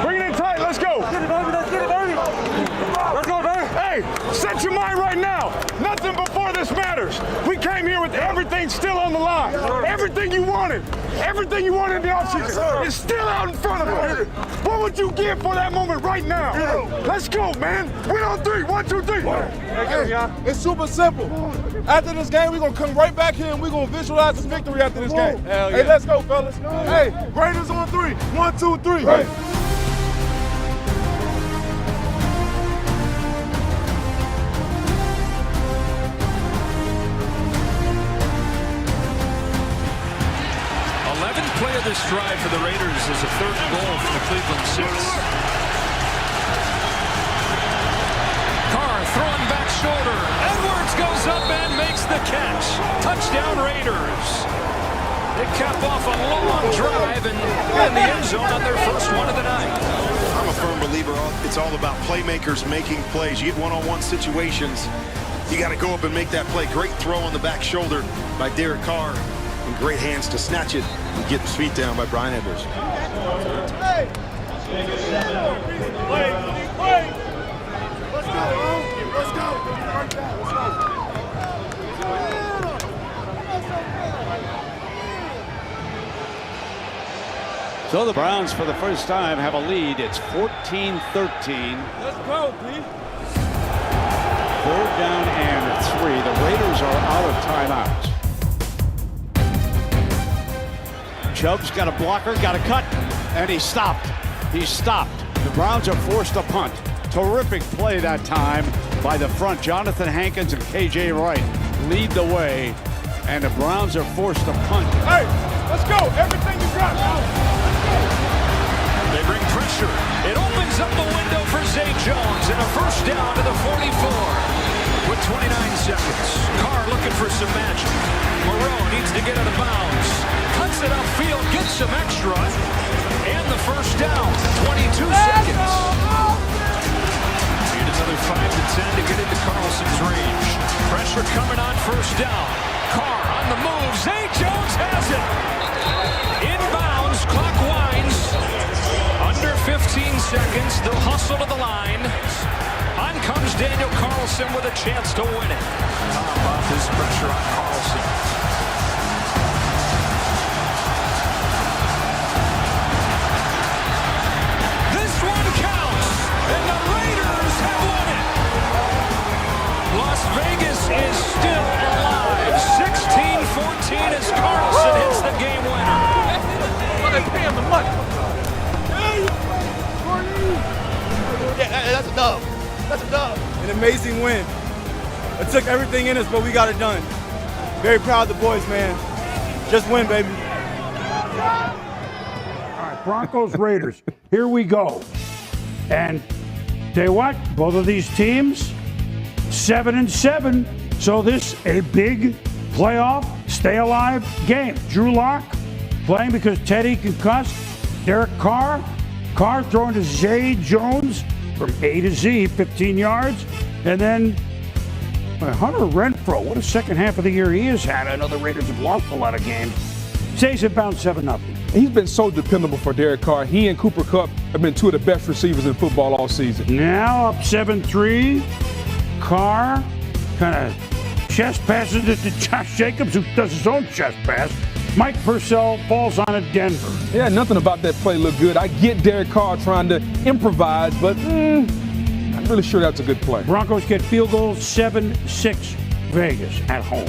Bring it in tight, let's go. Get it, baby, let's get it, baby. Let's go, baby. Hey, set your mind right now. Nothing before this matters. We came here with everything still on the line. Everything you wanted. Everything you wanted in the offseason is still out in front of us. What would you give for that moment right now? Let's go, man. Win on 3. 1, 2, 3. Hey, it's super simple. After this game, we're going to come right back here and we're going to visualize this victory after this game. Hey, let's go, fellas. Hey, Raiders on 3. 1, 2, 3. Right. Play of this drive for the Raiders is a 3rd and goal from the Cleveland 6. Carr throwing back shoulder. Edwards goes up and makes the catch. Touchdown Raiders. They cap off a long drive and in the end zone on their first one of the night. I'm a firm believer it's all about playmakers making plays. You get one-on-one situations, you got to go up and make that play. Great throw on the back shoulder by Derek Carr. And great hands to snatch it and get his feet down by Brian Edwards. Hey! Let's go, bro. Let's go. So the Browns, for the first time, have a lead. It's 14-13. Let's go, B. 3rd down and 3. The Raiders are out of timeouts. Chubb's got a blocker, got a cut, and he stopped. He stopped. The Browns are forced to punt. Terrific play that time by the front. Jonathan Hankins and KJ Wright lead the way, and the Browns are forced to punt. Hey, let's go. Everything you got. They bring pressure. It opens up the window for Zay Jones and a first down to the 44 with 29 seconds. Carr looking for some magic. Moreau needs to get out of bounds. Cuts it upfield, gets some extra, and the first down. 22 seconds. Need another 5 to 10 to get into Carlson's range. Ravens, they'll hustle to the line. On comes Daniel Carlson with a chance to win it. Off his pressure on Carlson. This one counts, and the Raiders have won it. Las Vegas is still alive. 16-14 as Carlson hits the game winner. Well, they pay him the money. Yeah, that's a dub. That's a dub. An amazing win. It took everything in us, but we got it done. Very proud of the boys, man. Just win, baby. All right, Broncos, Raiders. Here we go. And tell you what, both of these teams, 7-7. So this a big playoff, stay alive game. Drew Lock playing because Teddy concussed. Derek Carr throwing to Zay Jones from A to Z, 15 yards. And then Hunter Renfrow, what a second half of the year he has had. I know the Raiders have lost a lot of games. Stays at bound 7-0. He's been so dependable for Derek Carr. He and Cooper Kupp have been two of the best receivers in football all season. Now up 7-3. Carr kind of chest passes it to Josh Jacobs, who does his own chest pass. Mike Purcell falls on it, Denver. Yeah, nothing about that play looked good. I get Derek Carr trying to improvise, but I'm really sure that's a good play. Broncos get field goal 7-6 Vegas at home.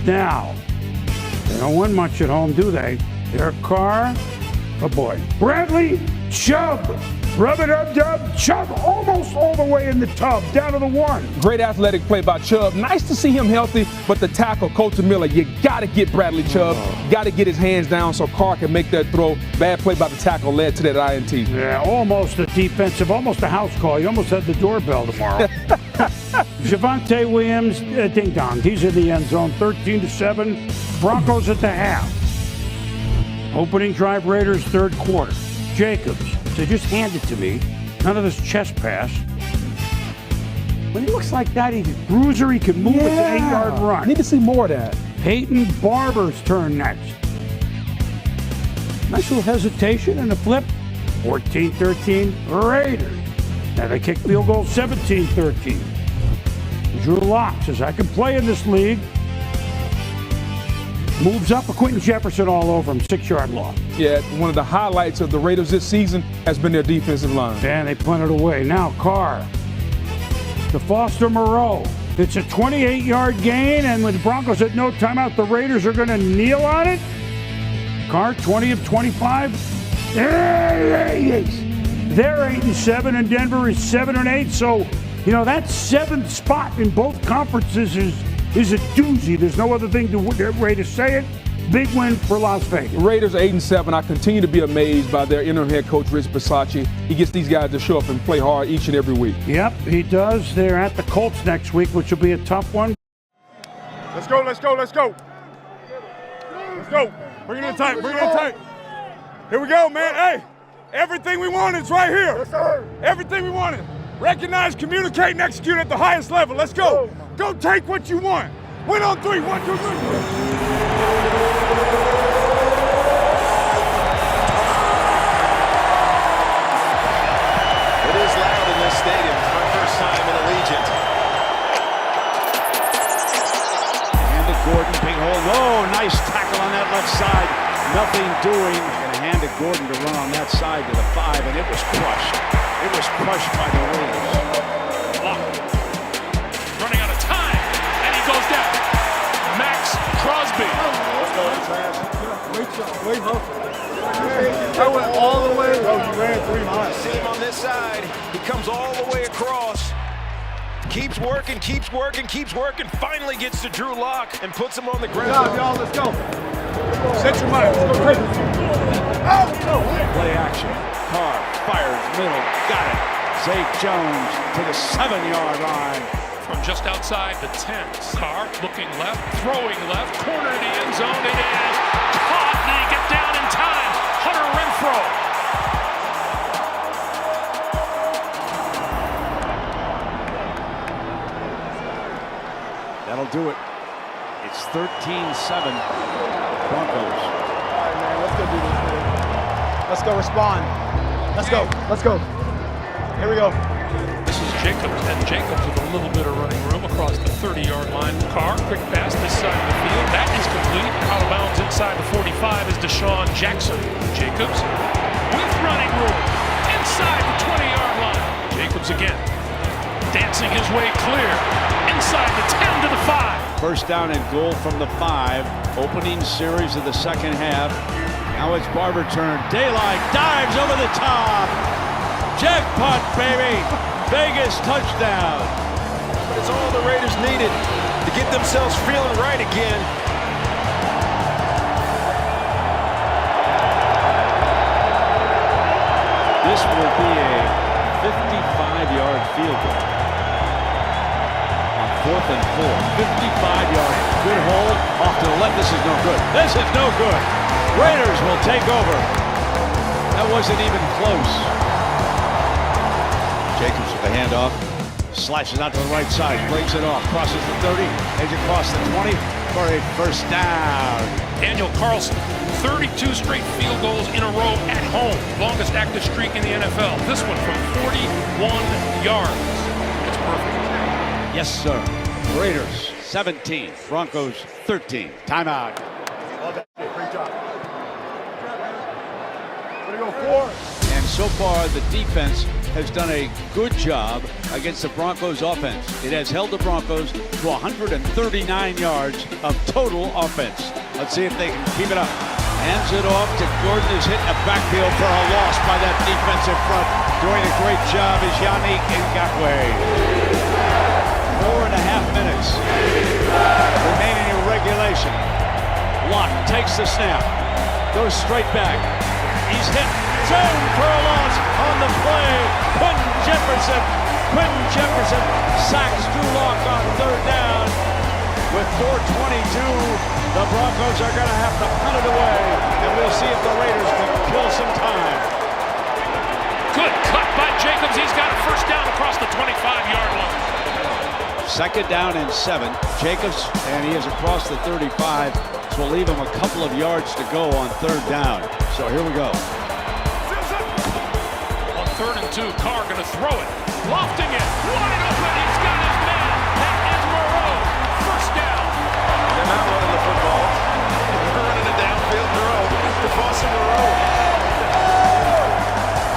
Now, they don't win much at home, do they? Derek Carr, oh boy. Bradley Chubb, rub-a-dub-dub, Chubb almost all the way in the tub, down to the 1. Great athletic play by Chubb. Nice to see him healthy, but the tackle, Colton Miller, you got to get Bradley Chubb. Got to get his hands down so Carr can make that throw. Bad play by the tackle led to that INT. Yeah, almost a defensive, almost a house call. You almost had the doorbell tomorrow. Javonte Williams, ding-dong. He's in the end zone, 13-7. Broncos at the half. Opening drive, Raiders, third quarter. Jacobs, so just hand it to me. None of this chest pass. When he looks like that, he's a bruiser. He can move with an 8-yard run. I need to see more of that. Peyton Barber's turn next. Nice little hesitation and a flip. 14-13 Raiders. Now they kick field goal 17-13. Drew Lock says, I can play in this league. Moves up a Quentin Jefferson all over him, 6-yard loss. Yeah, one of the highlights of the Raiders this season has been their defensive line. And they punted away. Now Carr to Foster Moreau. It's a 28-yard gain, and with the Broncos at no timeout, the Raiders are going to kneel on it. Carr, 20 of 25. They're 8-7, and Denver is 7-8. So, that 7th spot in both conferences is a doozy. There's no other way to say it. Big win for Las Vegas. Raiders are 8-7. I continue to be amazed by their interim head coach, Rich Bisaccia. He gets these guys to show up and play hard each and every week. Yep, he does. They're at the Colts next week, which will be a tough one. Let's go. Let's go. Bring it in tight. Here we go, man. Hey, everything we wanted is right here. Yes, sir. Everything we wanted. Recognize, communicate, and execute at the highest level. Let's go. Go take what you want. Win on 3. 1, 2, 3. It is loud in this stadium for the first time in Allegiant. Hand to Gordon, big hole. No, nice tackle on that left side. Nothing doing. Gonna hand to Gordon to run on that side to the 5, and it was crushed. It was crushed by the Raiders. Running out of time, and he goes down. Max Crosby. I went all the way. Oh, you ran 3 miles. See him on this side. He comes all the way across. Keeps working. Finally gets to Drew Lock and puts him on the ground. Good job, y'all. Let's go. Set your mind. Let's go crazy. Play action. Carr fires middle. Got it. Zay Jones to the 7-yard line. From just outside the 10. Carr looking left, throwing left, corner to the end zone. It is caught. Did he get down in time? Hunter Renfrow. That'll do it. It's 13-7 Broncos. All right, man. Let's go do this, man. Let's go respond. Let's go. Let's go. Here we go. This is Jacobs, and Jacobs with a little bit of running room across the 30-yard line. Carr, quick pass this side of the field. That is complete. Out of bounds inside the 45 is Deshaun Jackson. Jacobs with running room inside the 20-yard line. Jacobs again, dancing his way clear inside the 10 to the 5. First down and goal from the 5. Opening series of the second half. Now it's Barber turn. Daylight dives over the top. Jackpot, baby. Vegas touchdown. But it's all the Raiders needed to get themselves feeling right again. This will be a 55-yard field goal. On 4th and 4. 55-yard. Good hold. Off to the left. This is no good. This is no good. Raiders will take over. That wasn't even close. Jacobs with the handoff. Slashes out to the right side. Breaks it off. Crosses the 30. Edge across the 20 for a first down. Daniel Carlson, 32 straight field goals in a row at home. Longest active streak in the NFL. This one from 41 yards. It's perfect. Yes, sir. Raiders 17. Broncos 13. Timeout. Great job. We're going to go 4. And so far, the defense has done a good job against the Broncos offense. It has held the Broncos to 139 yards of total offense. Let's see if they can keep it up. Hands it off to Gordon, who's hit the backfield for a loss by that defensive front. Doing a great job is Yannick Ngakoue. 4.5 minutes remaining in regulation. Locke takes the snap, goes straight back. He's hit. Zone for a loss on the play. Quentin Jefferson sacks Drew Locke on 3rd down. With 4:22, the Broncos are going to have to punt it away, and we'll see if the Raiders can kill some time. Good cut by Jacobs. He's got a first down across the 25-yard line. 2nd down and 7. Jacobs, and he is across the 35. So we'll leave him a couple of yards to go on 3rd down. So here we go. On 3rd and 2, Carr going to throw it. Lofting it. Wide open. He's got his man. That is Moreau. First down. They're not running the football. They're running it downfield. They're Foster Moreau.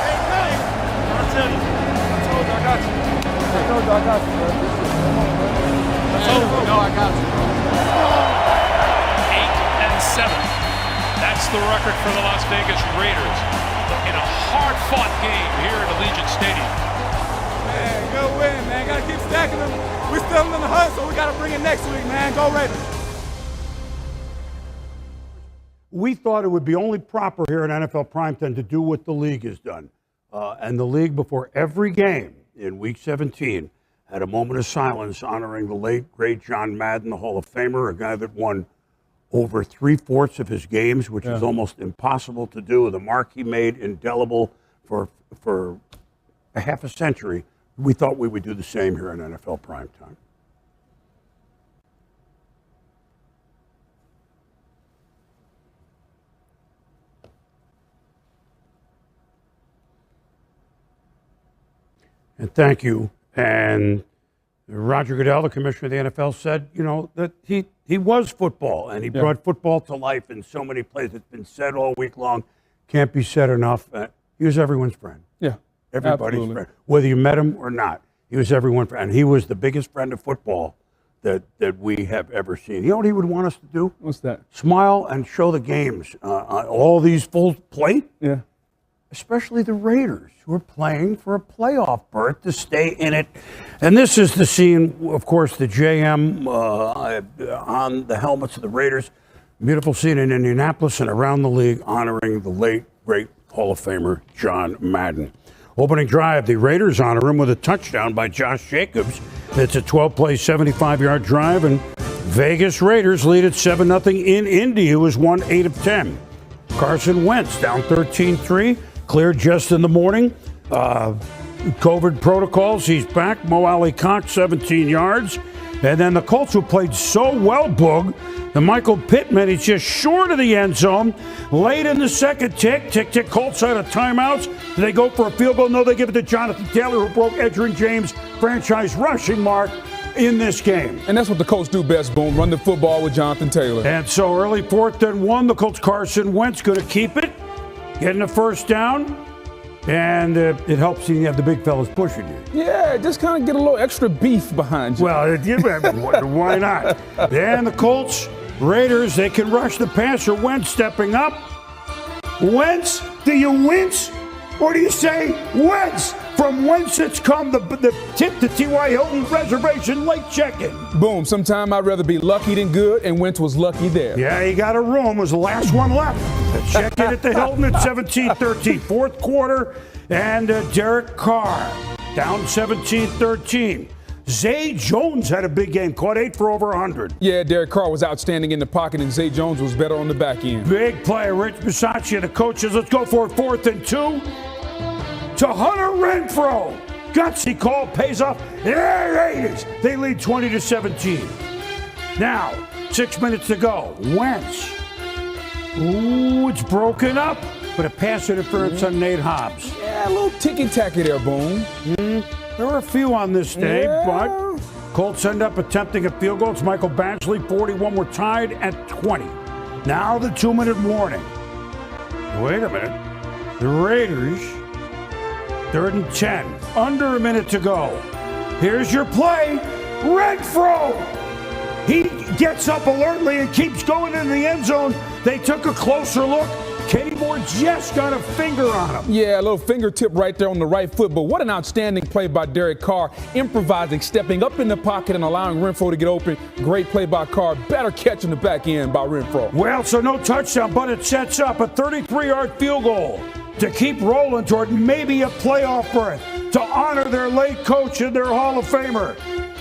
Hey, man. I tell you. I told you I got you. I told you I got you, bro. I told you. No, I got you. 8-7. That's the record for the Las Vegas Raiders in a hard-fought game here at Allegiant Stadium. Man, good win, man. Got to keep stacking them. We're still in the hunt, so we got to bring it next week, man. Go Raiders. We thought it would be only proper here at NFL Primetime to do what the league has done. And the league, before every game in Week 17, had a moment of silence honoring the late, great John Madden, the Hall of Famer, a guy that won over 3/4 of his games, which is almost impossible to do. The mark he made indelible for a half a century. We thought we would do the same here on NFL Primetime. And thank you. And Roger Goodell, the commissioner of the NFL, said, you know, that he was football, and he brought football to life in so many places. It's been said all week long. Can't be said enough. He was everyone's friend. Yeah, everybody's absolutely. friend. Whether you met him or not, he was everyone's friend. And he was the biggest friend of football that we have ever seen. You know what he would want us to do? What's that? Smile and show the games. All these full plate. Yeah. Especially the Raiders, who are playing for a playoff berth to stay in it. And this is the scene, of course, the JM on the helmets of the Raiders. Beautiful scene in Indianapolis and around the league honoring the late, great Hall of Famer John Madden. Opening drive, the Raiders honor him with a touchdown by Josh Jacobs. It's a 12-play, 75-yard drive, and Vegas Raiders lead at 7-0 in Indy, who has won 8 of 10. Carson Wentz down 13-3. Cleared just in the morning. COVID protocols, he's back. Mo Alley Cox, 17 yards. And then the Colts, who played so well, Boog, the Michael Pittman, he's just short of the end zone. Late in the second tick. Colts out of timeouts. Do they go for a field goal? No, they give it to Jonathan Taylor, who broke Edgerrin James' franchise rushing mark in this game. And that's what the Colts do best, Boom. Run the football with Jonathan Taylor. And so early 4th and 1, the Colts' Carson Wentz going to keep it, getting a first down. And it helps you have the big fellas pushing you. Yeah, just kind of get a little extra beef behind you. Well, why not? Then the Colts, Raiders, they can rush the passer. Wentz stepping up. Wentz, do you wince? Or do you say Wentz? From whence it's come, the tip to T.Y. Hilton Reservation Lake check-in. Boom. Sometime I'd rather be lucky than good, and Wentz was lucky there. Yeah, he got a room. Was the last one left. Check-in at the Hilton at 17-13. Fourth quarter, and Derek Carr down 17-13. Zay Jones had a big game, caught 8 for over 100. Yeah, Derek Carr was outstanding in the pocket, and Zay Jones was better on the back end. Big play. Rich Bisaccia, the coaches. Let's go for it. 4th and 2. To Hunter Renfrow. Gutsy call, pays off. There it is. They lead 20-17. Now, 6 minutes to go. Wentz. Ooh, it's broken up. But a pass interference on Nate Hobbs. Yeah, a little ticky-tacky there, Boom. There were a few on this day, but Colts end up attempting a field goal. It's Michael Badgley, 41. We're tied at 20. Now the 2-minute warning. Wait a minute. The Raiders, 3rd and 10. Under a minute to go. Here's your play. Renfrow. He gets up alertly and keeps going into the end zone. They took a closer look. Kenny Moore just got a finger on him. Yeah, a little fingertip right there on the right foot. But what an outstanding play by Derek Carr. Improvising, stepping up in the pocket and allowing Renfrow to get open. Great play by Carr. Better catch in the back end by Renfrow. Well, so no touchdown, but it sets up a 33-yard field goal to keep rolling toward maybe a playoff berth, to honor their late coach and their Hall of Famer.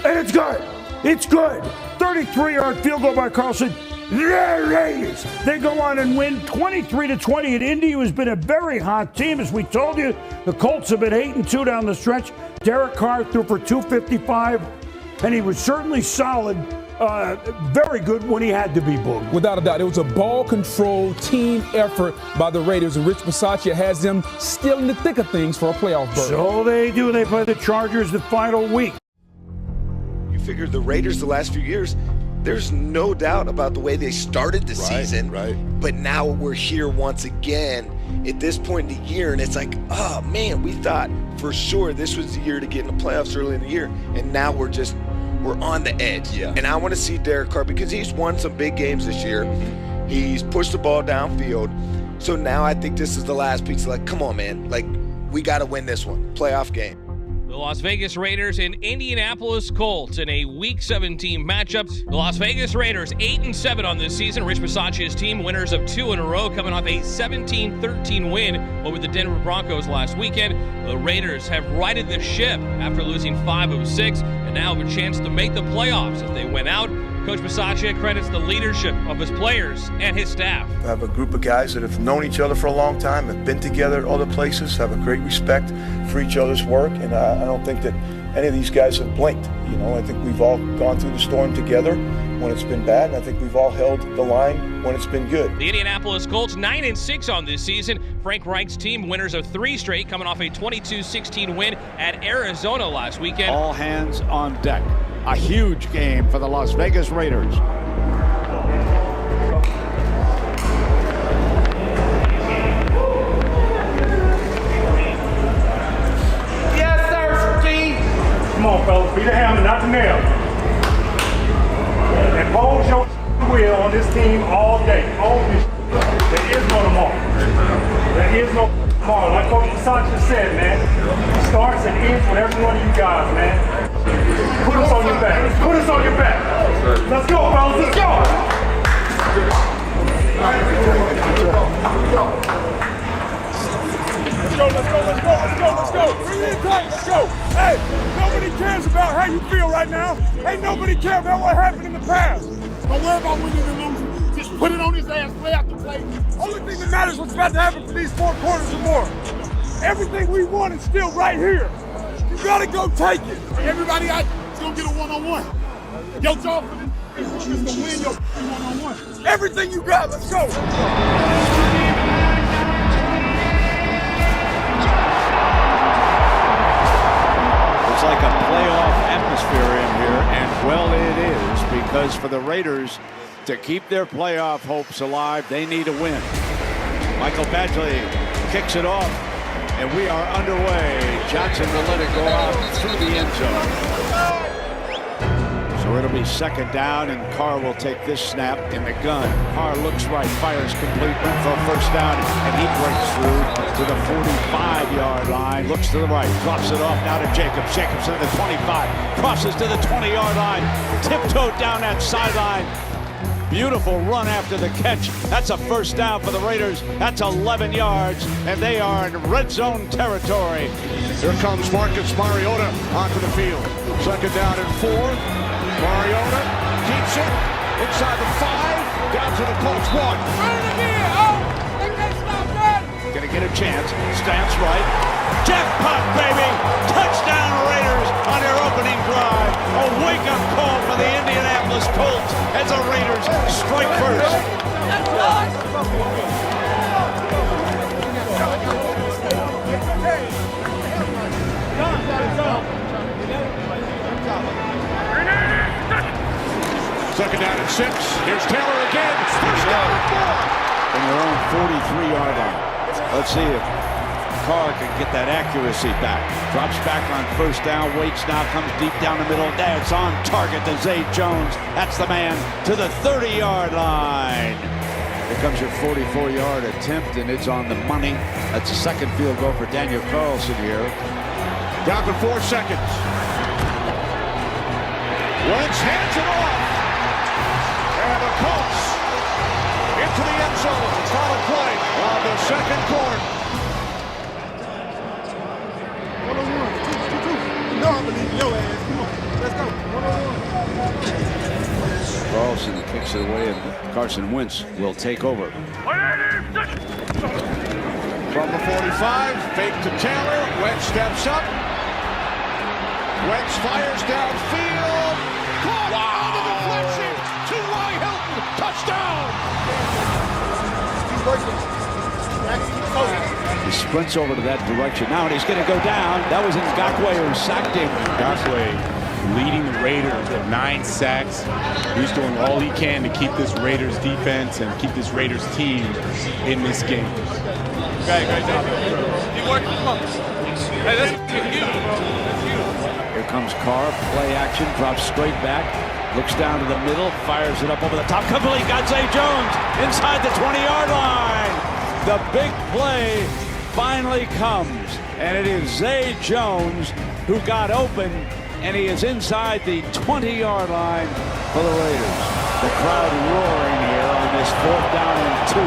And it's good. It's good. 33-yard field goal by Carlson. There it is. They go on and win 23-20 at Indy, who has been a very hot team. As we told you, the Colts have been 8-2 down the stretch. Derek Carr threw for 255, and he was certainly solid. Very good when he had to be, Boog. Without a doubt, it was a ball-controlled team effort by the Raiders, and Rich Bisaccia has them still in the thick of things for a playoff berth. So they do. They play the Chargers the final week. You figure the Raiders the last few years, there's no doubt about the way they started the season. Right. But now we're here once again at this point in the year, and it's like, oh, man, we thought for sure this was the year to get in the playoffs early in the year, and now we're on the edge. Yeah. And I want to see Derek Carr because he's won some big games this year. Mm-hmm. He's pushed the ball downfield. So now I think this is the last piece. Like, come on, man. Like, we got to win this one. Playoff game. The Las Vegas Raiders and Indianapolis Colts in a Week 17 matchup. The Las Vegas Raiders 8-7 on this season. Rich Bisaccia's team winners of 2 in a row, coming off a 17-13 win over the Denver Broncos last weekend. The Raiders have righted the ship after losing 5 of 6 and now have a chance to make the playoffs if they win out. Coach Bisaccia credits the leadership of his players and his staff. I have a group of guys that have known each other for a long time, have been together at other places, have a great respect for each other's work, and I don't think that any of these guys have blinked. You know, I think we've all gone through the storm together when it's been bad, and I think we've all held the line when it's been good. The Indianapolis Colts 9-6 on this season. Frank Reich's team winners of 3 straight, coming off a 22-16 win at Arizona last weekend. All hands on deck. A huge game for the Las Vegas Raiders. Yes, sir, Steve. Come on, fellas. Be the hammer, not the nail. And hold your wheel on this team all day. Hold this. There is no tomorrow. There is no tomorrow. Like Coach Bisaccia said, man. It starts and ends with every one of you guys, man. Put us on your back. Put us on your back. Let's go, fellas. Let's go. Let's go. Bring it in tight. Let's go. Hey, nobody cares about how you feel right now. Ain't nobody care about what happened in the past. Don't worry about winning and losing. Just put it on his ass, play after play. Only thing that matters is what's about to happen for these 4 quarters or more. Everything we want is still right here. You gotta go take it. Everybody out is gonna get a one-on-one. Your job is to win your one-on-one. Everything you got, let's go. It's like a playoff atmosphere in here, and well, it is, because for the Raiders to keep their playoff hopes alive, they need a win. Michael Badgley kicks it off, and we are underway. Johnson will let it go out through the end zone. So it'll be second down, and Carr will take this snap in the gun. Carr looks right, fires complete, Renfro first down, and he breaks through to the 45-yard line. Looks to the right, drops it off now to Jacobs. Jacobs to the 25, crosses to the 20-yard line, tiptoed down that sideline. Beautiful run after the catch. That's a first down for the Raiders. That's 11 yards, and they are in red zone territory. Here comes Marcus Mariota onto the field. Second down and 4. Mariota keeps it inside the 5, down to the Colts 1. Gonna get a chance. Stance right. Jackpot, baby! Touchdown Raiders on their opening drive. A wake-up call for the Indianapolis Colts as the Raiders strike first. Second down and 6. Here's Taylor again. First down and 4. In their own 43-yard line. Let's see if Carr can get that accuracy back. Drops back on first down, waits now, comes deep down the middle. That's on target to Zay Jones. That's the man to the 30-yard line. Here comes your 44-yard attempt, and it's on the money. That's a second field goal for Daniel Carlson here. Down to 4 seconds. Wentz hands it off. And the Colts into the end zone. Final play of the second quarter. No, I believe in your ass. Come on, let's go. 1-on-1. Carlson kicks it away, and Carson Wentz will take over. From the 45, fake to Taylor. Wentz steps up. Wentz fires downfield. Caught on the deflection. To Y. Hilton. Touchdown. He sprints over to that direction now, and he's going to go down. That was Ngakoue who sacked him. Ngakoue leading the Raiders with 9 sacks. He's doing all he can to keep this Raiders defense and keep this Raiders team in this game. Great job. Keep working. Come on. Hey, that's you. Here comes Carr, play action, drops straight back, looks down to the middle, fires it up over the top. Complete, got Zay Jones inside the 20-yard line. The big play finally comes, and it is Zay Jones who got open, and he is inside the 20-yard line for the Raiders. The crowd roaring here on this 4th down and 2.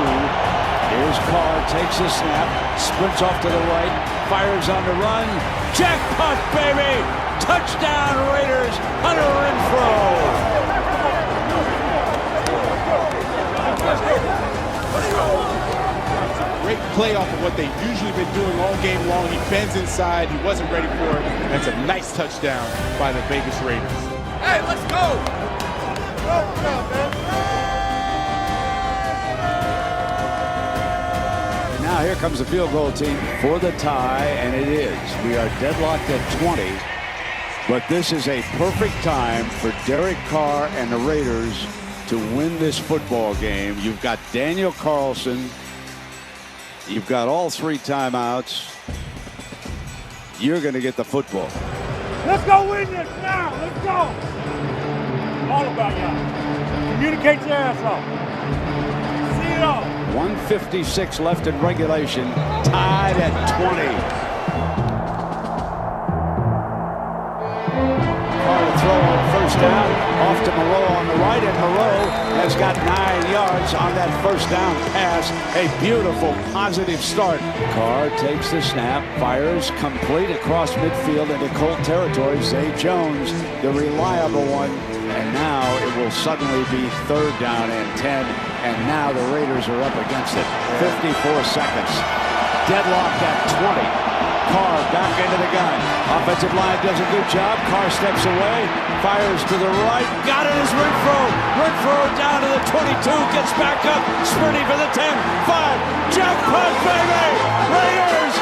Here's Carr, takes a snap, sprints off to the right, fires on the run. Jackpot, baby! Touchdown Raiders, Hunter Renfro! Great play off of what they've usually been doing all game long. He bends inside. He wasn't ready for it. That's a nice touchdown by the Vegas Raiders. Hey, let's go. Now here comes the field goal team for the tie, and it is. We are deadlocked at 20, but this is a perfect time for Derek Carr and the Raiders to win this football game. You've got Daniel Carlson. You've got all 3 timeouts. You're going to get the football. Let's go win this now. Let's go. All about y'all. Communicate your ass off. See it all. 1:56 left in regulation. Tied at 20. Carr to throw on first down. Off to Moreau on the right, and Moreau has got 9 yards on that first down pass. A beautiful, positive start. Carr takes the snap, fires complete across midfield into Colt territory. Zay Jones, the reliable one. And now it will suddenly be 3rd down and 10. And now the Raiders are up against it. 54 seconds. Deadlocked at 20. Carr back into the gun. Offensive line does a good job. Carr steps away, fires to the right. Got it as Renfro. Renfro down to the 22, gets back up, sprinting for the 10, 5. Jackpot, baby! Raiders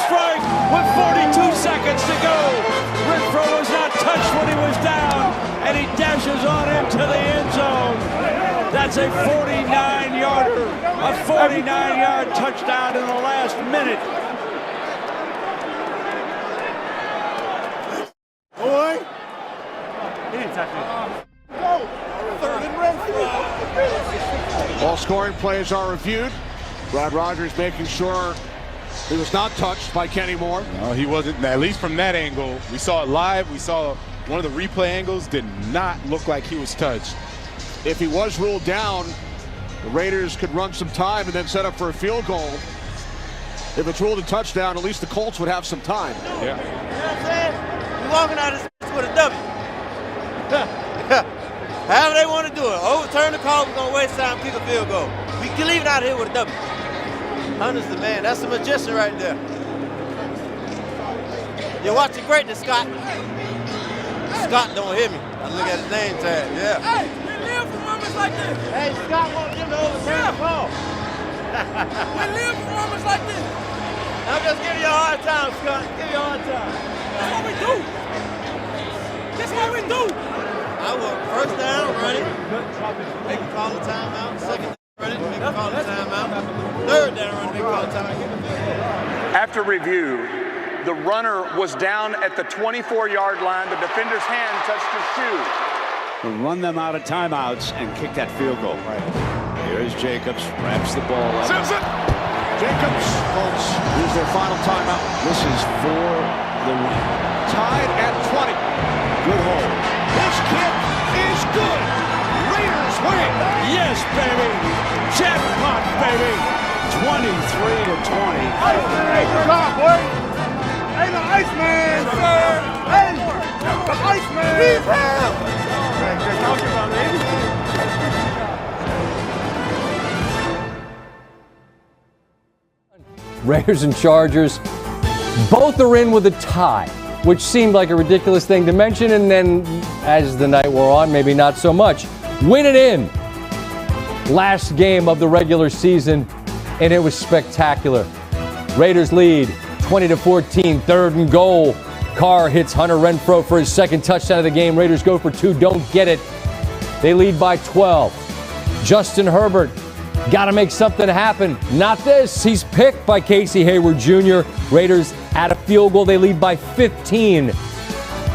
strike with 42 seconds to go. Renfro was not touched when he was down, and he dashes on into the end zone. That's a 49-yarder, a 49-yard touchdown in the last minute. Boy, he didn't touch me. Go! Third and Renfro. All scoring plays are reviewed. Brad Rogers making sure he was not touched by Kenny Moore. No, he wasn't. At least from that angle, we saw it live. We saw one of the replay angles did not look like he was touched. If he was ruled down, the Raiders could run some time and then set up for a field goal. If it's ruled a touchdown, at least the Colts would have some time. Yeah. You know what I'm saying? We're walking out of this with a W. However they want to do it. Overturn the call, we're going to waste time, kick a field goal. We can leave it out here with a W. Honestly, man, that's a magician right there. You're watching greatness, Scott. Scott don't hear me. I look at his name tag, yeah. Hey, we live for moments like this. Hey, Scott wants them to overturn the call. We live for moments like this. I'm just giving you a hard time, Scott. Give you a hard time. That's what we do. That's what we do. I will first down, run it. They can call a timeout. Second down, run it. They can call a timeout. Third down, run it. They can call a timeout. After review, the runner was down at the 24-yard line. The defender's hand touched his shoe. We'll run them out of timeouts and kick that field goal. Right. Here's Jacobs, wraps the ball up. Simpson! Jacobs, Colts use their final timeout. This is for the win. Tied at 20. Good hold. This kick is good. Raiders win. Yes, baby. Jackpot, baby. 23-20. Hey, good job, boy. Hey, the Iceman, sir. Hey, the Iceman. He's him. Raiders and Chargers, both are in with a tie, which seemed like a ridiculous thing to mention, and then as the night wore on, maybe not so much. Win it in. Last game of the regular season, and it was spectacular. Raiders lead 20-14, third and goal. Carr hits Hunter Renfro for his second touchdown of the game. Raiders go for 2, don't get it. They lead by 12. Justin Herbert, got to make something happen. Not this. He's picked by Casey Hayward Jr. Raiders at a field goal. They lead by 15.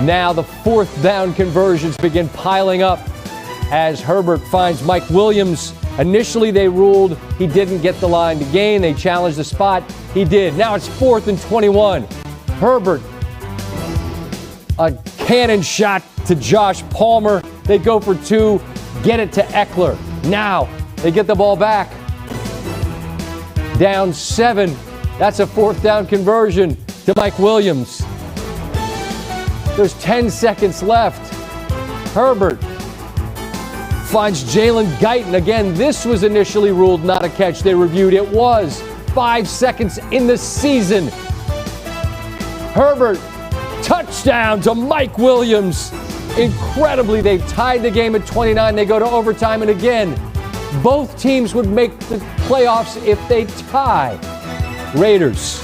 Now the fourth down conversions begin piling up as Herbert finds Mike Williams. Initially, they ruled he didn't get the line to gain. They challenged the spot. He did. Now it's 4th and 21. Herbert, a cannon shot to Josh Palmer. They go for 2, get it to Eckler. Now they get the ball back. Down 7. That's a 4th down conversion to Mike Williams. There's 10 seconds left. Herbert finds Jalen Guyton. Again, this was initially ruled not a catch. They reviewed it was. 5 seconds in the season. Herbert, touchdown to Mike Williams. Incredibly, they've tied the game at 29. They go to overtime, and again, both teams would make the playoffs if they tie. Raiders.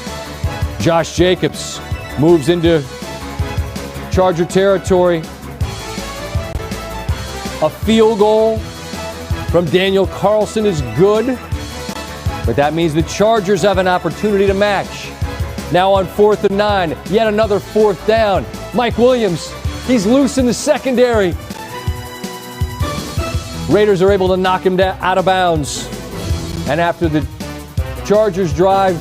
Josh Jacobs moves into Charger territory. A field goal from Daniel Carlson is good, but that means the Chargers have an opportunity to match. Now on 4th and 9, yet another 4th down. Mike Williams, he's loose in the secondary. Raiders are able to knock him out of bounds. And after the Chargers drive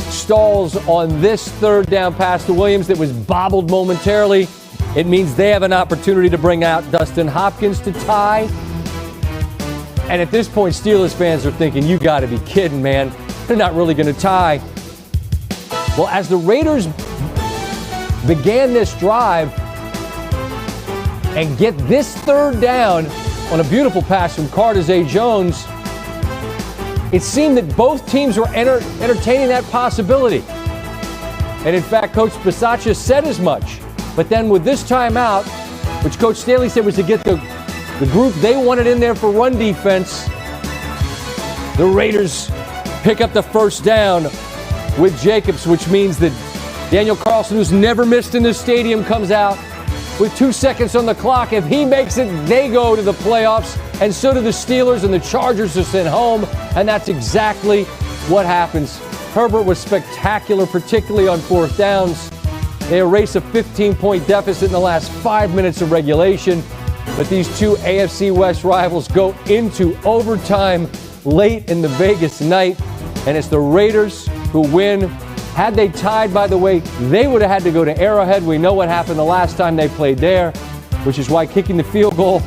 stalls on this 3rd down pass to Williams that was bobbled momentarily, it means they have an opportunity to bring out Dustin Hopkins to tie. And at this point, Steelers fans are thinking, you got to be kidding, man. They're not really going to tie. Well, as the Raiders began this drive and get this 3rd down on a beautiful pass from Carr to Zay Jones, it seemed that both teams were entertaining that possibility. And in fact, Coach Bisaccia said as much. But then with this timeout, which Coach Staley said was to get the group they wanted in there for run defense, the Raiders pick up the first down with Jacobs, which means that Daniel Carlson, who's never missed in this stadium, comes out with 2 seconds on the clock. If he makes it, they go to the playoffs, and so do the Steelers, and the Chargers are sent home, and that's exactly what happens. Herbert was spectacular, particularly on fourth downs. They erase a 15-point deficit in the last 5 minutes of regulation, but these two AFC West rivals go into overtime late in the Vegas night, and it's the Raiders who win. Had they tied, by the way, they would have had to go to Arrowhead. We know what happened the last time they played there, which is why kicking the field goal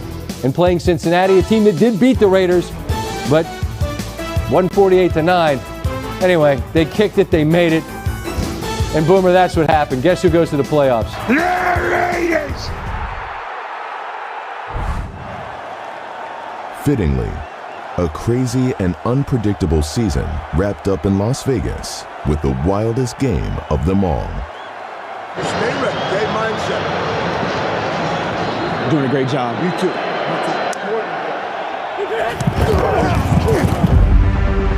and playing Cincinnati, a team that did beat the Raiders, but 148-9. Anyway, they kicked it, they made it, and Boomer, that's what happened. Guess who goes to the playoffs? The Raiders! Fittingly, a crazy and unpredictable season wrapped up in Las Vegas with the wildest game of them all. Stay ready, great mindset. Doing a great job. You too.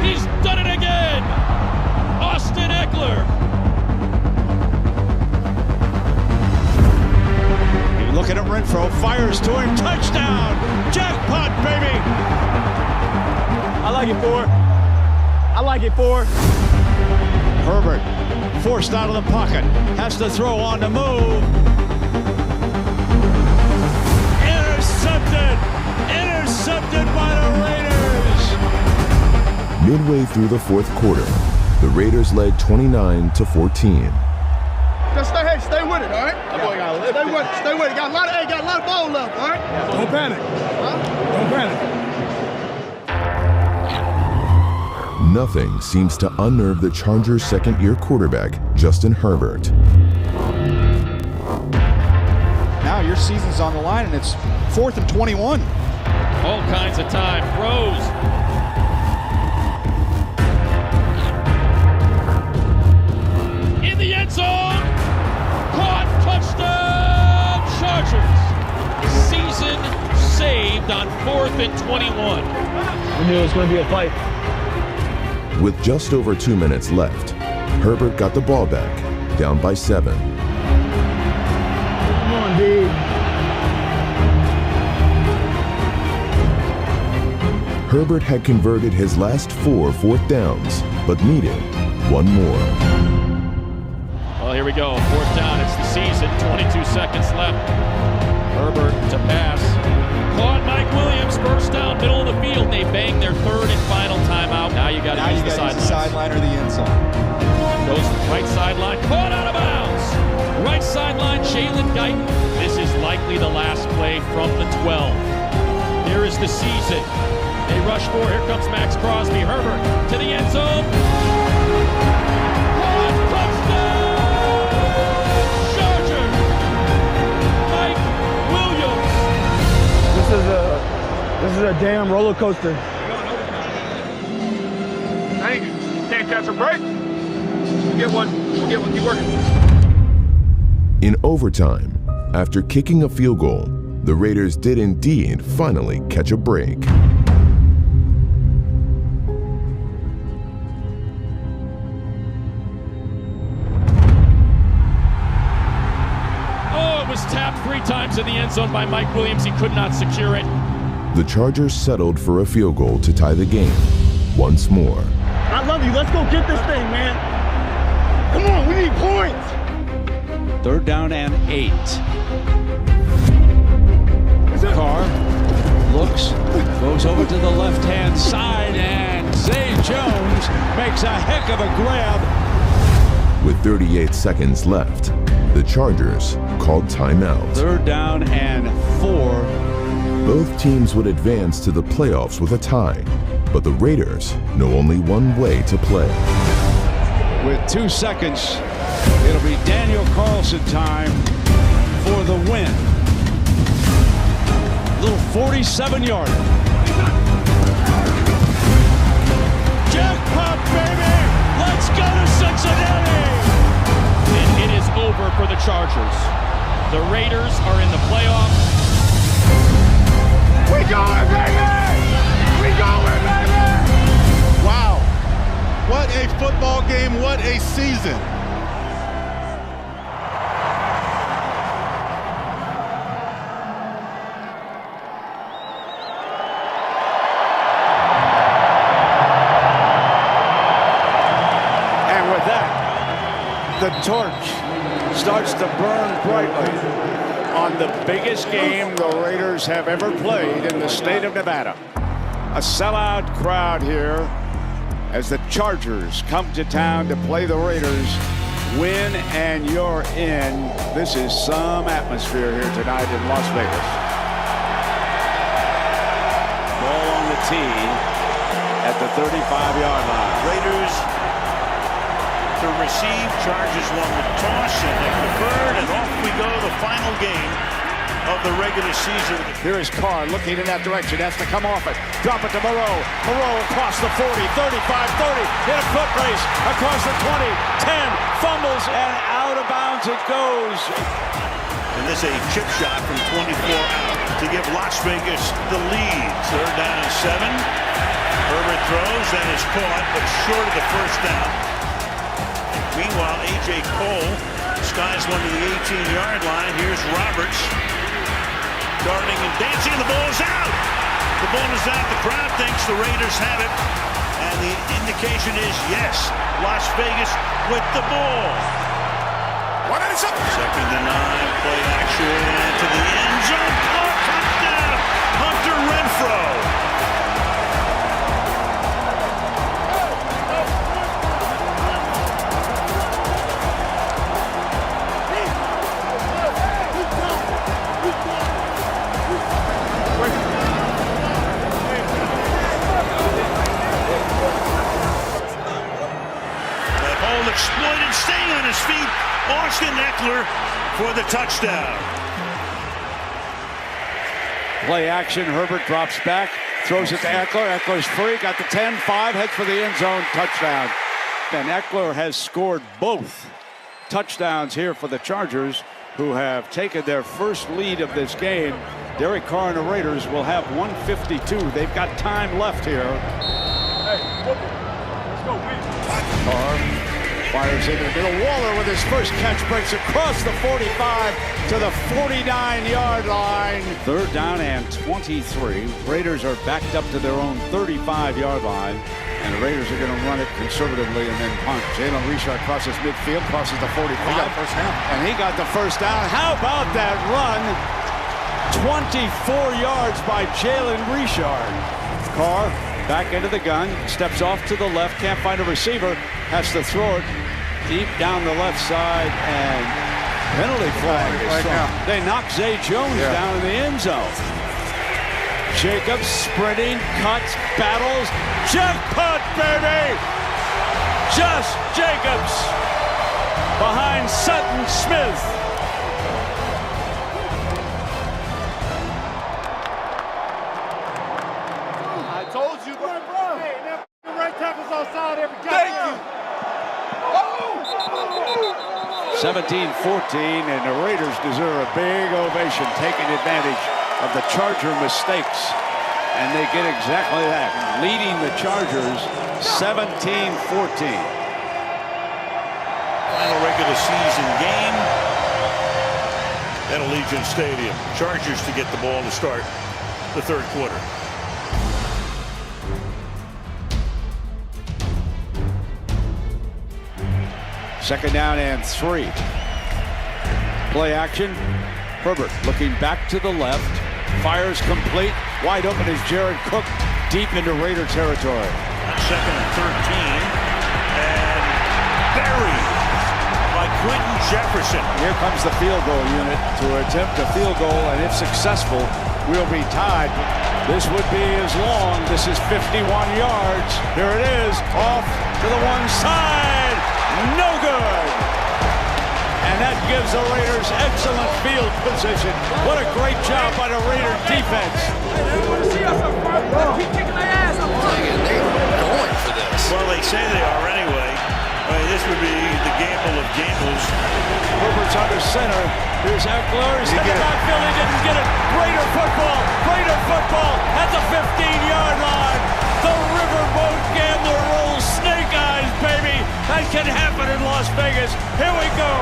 He's done it again! Austin Eckler! Looking at Renfro, fires to him, touchdown! Jackpot, baby! I like it, 4. I like it, 4. Herbert, forced out of the pocket, has to throw on the move. Intercepted! Intercepted by the Raiders! Midway through the fourth quarter, the Raiders led 29-14. Just stay with it, all right? Stay with it. Got a lot of ball left, all right? Don't panic. Don't panic. Nothing seems to unnerve the Chargers' second-year quarterback, Justin Herbert. Now your season's on the line, and it's 4th and 21. All kinds of time. Throws. In the end zone. Caught. Touchdown. Chargers. Season saved on 4th and 21. We knew it was going to be a fight. With just over 2 minutes left, Herbert got the ball back, down by 7. Come on, D. Herbert had converted his last 4 fourth downs, but needed one more. Well, here we go. 4th down. It's the season. 22 seconds left. Herbert to pass. Caught Mike Williams. First down, middle of the field. They bang their 3rd and final timeout. Now you got to use the sideline or the end zone. Goes to the right sideline. Caught out of bounds. Right sideline, Jalen Guyton. This is likely the last play from the 12. Here is the season. They rush 4. Here comes Max Crosby. Herbert to the end zone. Caught. Touchdown. Chargers. Mike Williams. This is a damn roller coaster. Hey, can't catch a break. We'll get one. Keep working. In overtime, after kicking a field goal, the Raiders did indeed finally catch a break. Was tapped 3 times in the end zone by Mike Williams. He could not secure it. The Chargers settled for a field goal to tie the game once more. I love you. Let's go get this thing, man. Come on, we need points. 3rd down and 8. Carr looks, goes over to the left-hand side, and Zay Jones makes a heck of a grab. With 38 seconds left, the Chargers called timeout. 3rd down and 4. Both teams would advance to the playoffs with a tie, but the Raiders know only one way to play. With 2 seconds, it'll be Daniel Carlson time for the win. Little 47-yarder. Jackpot, baby! Let's go to Cincinnati! The the Chargers. The Raiders are in the playoffs. We going, baby! We going, baby! Wow. What a football game. What a season. And with that, the torch starts to burn brightly on the biggest game the Raiders have ever played in the state of Nevada. A sellout crowd here as the Chargers come to town to play the Raiders. Win and you're in. This is some atmosphere here tonight in Las Vegas. Ball on the tee at the 35-yard line. Raiders to receive. Chargers won the toss and they conferred, and off we go. The final game of the regular season. Here is Carr looking in that direction. Has to come off it. Drop it to Moreau. Moreau across the 40, 35, 30. In a foot race across the 20, 10. Fumbles and out of bounds it goes. And this is a chip shot from 24 out to give Las Vegas the lead. 3rd down and 7. Herbert throws. That is caught, but short of the first down. Meanwhile, A.J. Cole skies one to the 18-yard line. Here's Roberts. Darting and dancing, the ball is out. The ball is out. The crowd thinks the Raiders have it. And the indication is yes, Las Vegas with the ball. 2nd and 9, play action to the end zone. Caught, touchdown, Hunter Renfrow. Exploited, staying on his feet. Austin Eckler for the touchdown. Play action. Herbert drops back, throws it to Eckler. Eckler's free. Got the 10, 5, heads for the end zone. Touchdown. And Eckler has scored both touchdowns here for the Chargers, who have taken their first lead of this game. Derek Carr and the Raiders will have 152. They've got time left here. Carr fires into the middle. Waller with his first catch breaks across the 45 to the 49-yard line. 3rd down and 23. Raiders are backed up to their own 35-yard line. And the Raiders are going to run it conservatively and then punt. Jalen Richard crosses midfield, crosses the 45. He got first down. And he got the first down. How about that run? 24 yards by Jalen Richard. Carr back into the gun, steps off to the left, can't find a receiver, has to throw it deep down the left side, and penalty flag is thrown. They knock Zay Jones down in the end zone. Jacobs sprinting, cuts, battles, jackpot, baby! Just Jacobs behind Sutton Smith. I told you, bro. Hey, that right tackle's outside every game. Thank you. 17-14, and the Raiders deserve a big ovation, taking advantage of the Charger mistakes. And they get exactly that, leading the Chargers 17-14. Final regular season game at Allegiant Stadium. Chargers to get the ball to start the 3rd quarter. Second down and 3. Play action. Herbert looking back to the left. Fires complete. Wide open is Jared Cook deep into Raider territory. 2nd and 13. And buried by Quentin Jefferson. Here comes the field goal unit to attempt a field goal, and if successful, we'll be tied. This would be as long. This is 51 yards. Here it is, off to the one side. No good. And that gives the Raiders excellent field position. What a great job by the Raider defense. Well, they say they are anyway. I mean, this would be the gamble of gambles. Herbert's under center. Here's Eckler. He's in the backfield. He didn't get it. Raider football at the 15-yard line. The riverboat gambler rolls snake eyes, baby. That can happen in Las Vegas. Here we go.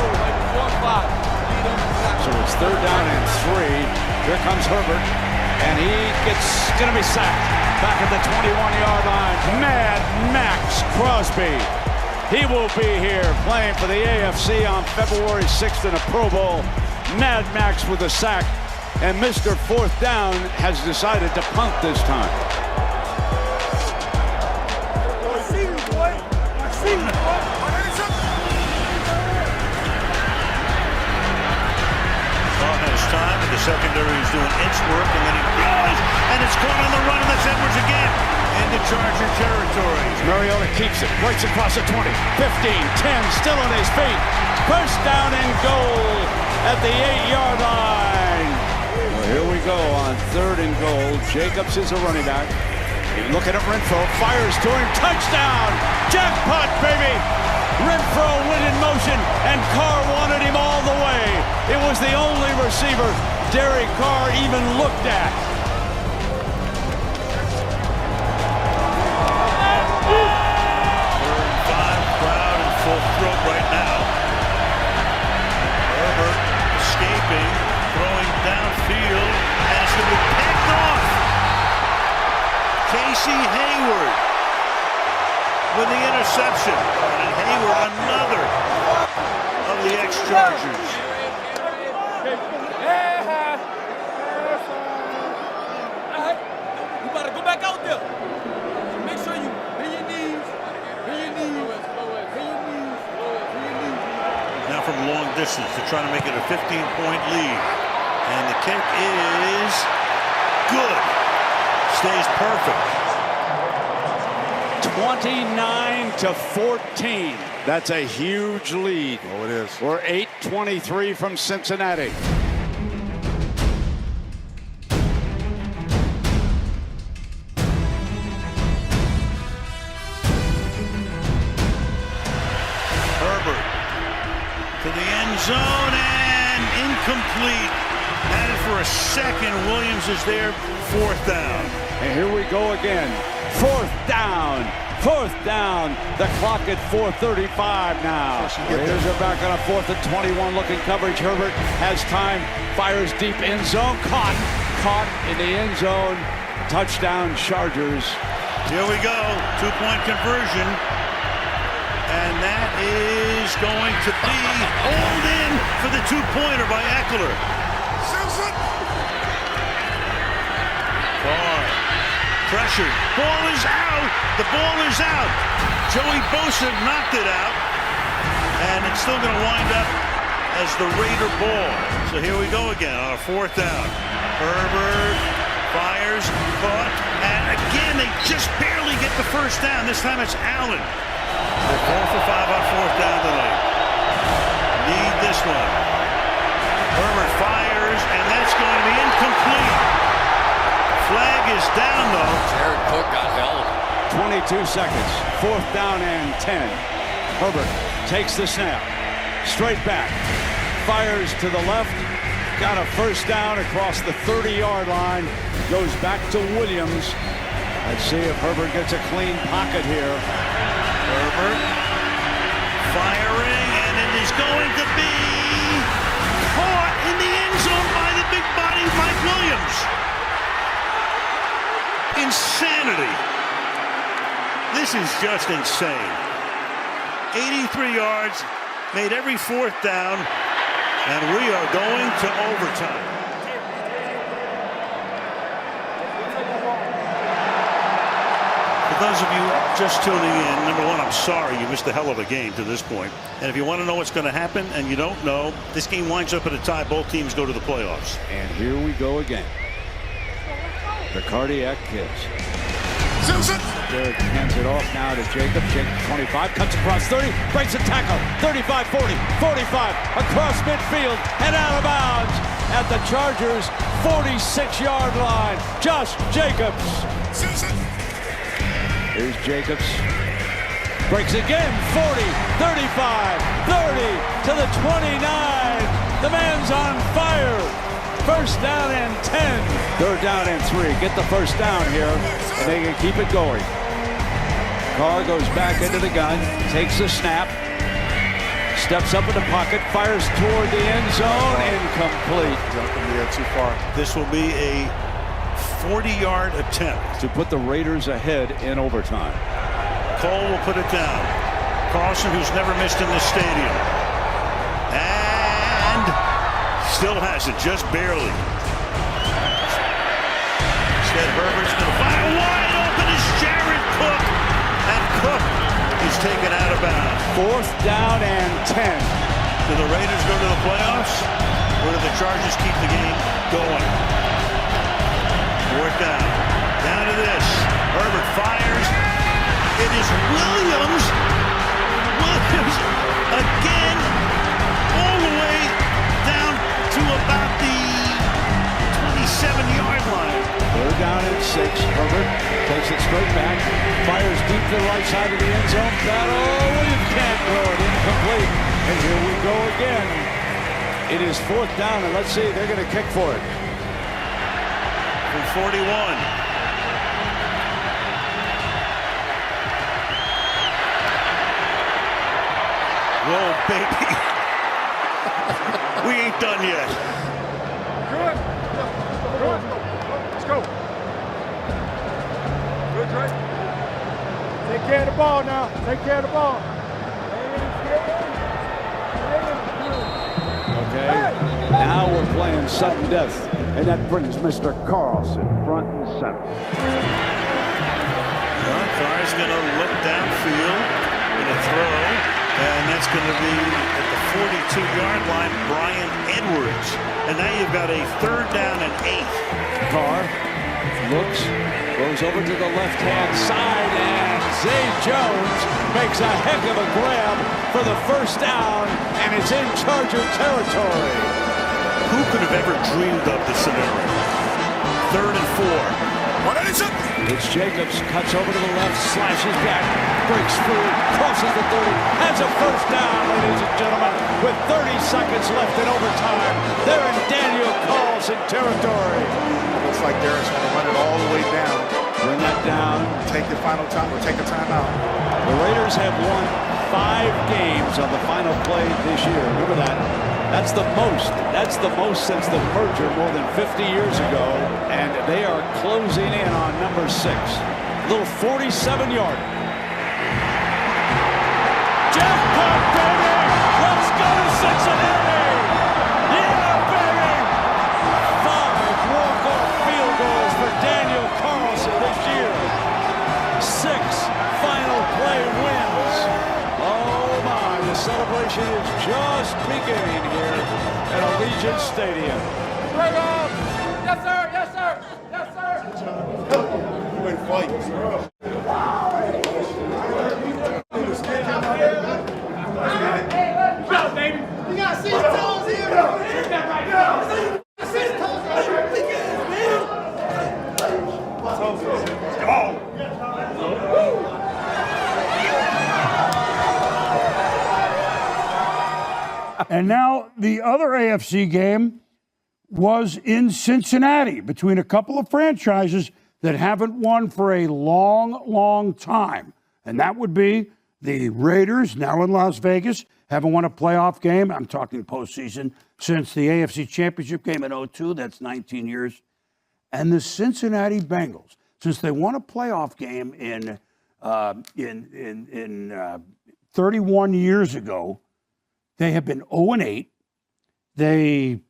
So it's 3rd down and 3. Here comes Herbert, and he's going to be sacked back at the 21-yard line. Mad Max Crosby. He will be here playing for the AFC on February 6th in a Pro Bowl. Mad Max with a sack, and Mr. 4th down has decided to punt this time. Time, and the secondary is doing its work, and then he throws, and it's caught on the run, and that's Edwards again into Charger territory. Mariota keeps it, breaks across the 20, 15, 10, still on his feet. First down and goal at the 8-yard line. Well, here we go on 3rd and goal. Jacobs is a running back. Looking at Renfro, fires to him, touchdown! Jackpot, baby! Renfro went in motion, and Carr wanted him all the way. It was the only receiver Derek Carr even looked at. Third and 5, crowd in full throat right now. Herbert escaping, throwing downfield, and it's going to be picked off. Casey Hayward with the interception. And Hayward, another of the ex-Chargers. You better go back out there. Make sure you bend your knees. Now from long distance to try to make it a 15-point lead. And the kick is good. Stays perfect. 29-14. That's a huge lead. Oh, it is. We're 8:23 from Cincinnati. Herbert to the end zone and incomplete. Had it for a second. Williams is there. 4th down. And here we go again. 4th down. 4th down. The clock at 4:35 now. Raiders are back on a 4th and 21 looking coverage. Herbert has time. Fires deep end zone. Caught in the end zone. Touchdown Chargers. Here we go. 2-point conversion. And that is going to be hauled in for the 2-pointer by Eckler. Pressured. Ball is out. The ball is out. Joey Bosa knocked it out. And it's still going to wind up as the Raider ball. So here we go again on a 4th down. Herbert fires, caught, and again they just barely get the first down. This time it's Allen. They're 4 for 5 on 4th down tonight. Need this one. Herbert fires, and that's going to be incomplete. Flag is down, though. Jared Cook got held. 22 seconds. 4th down and 10. Herbert takes the snap. Straight back. Fires to the left. Got a first down across the 30-yard line. Goes back to Williams. Let's see if Herbert gets a clean pocket here. Herbert firing, and it is going to be caught in the end zone by the big body Mike Williams. Insanity. This is just insane. 83 yards, made every 4th down, and we are going to overtime. For those of you just tuning in, number one, I'm sorry you missed a hell of a game to this point. And if you want to know what's going to happen and you don't know, this game winds up at a tie. Both teams go to the playoffs. And here we go again. The cardiac kiss. Derek hands it off now to Jacob. Jacob 25, cuts across 30, breaks a tackle. 35, 40, 45, across midfield and out of bounds at the Chargers' 46-yard line. Josh Jacobs. Here's Jacobs. Breaks again. 40, 35, 30 to the 29. The on fire. First down and 10. Third down and 3. Get the first down here, and they can keep it going. Carr goes back into the gun, takes the snap, steps up in the pocket, fires toward the end zone, incomplete. Too far. This will be a 40-yard attempt to put the Raiders ahead in overtime. Cole will put it down. Carlson, who's never missed in this stadium. And still has it, just barely. Instead, Herbert's going to fire wide open is Jared Cook. And Cook is taken out of bounds. Fourth down and 10. Do the Raiders go to the playoffs? Or do the Chargers keep the game going? Fourth down. Down to this. Herbert fires. It is Williams. Williams again. All the way down to about the 27-yard line. Third down and 6. Herbert takes it straight back. Fires deep to the right side of the end zone. Williams can't throw it. Incomplete. And here we go again. It is fourth down, and let's see, they're going to kick for it. From 41. Whoa, baby. We ain't done yet. Good. Let's go. Good, Dre. Take care of the ball now. Take care of the ball. Okay, now we're playing sudden death, and that brings Mr. Carlson front and center. Well, Carr's going to look downfield, going to throw, and that's going to be at the 42-yard line, Brian Edwards. And now you've got a third down and 8. Carr looks, goes over to the left-hand side, and Zay Jones makes a heck of a grab for the first down, and it's in Charger territory. Who could have ever dreamed of this scenario? Third and 4. It's Jacobs, cuts over to the left, slashes back, breaks free, crosses the 30, has a first down, ladies and gentlemen, with 30 seconds left in overtime. They're in Daniel Carlson territory. Looks like Derek's going to run it all the way down. Bring that down. Take the final time, or take a timeout. The Raiders have won 5 games on the final play this year. Remember that. That's the most. That's the most since the merger more than 50 years ago. And they are closing in on number 6. Little 47-yarder. Jackpot, baby! Let's go to Cincinnati! Yeah, baby! 5 walk-off field goals for Daniel Carlson this year. 6 final play wins. Oh my, the celebration is just beginning here at Allegiant Stadium. Right on. Yes, sir. Yes, sir. Yes, sir. Good fight. Go, baby. You got to see his toes here. Take that right now. See his toes here. Big ass, man. And now the other AFC game was in Cincinnati between a couple of franchises that haven't won for a long, long time. And that would be the Raiders, now in Las Vegas, haven't won a playoff game. I'm talking postseason since the AFC Championship game in 2002. That's 19 years. And the Cincinnati Bengals, since they won a playoff game in 31 years ago, they have been 0-8. They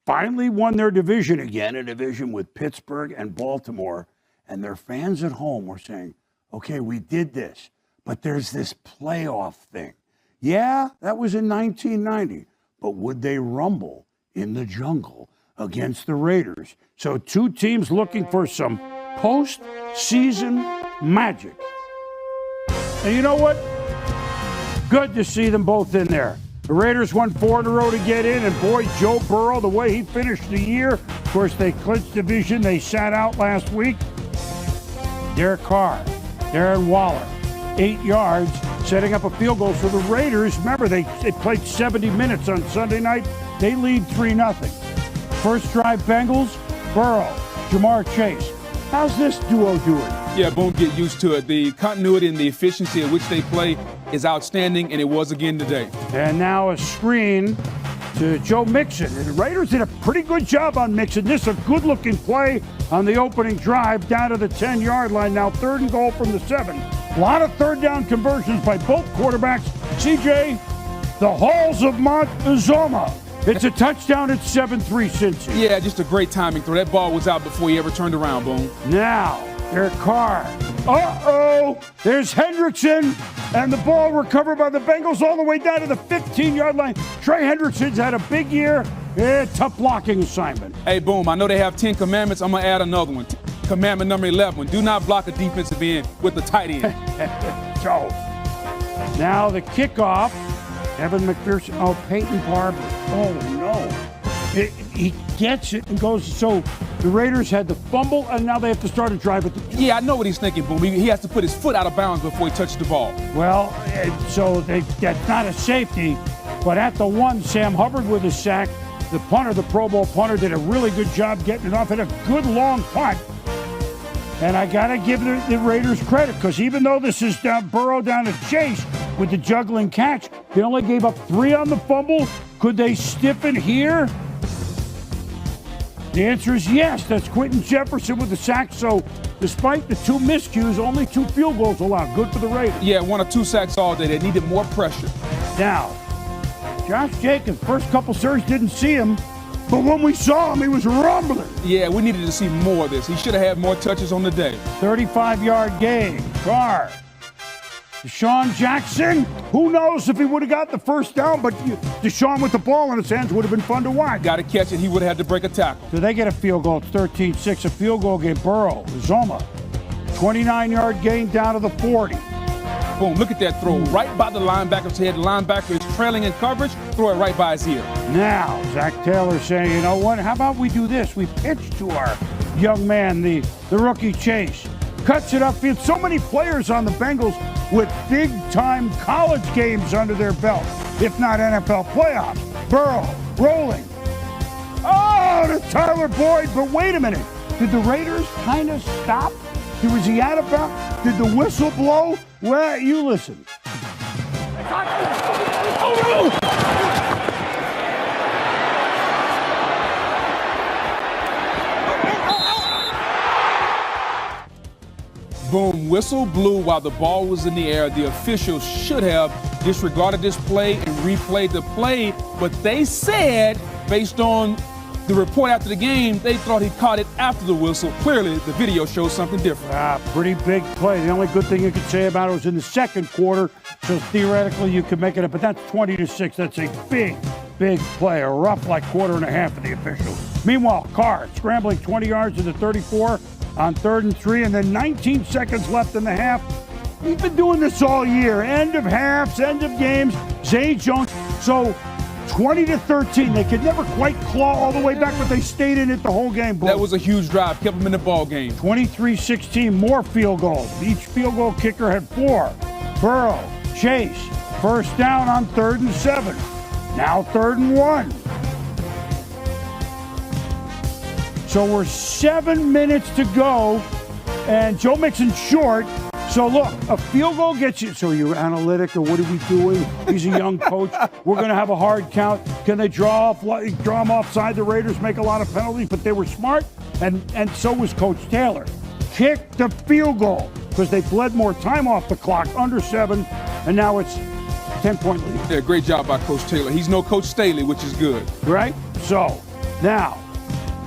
finally won their division again, a division with Pittsburgh and Baltimore. And their fans at home were saying, okay, we did this, but there's this playoff thing. Yeah, that was in 1990, but would they rumble in the jungle against the Raiders? So 2 teams looking for some post-season magic. And you know what? Good to see them both in there. The Raiders won 4 in a row to get in, and boy, Joe Burrow, the way he finished the year, of course, they clinched division. They sat out last week. Derek Carr, Darren Waller, 8 yards, setting up a field goal for the Raiders. Remember, they played 70 minutes on Sunday night. They lead 3-0. First drive Bengals, Burrow, Jamar Chase. How's this duo doing? Yeah, Boom, get used to it. The continuity and the efficiency at which they play is outstanding, and it was again today. And now a screen to Joe Mixon. And the Raiders did a pretty good job on Mixon. This is a good-looking play on the opening drive down to the 10-yard line. Now 3rd and goal from the 7. A lot of third down conversions by both quarterbacks. CJ, the halls of Montezuma. It's a touchdown at 7-3 Cincy. Yeah, just a great timing throw. That ball was out before he ever turned around, Boom. Now, Derek Carr. Uh-oh! There's Hendrickson, and the ball recovered by the Bengals all the way down to the 15-yard line. Trey Hendrickson's had a big year. Yeah, tough blocking assignment. Hey, Boom, I know they have 10 commandments. I'm going to add another one. Commandment number 11. Do not block a defensive end with the tight end. So, now the kickoff. Evan McPherson. Oh, Peyton Barber. Oh, no. He gets it and goes. So the Raiders had the fumble, and now they have to start a drive at the. Yeah, I know what he's thinking, Boom. He has to put his foot out of bounds before he touches the ball. Well, so that's not a safety, but at the 1, Sam Hubbard with a sack. The punter, the Pro Bowl punter, did a really good job getting it off at a good long punt. And I got to give the Raiders credit, because even though this is Burrow down to Chase with the juggling catch, they only gave up 3 on the fumble. Could they stiffen here? The answer is yes. That's Quentin Jefferson with the sack. So despite the 2 miscues, only 2 field goals allowed. Good for the Raiders. Yeah, 1 or 2 sacks all day. They needed more pressure. Now, Josh Jacobs, first couple series, didn't see him. But when we saw him, he was rumbling. Yeah, we needed to see more of this. He should have had more touches on the day. 35-yard gain. Carr. Deshaun Jackson. Who knows if he would have got the first down, but Deshaun with the ball in his hands would have been fun to watch. Got to catch it. He would have had to break a tackle. So they get a field goal. It's 13-6. A field goal game. Burrow. Zoma. 29-yard gain down to the 40. Boom, look at that throw. Right by the linebacker's head. The linebacker is trailing in coverage. Throw it right by his ear. Now, Zach Taylor saying, you know what, how about we do this? We pitch to our young man, the rookie Chase. Cuts it upfield. So many players on the Bengals with big-time college games under their belt, if not NFL playoffs. Burrow, rolling. Oh, to Tyler Boyd. But wait a minute. Did the Raiders kind of stop? Was he out of bounds? Did the whistle blow? Well, you listen. Oh, no! Boom, whistle blew while the ball was in the air. The officials should have disregarded this play and replayed the play, but they said, based on the report after the game, they thought he caught it after the whistle. Clearly, the video shows something different. Pretty big play. The only good thing you could say about it was in the second quarter, so theoretically you could make it up. But that's 20-6. That's a big play. A rough, like, quarter and a half of the officials. Meanwhile, Carr scrambling 20 yards to the 34 on 3rd and 3, and then 19 seconds left in the half. We've been doing this all year. End of halves, end of games. Zay Jones. So 20-13. They could never quite claw all the way back, but they stayed in it the whole game. That was a huge drive. Kept them in the ball game. 23-16. More field goals. Each field goal kicker had 4. Burrow, Chase, first down on 3rd and 7. Now 3rd and 1. So we're 7 minutes to go, and Joe Mixon's short. So look, a field goal gets you. So you're analytic, or what are we doing? He's a young coach. We're going to have a hard count. Can they draw him offside? The Raiders make a lot of penalties, but they were smart, and so was Coach Taylor. Kick the field goal, because they bled more time off the clock, under 7, and now it's 10-point lead. Yeah, great job by Coach Taylor. He's no Coach Staley, which is good. Right? So now,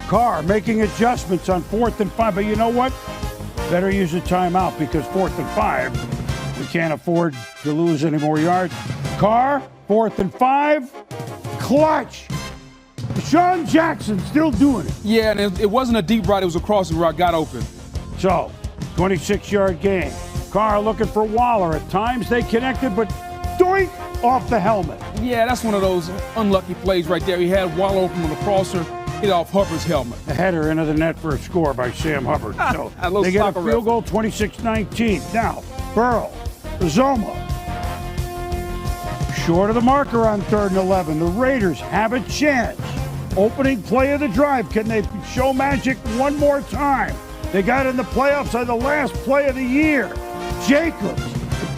Carr making adjustments on 4th and 5, but you know what? Better use a timeout, because 4th and 5, we can't afford to lose any more yards. Carr, 4th and 5, clutch. Deshaun Jackson still doing it. Yeah, and it wasn't a deep right. It was a crossing where I got open. So, 26-yard gain. Carr looking for Waller. At times they connected, but doink, off the helmet. Yeah, that's one of those unlucky plays right there. He had Waller open on the crosser. Hit off Hubbard's helmet. A header into the net for a score by Sam Hubbard. So they get a field goal, 26-19. Now, Burrow, Zoma, Short of the marker on 3rd and 11. The Raiders have a chance. Opening play of the drive. Can they show magic one more time? They got in the playoffs on the last play of the year. Jacobs,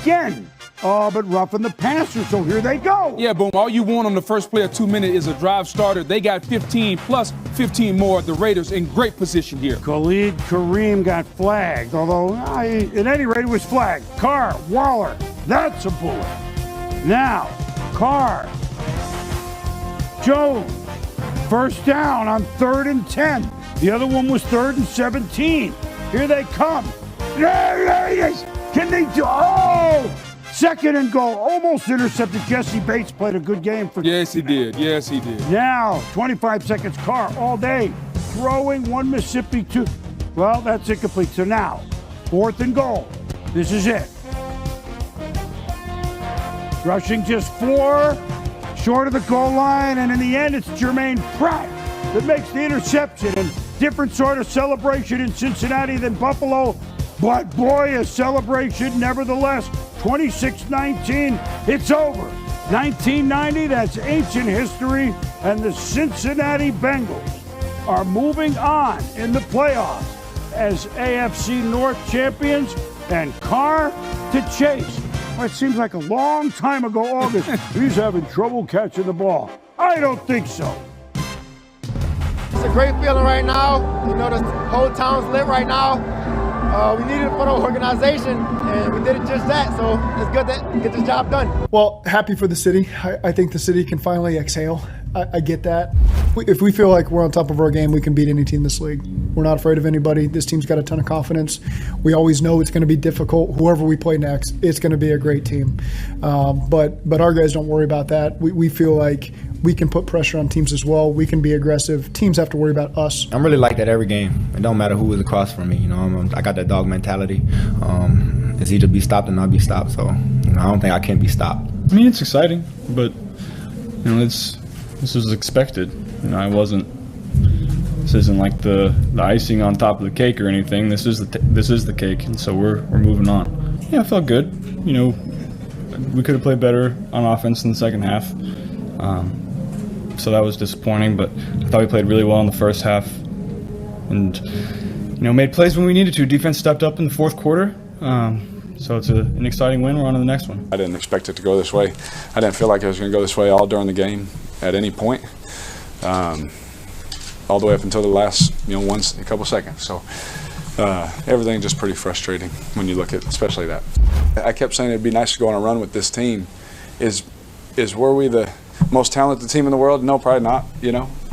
again, but roughing the passer, so here they go. Yeah, boom. All you want on the first play of 2 minutes is a drive starter. They got 15 plus 15 more. The Raiders in great position here. Khalid Kareem got flagged, although at any rate it was flagged. Carr, Waller, that's a bullet. Now, Carr, Jones, first down on 3rd and 10. The other one was 3rd and 17. Here they come. Can they do? Oh! 2nd and goal. Almost intercepted. Jesse Bates played a good game for. Yes, he did. Yes, he did. Now, 25 seconds. Carr all day. Throwing 1 Mississippi, 2. Well, that's incomplete. So now, 4th and goal. This is it. Rushing just 4. Short of the goal line. And in the end, it's Jermaine Pratt that makes the interception. And different sort of celebration in Cincinnati than Buffalo. But boy, a celebration nevertheless. 26-19, it's over. 1990, that's ancient history, and the Cincinnati Bengals are moving on in the playoffs as AFC North champions, and Carr to Chase. Well, it seems like a long time ago, August. He's having trouble catching the ball. I don't think so. It's a great feeling right now. You know, the whole town's lit right now. We needed it for the organization, and we did it just that. So it's good to get this job done. Well, happy for the city. I think the city can finally exhale. I get that. If we feel like we're on top of our game, we can beat any team in this league. We're not afraid of anybody. This team's got a ton of confidence. We always know it's going to be difficult. Whoever we play next, it's going to be a great team. But our guys don't worry about that. We feel like we can put pressure on teams as well. We can be aggressive. Teams have to worry about us. I'm really like that every game. It don't matter who is across from me. You know, I got that dog mentality. It's either be stopped or not be stopped. So I don't think I can be stopped. I mean, it's exciting, but this was expected. This isn't like the icing on top of the cake or anything. This is the cake, and so we're moving on. Yeah, I felt good. We could have played better on offense in the second half. So that was disappointing, but I thought we played really well in the first half and, made plays when we needed to. Defense stepped up in the fourth quarter. So it's an exciting win. We're on to the next one. I didn't expect it to go this way. I didn't feel like it was going to go this way all during the game at any point, all the way up until the last, a couple seconds. So everything just pretty frustrating when you look at especially that. I kept saying it'd be nice to go on a run with this team. Were we the most talented team in the world? No, probably not,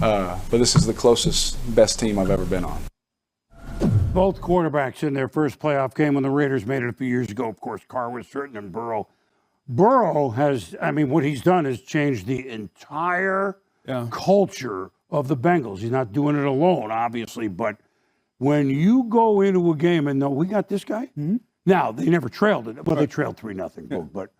but this is the closest, best team I've ever been on. Both quarterbacks in their first playoff game when the Raiders made it a few years ago. Of course, Carr was certain, and Burrow. Burrow has, what he's done is changed the entire culture of the Bengals. He's not doing it alone, obviously, but when you go into a game and know we got this guy, now they never trailed it. Well, they trailed 3-0, but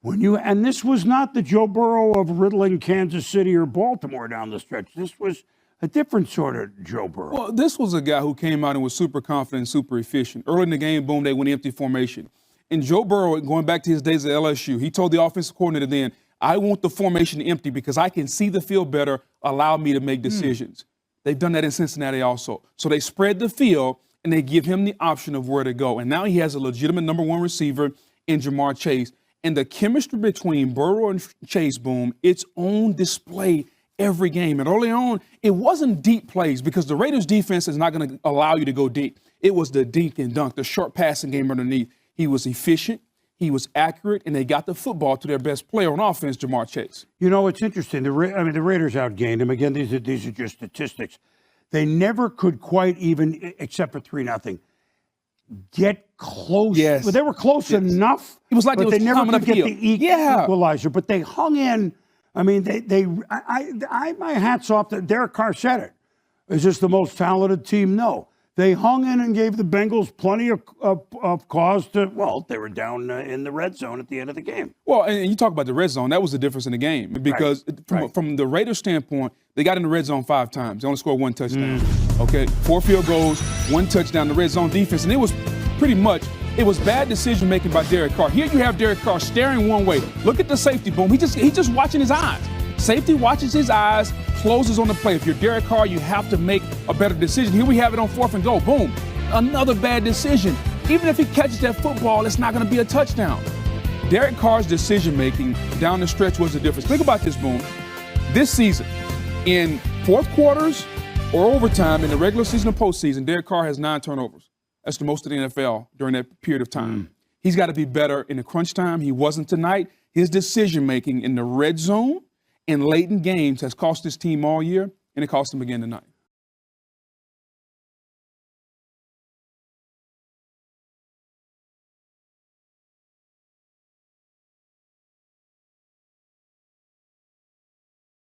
and this was not the Joe Burrow of riddling Kansas City or Baltimore down the stretch. This was a different sort of Joe Burrow. Well, this was a guy who came out and was super confident, super efficient. Early in the game, boom, they went empty formation. And Joe Burrow, going back to his days at LSU, he told the offensive coordinator then, I want the formation empty because I can see the field better, allow me to make decisions. They've done that in Cincinnati also. So they spread the field, and they give him the option of where to go. And now he has a legitimate number one receiver in Jamar Chase. And the chemistry between Burrow and Chase, boom, it's on display every game. And early on, it wasn't deep plays because the Raiders defense is not going to allow you to go deep. It was the dink and dunk, the short passing game underneath. He was efficient, he was accurate, and they got the football to their best player on offense, Jamar Chase. It's interesting. The Raiders outgained him. Again, these are just statistics. They never could quite even, except for 3-0, get close. Yes. Well, they were close enough. It was like but they never climbing could get uphill. the equalizer. But they hung in. My hat's off to Derek Carr said it. Is this the most talented team? No. They hung in and gave the Bengals plenty of cause to, they were down in the red zone at the end of the game. Well, and you talk about the red zone. That was the difference in the game because from the Raiders' standpoint, they got in the red zone 5 times. They only scored 1 touchdown. Okay, 4 field goals, 1 touchdown. The red zone defense, and it was pretty much It was bad decision making by Derek Carr. Here you have Derek Carr staring one way. Look at the safety, boom. He's just watching his eyes. Safety watches his eyes, closes on the play. If you're Derek Carr, you have to make a better decision. Here we have it on 4th and goal. Boom. Another bad decision. Even if he catches that football, it's not going to be a touchdown. Derek Carr's decision making down the stretch was the difference. Think about this, Boom. This season, in fourth quarters or overtime in the regular season or postseason, Derek Carr has 9 turnovers. That's the most of the NFL during that period of time. He's got to be better in the crunch time. He wasn't tonight. His decision-making in the red zone and late in games has cost his team all year, and it cost him again tonight.